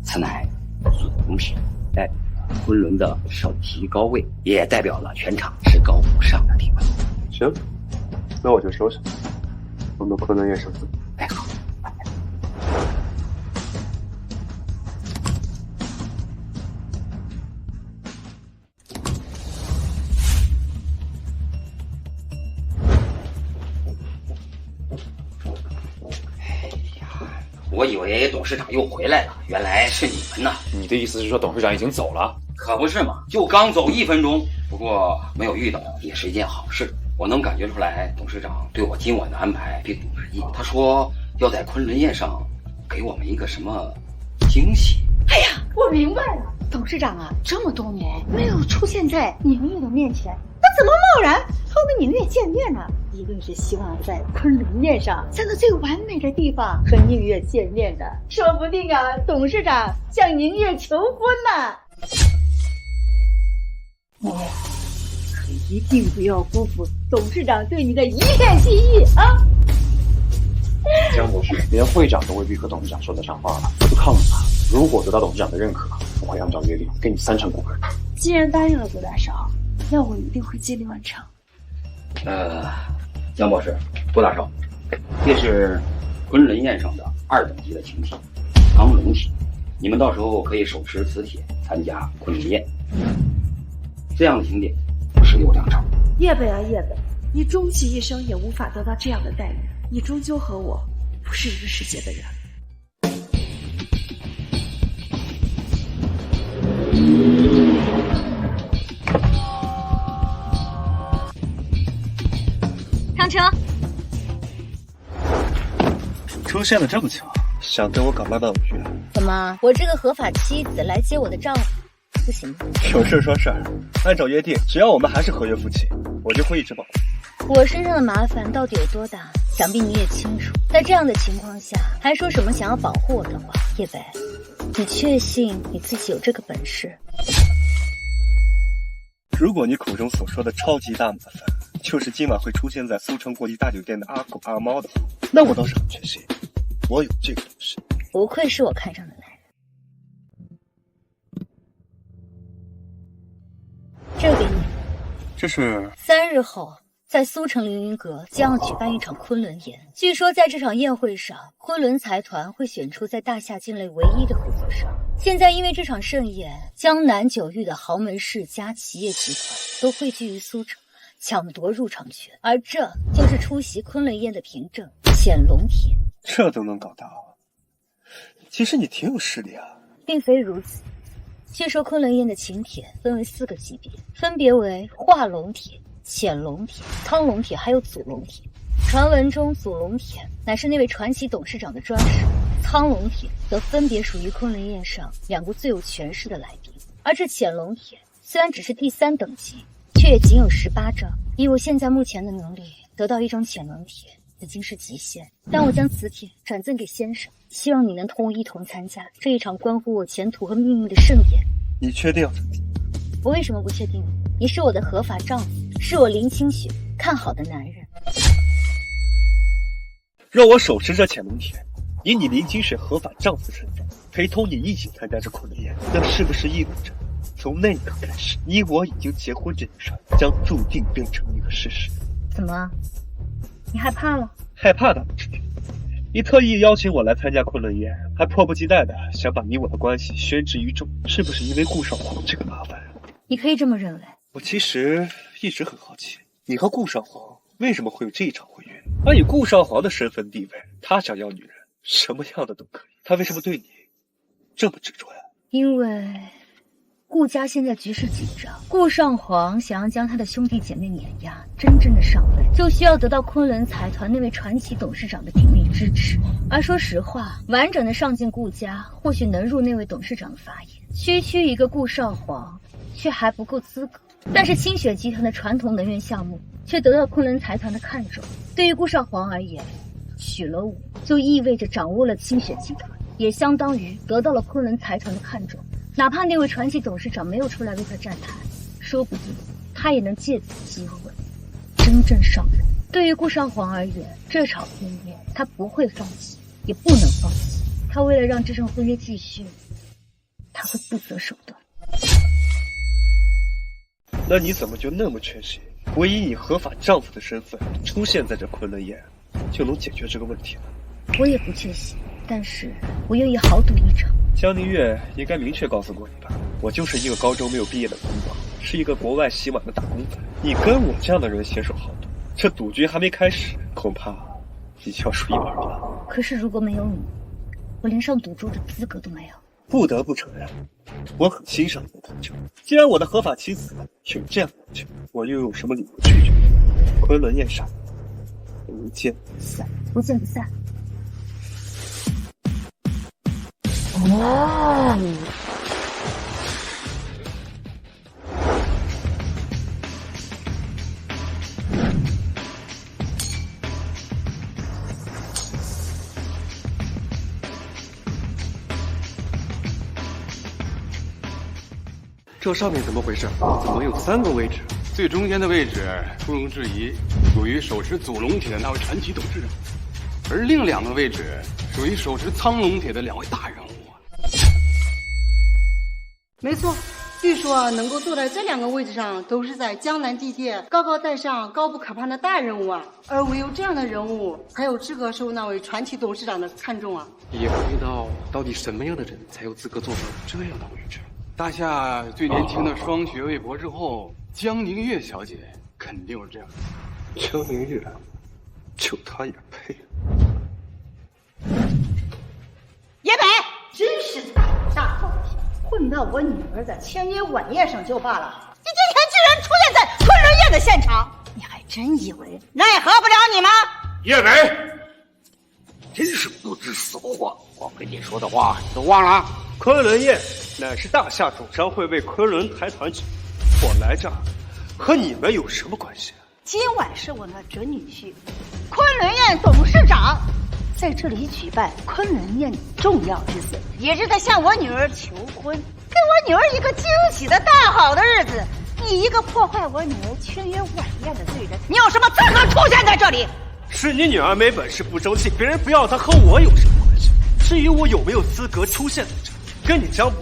Speaker 18: 此乃祖龙帖，代表了昆仑的首席高位，也代表了全场至高无上的地位。
Speaker 10: 行，那我就收下。我们昆仑宴上见。
Speaker 18: 哎，好。我以为董事长又回来了，原来是你们呐！
Speaker 19: 你的意思是说董事长已经走了？
Speaker 18: 可不是嘛，就刚走1分钟。不过没有遇到也是一件好事。我能感觉出来，董事长对我今晚的安排并不满意。他说要在昆仑宴上给我们一个什么惊喜。
Speaker 6: 哎呀，我明白了，董事长啊，这么多年没有出现在宁月的面前，那怎么贸然和我们宁月见面呢？一定是希望在昆仑宴上，在那最完美的地方和宁月见面的。说不定啊，董事长向宁月求婚呢。你可一定不要辜负董事长对你的一片心意啊！
Speaker 19: 江博士，连会长都未必和董事长说得上话了，我就靠你了。如果得到董事长的认可，我会按照约定给你3成股份。
Speaker 5: 既然答应了左大少，那我一定会尽力完成。
Speaker 18: 江博士，郭大少，这是昆仑宴上的2等级的请帖，苍龙帖，你们到时候可以手持此帖参加昆仑宴。这样的请帖是有2成。
Speaker 17: 叶北啊叶北，你终其一生也无法得到这样的待遇，你终究和我不是一个世界的人。
Speaker 3: 上车。
Speaker 1: 出现的这么巧，想跟我搞885局？
Speaker 12: 怎么，我这个合法妻子来接我的丈夫，不行吗？
Speaker 1: 有事说事儿，按照约定，只要我们还是合约夫妻，我就会一直保护。
Speaker 12: 我身上的麻烦到底有多大，想必你也清楚。在这样的情况下，还说什么想要保护我的话，叶北，你确信你自己有这个本事？
Speaker 1: 如果你口中所说的超级大麻烦，就是今晚会出现在苏城国际大酒店的阿狗阿猫的话，那我倒是很确信，我有这个本事。
Speaker 12: 不愧是我看上的男人。这个给你。
Speaker 1: 这是
Speaker 12: 3日后，在苏城凌云阁将要举办一场昆仑宴。据说在这场宴会上，昆仑财团会选出在大夏境内唯一的合作商。现在因为这场盛宴，江南九域的豪门世家、企业集团都汇聚于苏城，抢夺入场权，而这就是出席昆仑宴的凭证——潜龙帖。
Speaker 1: 这都能搞到，其实你挺有实力啊。
Speaker 12: 并非如此。据说昆仑宴的请帖分为4个级别，分别为化龙帖、潜龙帖、苍龙帖还有祖龙帖。传闻中，祖龙帖乃是那位传奇董事长的专属，苍龙帖则分别属于昆仑宴上2个最有权势的来宾。而这潜龙帖虽然只是第3等级，却也仅有18张。以我现在目前的能力，得到1张潜龙帖已经是极限。但我将此帖转赠给先生，希望你能同我一同参加这一场关乎我前途和命运的盛宴。
Speaker 1: 你确定？
Speaker 12: 我为什么不确定呢？你是我的合法丈夫，是我林清雪看好的男人。
Speaker 1: 让我手持这潜龙帖，以你林清雪合法丈夫身份，陪同你一起参加这昆仑宴，那是不是意味着从那一刻开始，你我已经结婚这件事将注定变成一个事实？
Speaker 12: 怎么，你害怕了？
Speaker 1: 害怕倒不至于。你特意邀请我来参加昆仑宴，还迫不及待的想把你我的关系宣之于众，是不是因为顾少皇这个麻烦？
Speaker 12: 你可以这么认为。
Speaker 1: 我其实一直很好奇，你和顾少皇为什么会有这一场婚约？而以顾少皇的身份地位，他想要女人什么样的都可以，他为什么对你这么执着呀？
Speaker 12: 因为顾家现在局势紧张，顾少皇想要将他的兄弟姐妹碾压，真正的上位，就需要得到昆仑财团那位传奇董事长的鼎力支持。而说实话，完整的上进顾家或许能入那位董事长的法眼，区一个顾少皇却还不够资格。但是清雪集团的传统能源项目却得到昆仑财团的看重，对于顾少皇而言，娶了我就意味着掌握了清雪集团。也相当于得到了昆仑财团的看重。哪怕那位传奇董事长没有出来为他站台，说不定他也能借此机会真正上任。对于顾少皇而言，这场婚约他不会放弃，也不能放弃。他为了让这场婚约继续，他会不择手段。
Speaker 1: 那你怎么就那么确信，我以你合法丈夫的身份出现在这昆仑宴，就能解决这个问题呢？
Speaker 12: 我也不确信，但是我愿意豪赌一场。
Speaker 1: 江宁月应该明确告诉过你吧，我就是一个高中没有毕业的文盲，是一个国外洗碗的打工仔。你跟我这样的人携手豪赌，这赌局还没开始，恐怕你就要输一半了。
Speaker 12: 可是如果没有你，我连上赌桌的资格都没有。
Speaker 1: 不得不承认，我很欣赏你的成就。既然我的合法妻子有这样的要求，我又有什么理由拒绝？昆仑宴上，不见不散。
Speaker 12: 不见不散。
Speaker 11: 这上面怎么回事？怎么有3个位置？
Speaker 7: 最中间的位置毋庸置疑属于手持祖龙铁的那位传奇董事长，而另2个位置属于手持苍龙铁的2位大人物。
Speaker 6: 没错，据说能够坐在这2个位置上，都是在江南地界高高在上、高不可攀的大人物啊。而唯有这样的人物，才有资格受那位传奇董事长的看重啊。
Speaker 11: 也不知道到底什么样的人才有资格坐上这样的位置。大夏最年轻的双学位博士后江宁月小姐肯定是这样。
Speaker 1: 江宁月，就她也配？
Speaker 6: 叶北，真是大后天，混到我女儿的签约晚宴上就罢了，你今天居然出现在昆仑宴的现场，你还真以为奈何不了你吗？
Speaker 13: 叶北，真是不知死活！我跟你说的话都忘了？
Speaker 1: 昆仑宴乃是大夏总商会为昆仑财团举，我来这儿和你们有什么关系？
Speaker 6: 今晚是我那准女婿昆仑宴董事长在这里举办昆仑宴的重要之事，也是在向我女儿求婚，给我女儿一个惊喜的大好的日子。你一个破坏我女儿签约晚宴的罪人，你有什么资格出现在这里？
Speaker 1: 是你女儿没本事不争气，别人不要她，和我有什么关系？至于我有没有资格出现在这里，跟你江母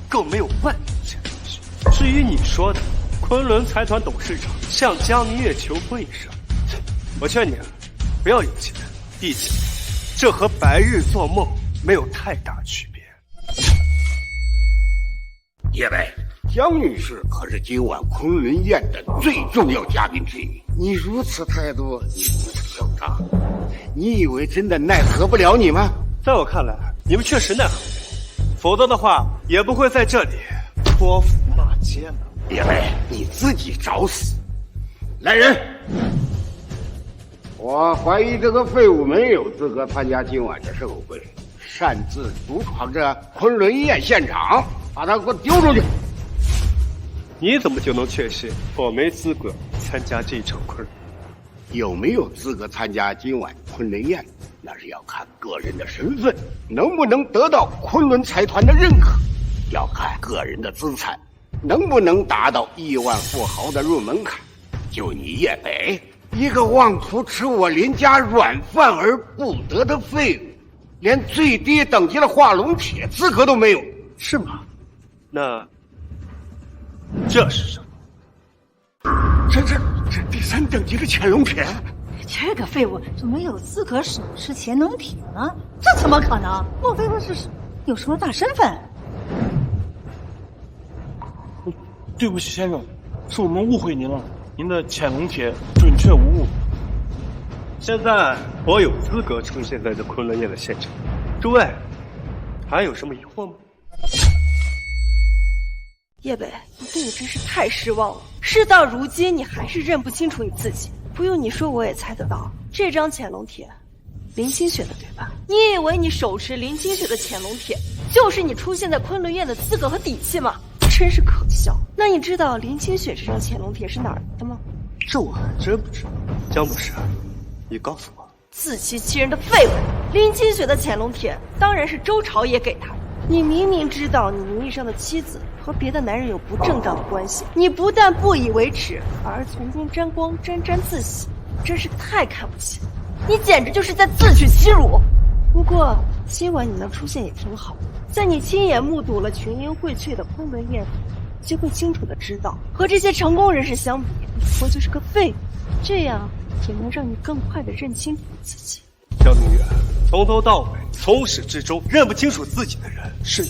Speaker 1: 更没有半点关系。至于你说的昆仑财团董事长向江宁月求婚一事，我劝你不要有钱，毕竟这和白日做梦没有太大区别。
Speaker 13: 叶北，江女士可是今晚昆仑宴的最重要嘉宾之一，你如此态度，你如此嚣张，你以为真的奈何不了你吗？
Speaker 1: 在我看来，你们确实奈何不了，否则的话也不会在这里泼妇骂街了。
Speaker 13: 叶北，你自己找死！来人！我怀疑这个废物没有资格参加今晚的盛会，擅自独闯这昆仑宴现场，把他给我丢出去！
Speaker 1: 你怎么就能确信我没资格参加这场昆仑？
Speaker 13: 有没有资格参加今晚昆仑宴，那是要看个人的身份，能不能得到昆仑财团的认可，要看个人的资产能不能达到亿万富豪的入门槛。就你叶北，一个妄图吃我林家软饭而不得的废物，连最低等级的化龙铁资格都没有，
Speaker 1: 是吗？那这是什么？
Speaker 13: 这第3等级的潜龙铁。
Speaker 6: 这个废物怎么有资格手持潜龙铁呢？这怎么可能？莫非是有什么大身份？
Speaker 10: 对不起，先生，是我们误会您了。您的潜龙铁准确无误。
Speaker 1: 现在我有资格出现在这昆仑宴的现场，诸位还有什么疑惑吗？
Speaker 5: 叶北，你对我真是太失望了。事到如今，你还是认不清楚你自己。不用你说，我也猜得到，这张潜龙铁，林清雪的，对吧？你以为你手持林清雪的潜龙铁，就是你出现在昆仑宴的资格和底气吗？真是可笑。那你知道林清雪这张潜龙铁是哪儿来的吗？
Speaker 1: 这我还真不知道。江博士，你告诉我，
Speaker 5: 自欺欺人的废物！林清雪的潜龙铁当然是周朝野给他的。你明明知道你名义上的妻子和别的男人有不正当的关系，你不但不以为耻，反而从中沾光，沾沾自喜，真是太看不起了！你简直就是在自取其辱。不过今晚你能出现也挺好，在你亲眼目睹了群英荟萃的昆仑宴后，就会清楚的知道，和这些成功人士相比，你不过就是个废物。这样也能让你更快的认清楚自己。
Speaker 11: 江明月，从头到尾，从始至终认不清楚自己的人是你，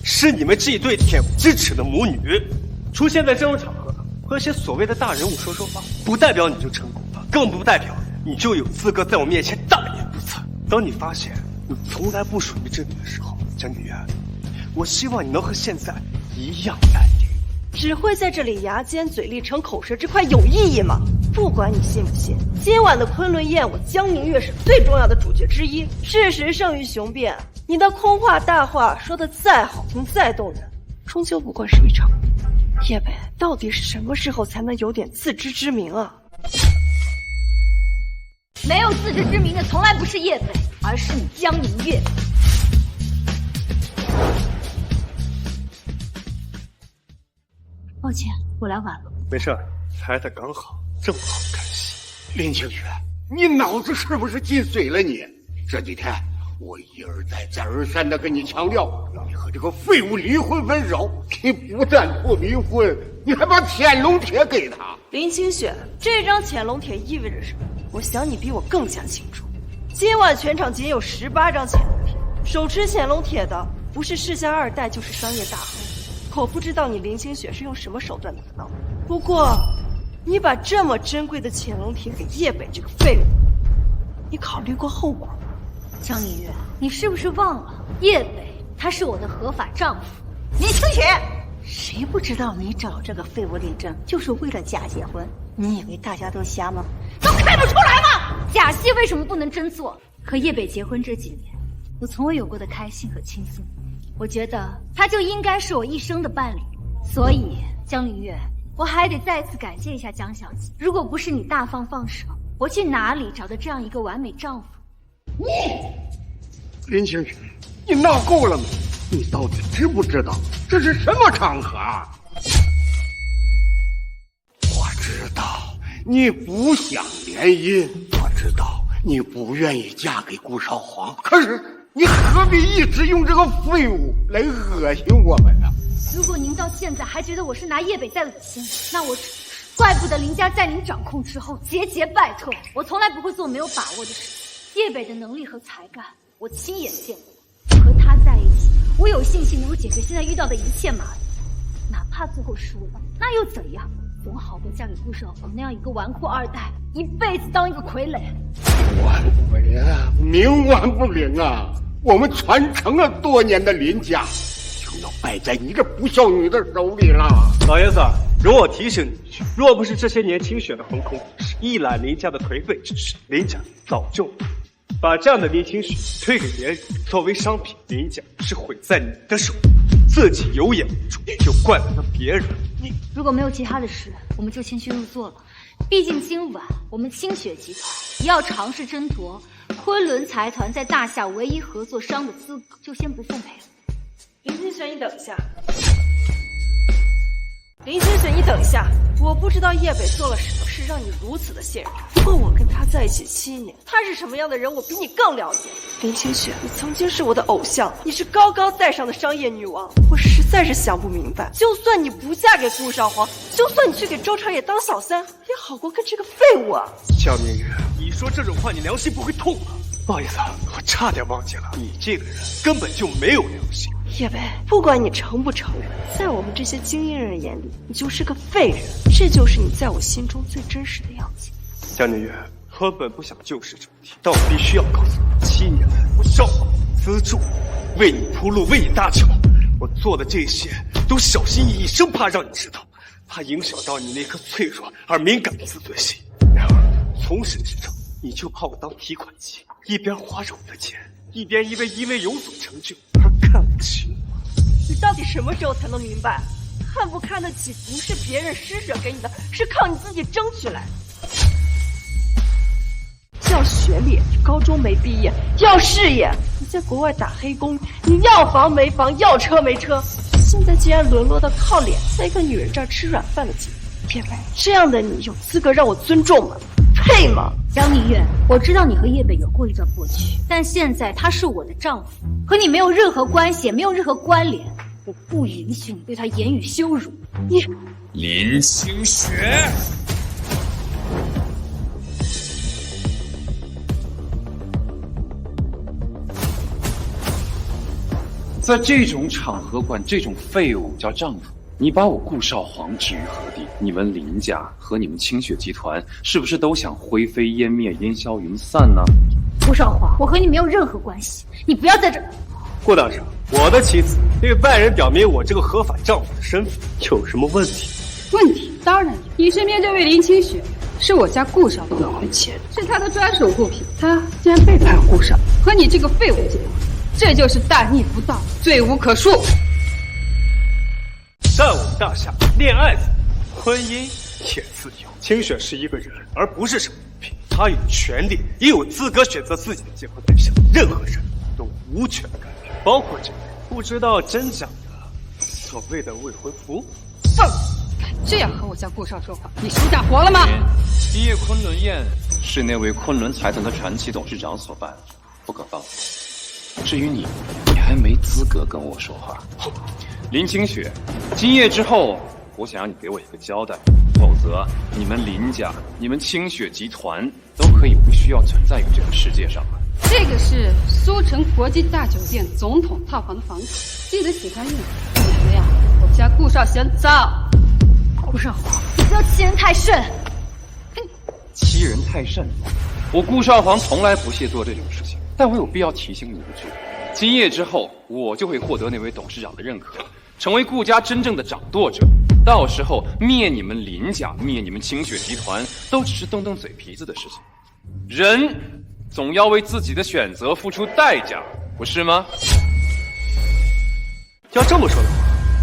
Speaker 11: 是你们这一对恬不知耻的母女。出现在这种场合，和些所谓的大人物说说话，不代表你就成功了，更不代表你就有资格在我面前大言不惭。当你发现你从来不属于这里的时候，江明月，我希望你能和现在一样淡定。
Speaker 5: 只会在这里牙尖嘴利逞口舌之快有意义吗？不管你信不信，今晚的昆仑宴，我江明月是最重要的主角之一。事实胜于雄辩，你的空话大话说的再好听再动人，终究不过是一场空。叶北到底是什么时候才能有点自知之明啊？
Speaker 3: 没有自知之明的从来不是叶北，而是你江明月。抱歉，我来晚了。
Speaker 11: 没事，来的刚好，正好看戏。
Speaker 13: 林清雪，你脑子是不是进水了你？这几天我一而再再而三的跟你强调，让你和这个废物离婚分手。你不但不离婚，你还把潜龙铁给他。
Speaker 5: 林清雪，这张潜龙铁意味着什么？我想你比我更加清楚。今晚全场仅有18张潜龙铁，手持潜龙铁的不是世家2代，就是商业大亨。我不知道你林清雪是用什么手段得到的，不过你把这么珍贵的潜龙铁给叶北这个废物，你考虑过后果吗？
Speaker 3: 江明月，你是不是忘了叶北他是我的合法丈夫？
Speaker 6: 林清雪，谁不知道你找这个废物领证就是为了假结婚？你以为大家都瞎吗？
Speaker 3: 都看不出来吗？假戏为什么不能真做？和叶北结婚这几年，我从未有过的开心和轻松。我觉得他就应该是我一生的伴侣，所以江明月，我还得再次感谢一下江小姐。如果不是你大方放手，我去哪里找到这样一个完美丈夫？
Speaker 13: 林清雪，你闹够了没？你到底知不知道这是什么场合？我知道你不想联姻，我知道你不愿意嫁给顾少皇，可是你何必一直用这个废物来恶心我们呢？
Speaker 3: 如果您到现在还觉得我是拿叶北在恶心，那我怪不得林家在您掌控之后节节败退。我从来不会做没有把握的事情。叶北的能力和才干，我亲眼见过。和他在一起，我有信心能够解决现在遇到的一切麻烦。哪怕最后输了，那又怎样？总好过嫁给顾少皇那样一个纨绔2代，一辈子当一个傀儡。
Speaker 13: 晚不灵啊，冥顽不灵啊！我们传承了多年的林家，就要败在你这不孝女的手里了。
Speaker 11: 老爷子，容我提醒你一句，若不是这些年清雪的横空出世，一览林家的颓废之势，林家早就把这样的林清雪推给别人作为商品。林家是毁在你的手里，自己有眼无珠，就怪不得别人。你
Speaker 3: 如果没有其他的事，我们就先去入座了。毕竟今晚我们清雪集团也要尝试争夺昆仑财团在大夏唯一合作商的资格，就先不奉陪了。
Speaker 5: 林清雪，你等一下。林清雪，你等一下。我不知道叶北做了什么事让你如此的信任他，不过我跟他在一起7年，他是什么样的人我比你更了解。林清雪，你曾经是我的偶像，你是高高在上的商业女王，我实在是想不明白，就算你不嫁给顾少皇，就算你去给周朝野当小三，也好过跟这个废物啊。
Speaker 11: 江明月，你说这种话你良心不会痛吗？不好意思，我差点忘记了，你这个人根本就没有良心。
Speaker 5: 叶北，不管你承不承认，在我们这些精英人眼里，你就是个废人，这就是你在我心中最真实的样子。
Speaker 11: 江明月，我本不想就事正题，但我必须要告诉你，7年来我少皇资助，为你铺路，为你搭桥，我做的这些都小心翼翼，生怕让你知道，怕影响到你那颗脆弱而敏感的自尊心。然而从始至终，你就把我当提款机，一边花着我的钱，一边因为有所成就而看不起我。
Speaker 5: 你到底什么时候才能明白，看不看得起不是别人施舍给你的，是靠你自己争取来的。要学历，高中没毕业；要事业，你在国外打黑工；你要房没房，要车没车。现在竟然沦落到靠脸在一个女人这儿吃软饭的境地，叶北，这样的你有资格让我尊重吗？配吗？
Speaker 3: 张宁月，我知道你和叶北有过一段过去，但现在他是我的丈夫，和你没有任何关系，也没有任何关联。我不允许你对他言语羞辱。你，
Speaker 15: 林清雪。
Speaker 19: 在这种场合管这种废物叫丈夫，你把我顾少皇置于何地？你们林家和你们清雪集团是不是都想灰飞烟灭、烟消云散呢？
Speaker 3: 顾少皇，我和你没有任何关系，你不要在这。
Speaker 11: 顾大少，我的妻子对外人表明我这个合法丈夫的身份，有什么问题？
Speaker 20: 问题当然有。你身边这位林清雪是我家顾少的未婚妻，是他的专属物品，他竟然背叛顾少，和你这个废物结婚，这就是大逆不道，罪无可恕。
Speaker 11: 在我们大厦，恋爱自由，婚姻也自由。清雪是一个人，而不是什么物品。她有权利，也有资格选择自己的结婚对象。任何人都无权干预，包括这位不知道真假的所谓的未婚夫。
Speaker 20: 放肆！敢这样和我家顾少说话，你手脚活了吗？
Speaker 19: 毕业昆仑宴是那位昆仑财团的传奇董事长所办，不可放。至于你还没资格跟我说话。林清雪，今夜之后，我想让你给我一个交代，否则你们林家、你们清雪集团都可以不需要存在于这个世界上了。
Speaker 20: 这个是苏城国际大酒店总统套房的房卡，记得写上印。怎么样？我家顾少嫌脏。
Speaker 3: 顾少皇，你不要欺人太甚。
Speaker 19: 欺人太甚？我顾少皇从来不屑做这种事情，但我有必要提醒你一句：今夜之后，我就会获得那位董事长的认可，成为顾家真正的掌舵者。到时候灭你们林家、灭你们清雪集团，都只是动动嘴皮子的事情。人总要为自己的选择付出代价，不是吗？
Speaker 11: 要这么说的话，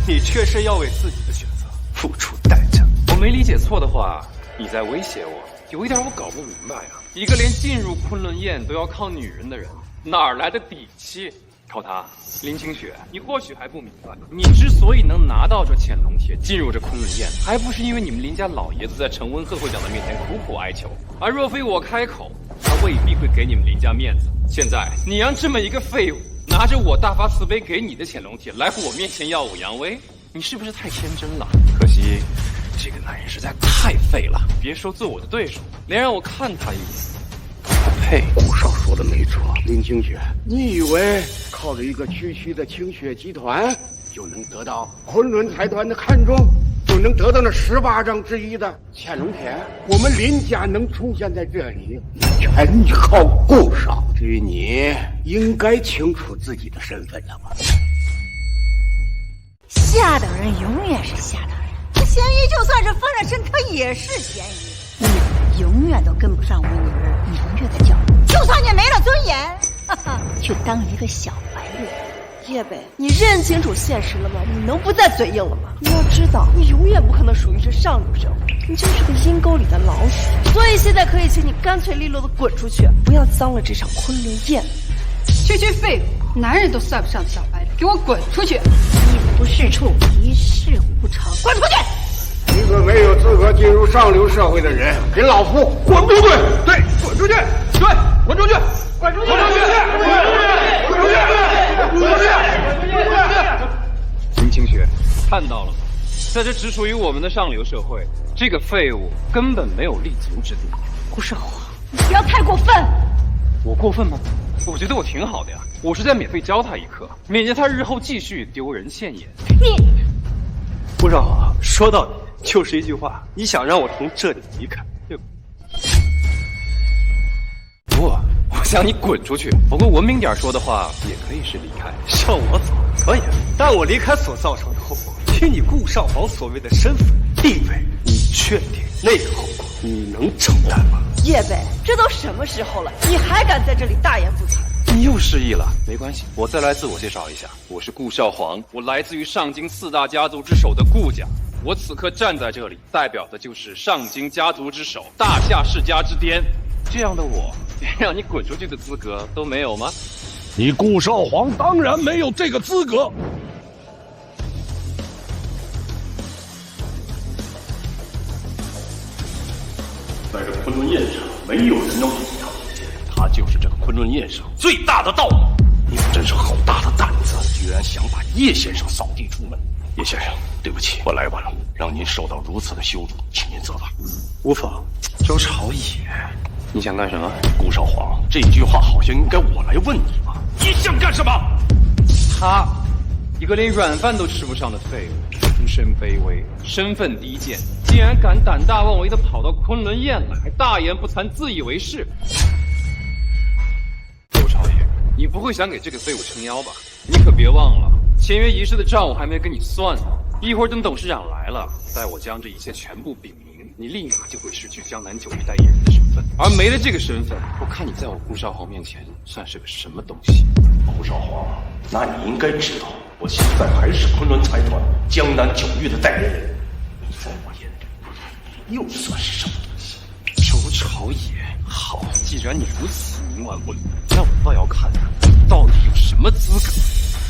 Speaker 11: 你确实要为自己的选择付出代价。
Speaker 19: 我没理解错的话，你在威胁我。有一点我搞不明白啊，一个连进入昆仑宴都要靠女人的人，哪儿来的底气？靠他，林清雪，你或许还不明白，你之所以能拿到这潜龙帖，进入这昆仑宴，还不是因为你们林家老爷子在陈文鹤会长的面前苦苦哀求，而若非我开口，他未必会给你们林家面子。现在你让这么一个废物拿着我大发慈悲给你的潜龙帖来我面前耀武扬威，你是不是太天真了？可惜这个男人实在太废了，别说做我的对手，连让我看他一眼不配。
Speaker 13: 顾少说的没错，林清雪，你以为靠着一个区区的清雪集团就能得到昆仑财团的看中，就能得到那18张之一的潜龙帖？我们林家能出现在这里，全依靠顾少。至于你，应该清楚自己的身份了吧？
Speaker 6: 下等人永远是下等人，这咸鱼就算是翻了身，它也是咸鱼。你永远都跟不上我女儿明月的脚步，就算你没了尊严，哈哈，去当一个小白脸。
Speaker 5: 叶北，你认清楚现实了吗？你能不再嘴硬了吗？你要知道，你永远不可能属于这上流社会，你就是个阴沟里的老鼠。所以现在可以请你干脆利落的滚出去，不要脏了这场昆仑宴。
Speaker 20: 区区废物，男人都算不上的小白脸，给我滚出去！
Speaker 6: 一不是处，一事无成，滚出去！
Speaker 13: 一个没有资格进入上流社会的人，给老夫滚出去！对，滚出去！对，滚出去！滚出去！滚出去！滚出去！滚出去！
Speaker 19: 林清雪，看到了吗？在这只属于我们的上流社会，这个废物根本没有立足之地。
Speaker 3: 顾少皇，你不要太过分！
Speaker 19: 我过分吗？我觉得我挺好的呀，我是在免费教他一课，免得他日后继续丢人现眼。
Speaker 3: 你，
Speaker 11: 顾少皇，说到底就是一句话，你想让我从这里离开，对吧？
Speaker 19: 不，我想你滚出去。不过文明点说的话，也可以是离开。
Speaker 11: 让我走可以，但我离开所造成的后果，以你顾少皇所谓的身份地位，你确定那个后果你能承担吗？
Speaker 5: 叶北，这都什么时候了，你还敢在这里大言不惭？
Speaker 19: 你又失忆了，没关系，我再来自我介绍一下，我是顾少皇，我来自于上京4大家族之首的顾家，我此刻站在这里，代表的就是上京家族之首大夏世家之巅。这样的我，连让你滚出去的资格都没有吗？
Speaker 2: 你顾少皇当然没有这个资格。在这昆仑宴上，没有人能比他，他就是这个昆仑宴上最大的盗墓。你们真是好大的胆子，居然想把叶先生扫地出门！叶先生，对不起，我来晚了，让您受到如此的羞辱，请您责罚。
Speaker 11: 无妨，周朝野，
Speaker 19: 你想干什么？
Speaker 2: 顾少皇，这句话好像应该我来问你吧？你想干什么？
Speaker 19: 他，一个连软饭都吃不上的废物，出身卑微，身份低贱，竟然敢胆大妄为的跑到昆仑宴来，还大言不惭，自以为是。周朝野，你不会想给这个废物撑腰吧？你可别忘了，签约仪式的账我还没跟你算呢。一会儿等董事长来了，待我将这一切全部禀明，你立马就会失去江南九域代言人的身份。而没了这个身份，我看你在我顾少皇面前算是个什么东西？
Speaker 2: 顾少皇，那你应该知道，我现在还是昆仑财团江南九域的代言人，你在我眼里又算是什么东西？
Speaker 19: 周朝野，好，既然你如此冥顽不灵，那我倒要看看你到底有什么资格。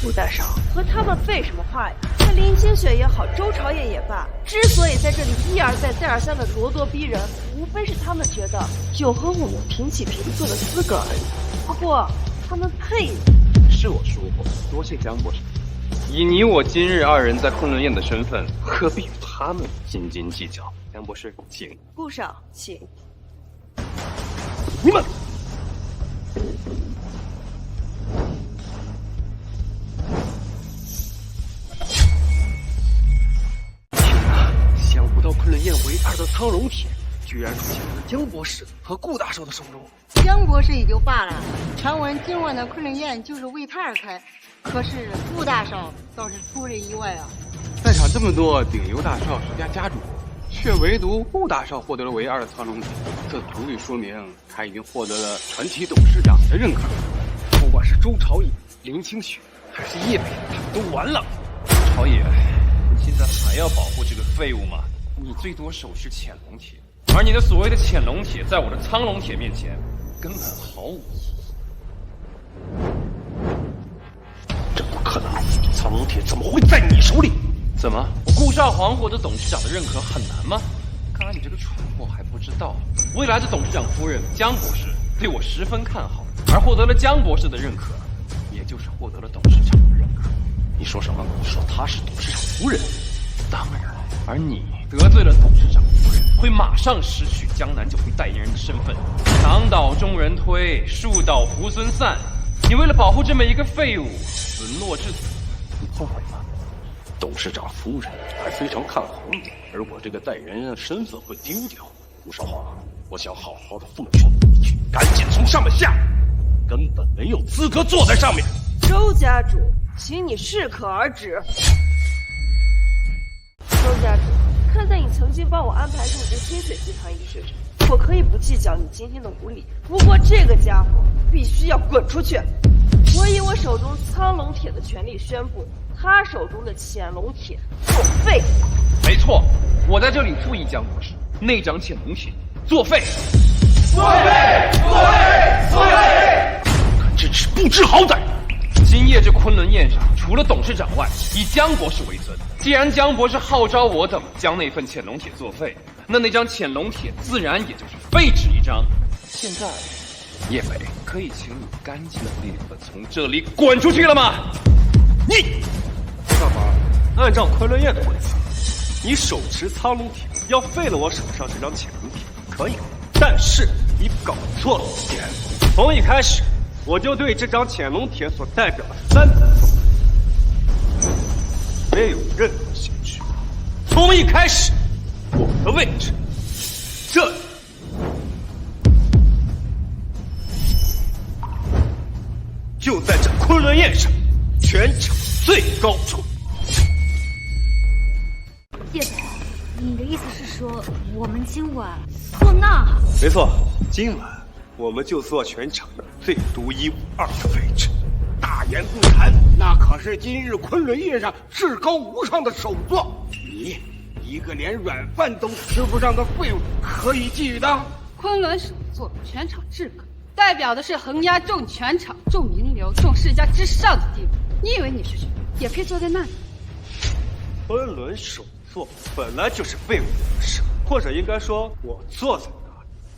Speaker 5: 顾大少，和他们废什么话呀？那林清雪也好，周朝野也罢，之所以在这里一而再再而三的咄咄逼人，无非是他们觉得有和我们平起平坐的资格而已。不过他们配。
Speaker 19: 是我说过，多谢江博士。以你我今日二人在昆仑宴的身份，何必与他们斤斤计较？江博士，请。
Speaker 5: 顾少，请。
Speaker 2: 你们。
Speaker 11: 想不到昆仑宴唯二的苍龙铁，居然出现在江博士和顾大少的手中。
Speaker 21: 江博士也就罢了，传闻今晚的昆仑宴就是为他而开，可是顾大少倒是出人意外啊。
Speaker 10: 在场这么多顶流大少、世家家主，却唯独顾大少获得了唯二的苍龙铁，这足以说明他已经获得了传奇董事长的认可。
Speaker 11: 不管是周朝野、林清雪，还是叶北，他们都完了。
Speaker 19: 朝野，你现在还要保护这个废物吗？你最多手持潜龙铁，而你的所谓的潜龙铁，在我的苍龙铁面前，根本毫无意义。
Speaker 2: 这不可能，苍龙铁怎么会在你手里？
Speaker 19: 怎么，我顾少皇获得董事长的认可很难吗？看来你这个蠢货还不知道，未来的董事长夫人江博士对我十分看好，而获得了江博士的认可，也就是获得了董事长的认可。
Speaker 2: 你说什么？你说她是董事长夫人？
Speaker 19: 当然，而你得罪了董事长夫人，会马上失去江南九域代言人的身份。墙倒众人推，树倒猢狲散。你为了保护这么一个废物，沦落至此，你后悔吗？
Speaker 2: 董事长夫人还非常看好你，而我这个代言人的身份会丢掉。顾少华，我想好好的奉劝你一句，赶紧从上面下，根本没有资格坐在上面。
Speaker 5: 周家主，请你适可而止。周家主，看在你曾经帮我安排入职清雪集团一事上，我可以不计较你今天的无礼。不过这个家伙必须要滚出去！我以我手中苍龙铁的权利宣布，他手中的潜龙铁作废。
Speaker 19: 没错，我在这里复议江博士，那张潜龙铁作废。
Speaker 16: 作废！作废！作废！
Speaker 2: 真是不知好歹！
Speaker 19: 今夜这昆仑宴上，除了董事长外，以江博士为尊。既然江博士号召我等将那份潜龙铁作废，那张潜龙铁自然也就是废纸一张。现在，叶北可以请你干净利落的从这里滚出去了吗？
Speaker 11: 你，大华，按照昆仑宴的规则，你手持苍龙铁，要废了我手上这张潜龙铁，可以。但是你搞错了一点，从一开始我就对这张潜龙铁所代表的三本宗没有任何兴趣。从一开始，我的位置这里。就在这昆仑宴上，全场最高处。
Speaker 3: 叶北，你的意思是说，我们今晚做那？
Speaker 11: 没错，今晚我们就做全场最独一无二的位置。
Speaker 13: 大言不惭，那可是今日昆仑宴上至高无上的首座。你一个连软饭都吃不上的废物，可以觊觎的？
Speaker 20: 昆仑首座，全场至高，代表的是横压重权场、重名流、重世家之上的地位。你以为你是谁，也可以坐在那里？
Speaker 11: 昆仑首座本来就是废物的事，或者应该说，我坐在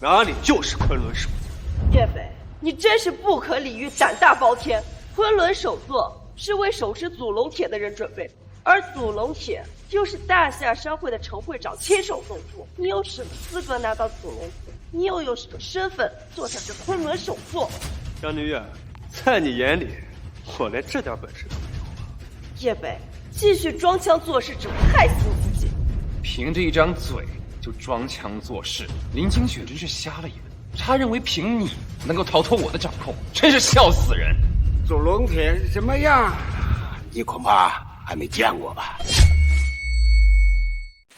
Speaker 11: 哪里就是昆仑首座。
Speaker 5: 叶北，你真是不可理喻，胆大包天！昆仑首座是为手持祖龙铁的人准备的，而祖龙铁又是大夏商会的程会长亲手送出。你有什么资格拿到祖龙铁？你又有什么身份坐上这昆仑首座？
Speaker 11: 江宁月，在你眼里，我连这点本事都没有吗？
Speaker 5: 叶北，继续装腔作势只会害死你自己。
Speaker 19: 凭着一张嘴就装腔作势，林清雪真是瞎了眼。他认为凭你能够逃脱我的掌控，真是笑死人。
Speaker 13: 祖龙铁是什么样，你恐怕还没见过吧？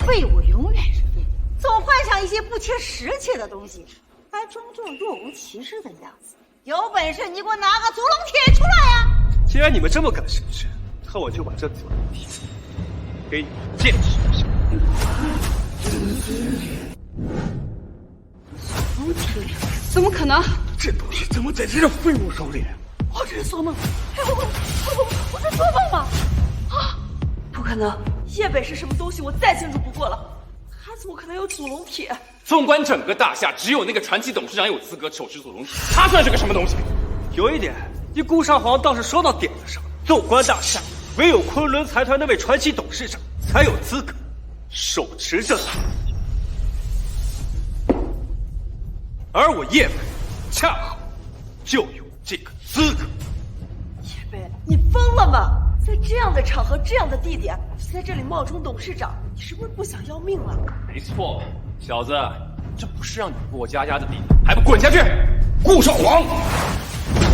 Speaker 6: 废物永远是废物，总幻想一些不切实际的东西，还装作若无其事的样子。有本事你给我拿个祖龙铁出来呀！
Speaker 11: 既然你们这么感兴趣，那我就把这祖龙铁给你们见识一下。
Speaker 20: 祖龙铁？怎么可能？
Speaker 13: 这东西怎么在这废物手里？
Speaker 5: 我这是做梦，我在做梦吗？啊，不可能！叶北是什么东西，我再清楚不过了。他怎么可能有祖龙铁？
Speaker 19: 纵观整个大夏，只有那个传奇董事长有资格手持祖龙铁，他算是个什么东西？
Speaker 11: 有一点，你顾少皇倒是说到点子上。纵观大夏，唯有昆仑财团那位传奇董事长才有资格手持这祖龙铁，而我叶北恰好就有这个资格。
Speaker 5: 叶北，你疯了吗？在这样的场合、这样的地点，在这里冒充董事长，你是不是不想要命了？
Speaker 19: 没错，小子，这不是让你过家家的地方，还不滚下去！
Speaker 13: 顾少皇，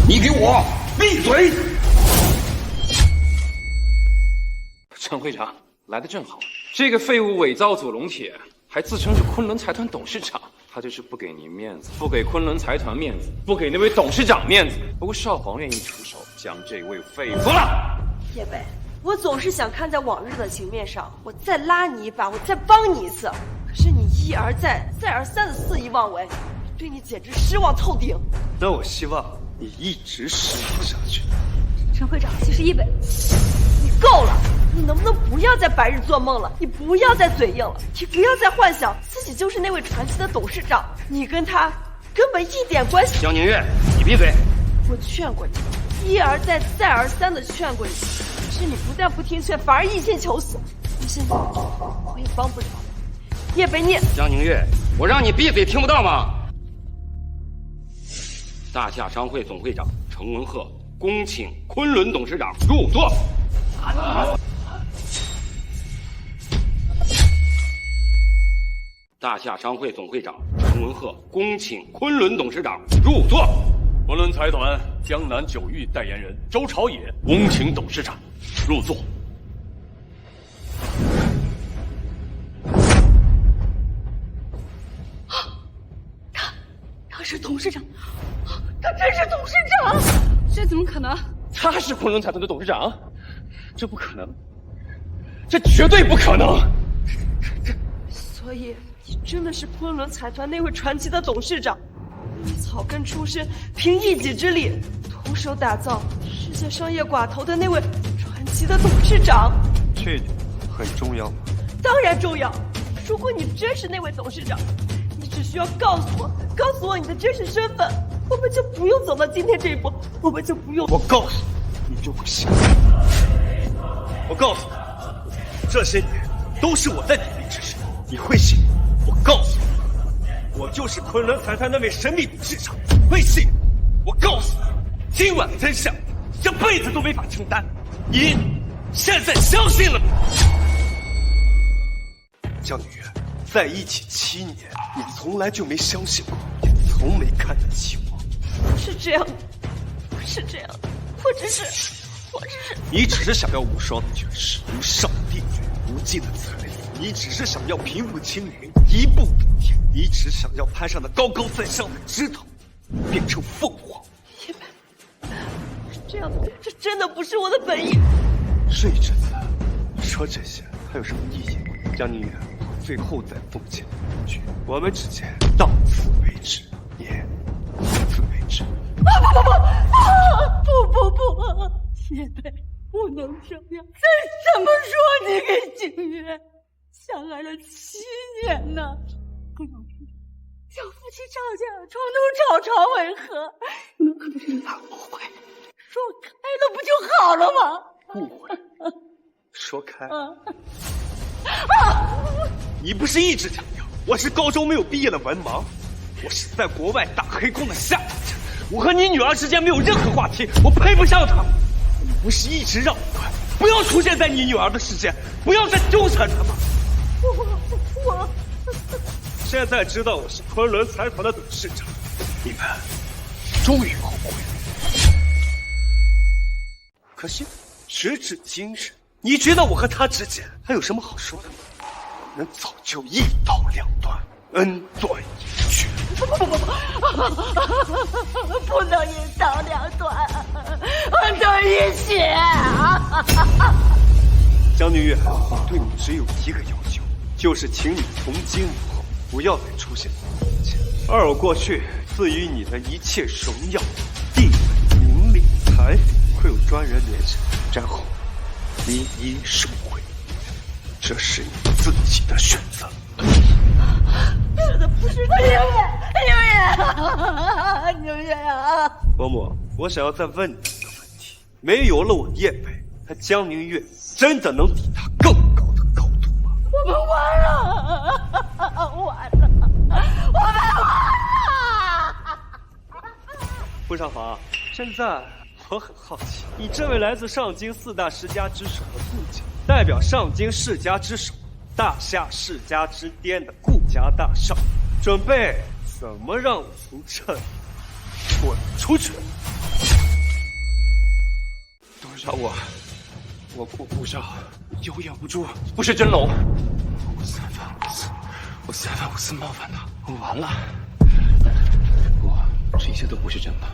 Speaker 13: 你给我闭嘴！
Speaker 19: 陈会长来得正好，这个废物伪造祖龙铁，还自称是昆仑财团董事长。他就是不给您面子，不给昆仑财团面子，不给那位董事长面子。不过少皇愿意出手，将这位废物了。
Speaker 5: 叶北，我总是想看在往日的情面上，我再拉你一把，我再帮你一次。可是你一而再、再而三的肆意妄为，对你简直失望透顶。
Speaker 11: 那我希望你一直失望下去。
Speaker 3: 陈会长，其实叶北，
Speaker 5: 你够了！你能不能不要再白日做梦了？你不要再嘴硬了，你不要再幻想自己就是那位传奇的董事长，你跟他根本一点关系。
Speaker 18: 江宁月，你闭嘴！
Speaker 5: 我劝过你，一而再、再而三的劝过你，可是你不但不听劝，反而一心求死。你现在我也帮不了你。叶北，你
Speaker 18: 江宁月，我让你闭嘴，听不到吗？大夏商会总会长程文鹤恭请昆仑董事长入座。大夏商会总会长程文鹤恭请昆仑董事长入座。
Speaker 2: 昆仑财团江南九域代言人周朝野恭请董事长入座。
Speaker 3: 他是董事长，他真是董事长！
Speaker 20: 这怎么可能？
Speaker 19: 他是昆仑财团的董事长？这不可能，这绝对不可能！
Speaker 5: 所以你真的是昆仑财团那位传奇的董事长？草根出身，凭一己之力徒手打造世界商业寡头的那位传奇的董事长？
Speaker 11: 这点很重要吗？
Speaker 5: 当然重要。如果你真是那位董事长，你只需要告诉我你的真实身份，我们就不用走到今天这一步，我们就不用。
Speaker 11: 我告诉你，你就会信。我告诉你，这些年都是我在鼎力支持，你会信？我告诉你，我就是昆仑财团那位神秘董事长，你会信？我告诉你，今晚的真相，这辈子都没法承担。你现在相信了吗？江女月，在一起7年，你从来就没相信过，也从没看得起我。
Speaker 5: 不是这样的，不是这样的，我只是。
Speaker 11: 你只是想要无双的权势，无上的地位，无尽的财富。你只是想要平步青云，一步登天。你只想要攀上那高高在上的枝头，变成凤凰。
Speaker 5: 叶北，这样的，这真的不是我的本意。
Speaker 11: 睡之子，说这些还有什么意义？江宁月，我最后再奉劝你一句，我们之间到此为止，也此为止。志。
Speaker 5: 不，叶北，不能这样！再这么说，你跟景月相爱了7年呢，不要叫夫妻吵架，床头吵，床尾和，你们可不是怕误会，说开了不就好了吗？
Speaker 11: 误会，说开。你不是一直强调我是高中没有毕业的文盲？我是在国外打黑工的下等人，我和你女儿之间没有任何话题，我配不上她。你不是一直让我快不要出现在你女儿的世界，不要再纠缠她吗？
Speaker 5: 我
Speaker 11: 现在知道我是昆仑财团的董事长，你们终于后悔了。可惜，时至今日，你觉得我和他之间还有什么好说的吗？人早就一刀两断，恩断义绝。
Speaker 5: 不能一刀两断，恩断义绝。
Speaker 11: 江宁月，我对你只有一个要求，就是请你从今以后不要再出现在我面前。而我过去赐予你的一切荣耀、地位、名利、财富，会有专人联审，然后一一收回。这是你自己的选择。
Speaker 5: 这不是他宁月啊！
Speaker 11: 伯母，我想要再问你一个问题：没有了我叶北，他江宁月真的能抵达更高的高度吗？
Speaker 5: 我们完了，我们完了！
Speaker 11: 顾少华，现在我很好奇，你这位来自上京4大世家之首的顾家，代表上京世家之首、大夏世家之巅的顾家大少，准备怎么让我从这里滚出去？
Speaker 10: 董事长，我顾少有眼无珠，不是真龙。我三番五次冒犯他，我完了。这一切都不是真的，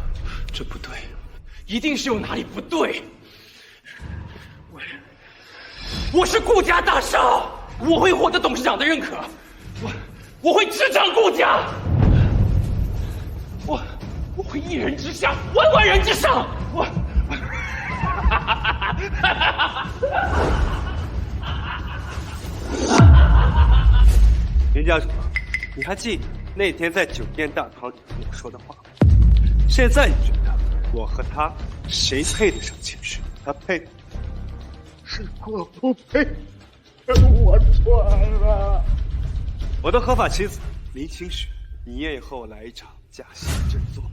Speaker 10: 这不对，一定是有哪里不对。我是顾家大少，我会获得董事长的认可，我会执掌顾家，我会一人之下，万人之上，
Speaker 11: 林家主，你还记得那天在酒店大堂里跟我说的话吗？现在你觉得我和他谁配得上清雪？他配？
Speaker 8: 是我不配，我错了。
Speaker 11: 我的合法妻子林清雪，你愿意和我来一场假戏真做吗？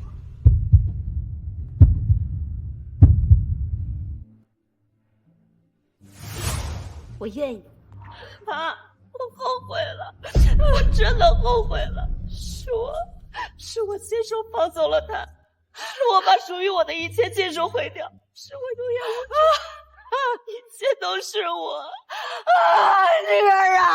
Speaker 5: 我愿意。妈，我后悔了，我真的后悔了。是我亲手放走了他，是我把属于我的一切亲手毁掉，是我有眼无珠，一切都是我，女儿啊！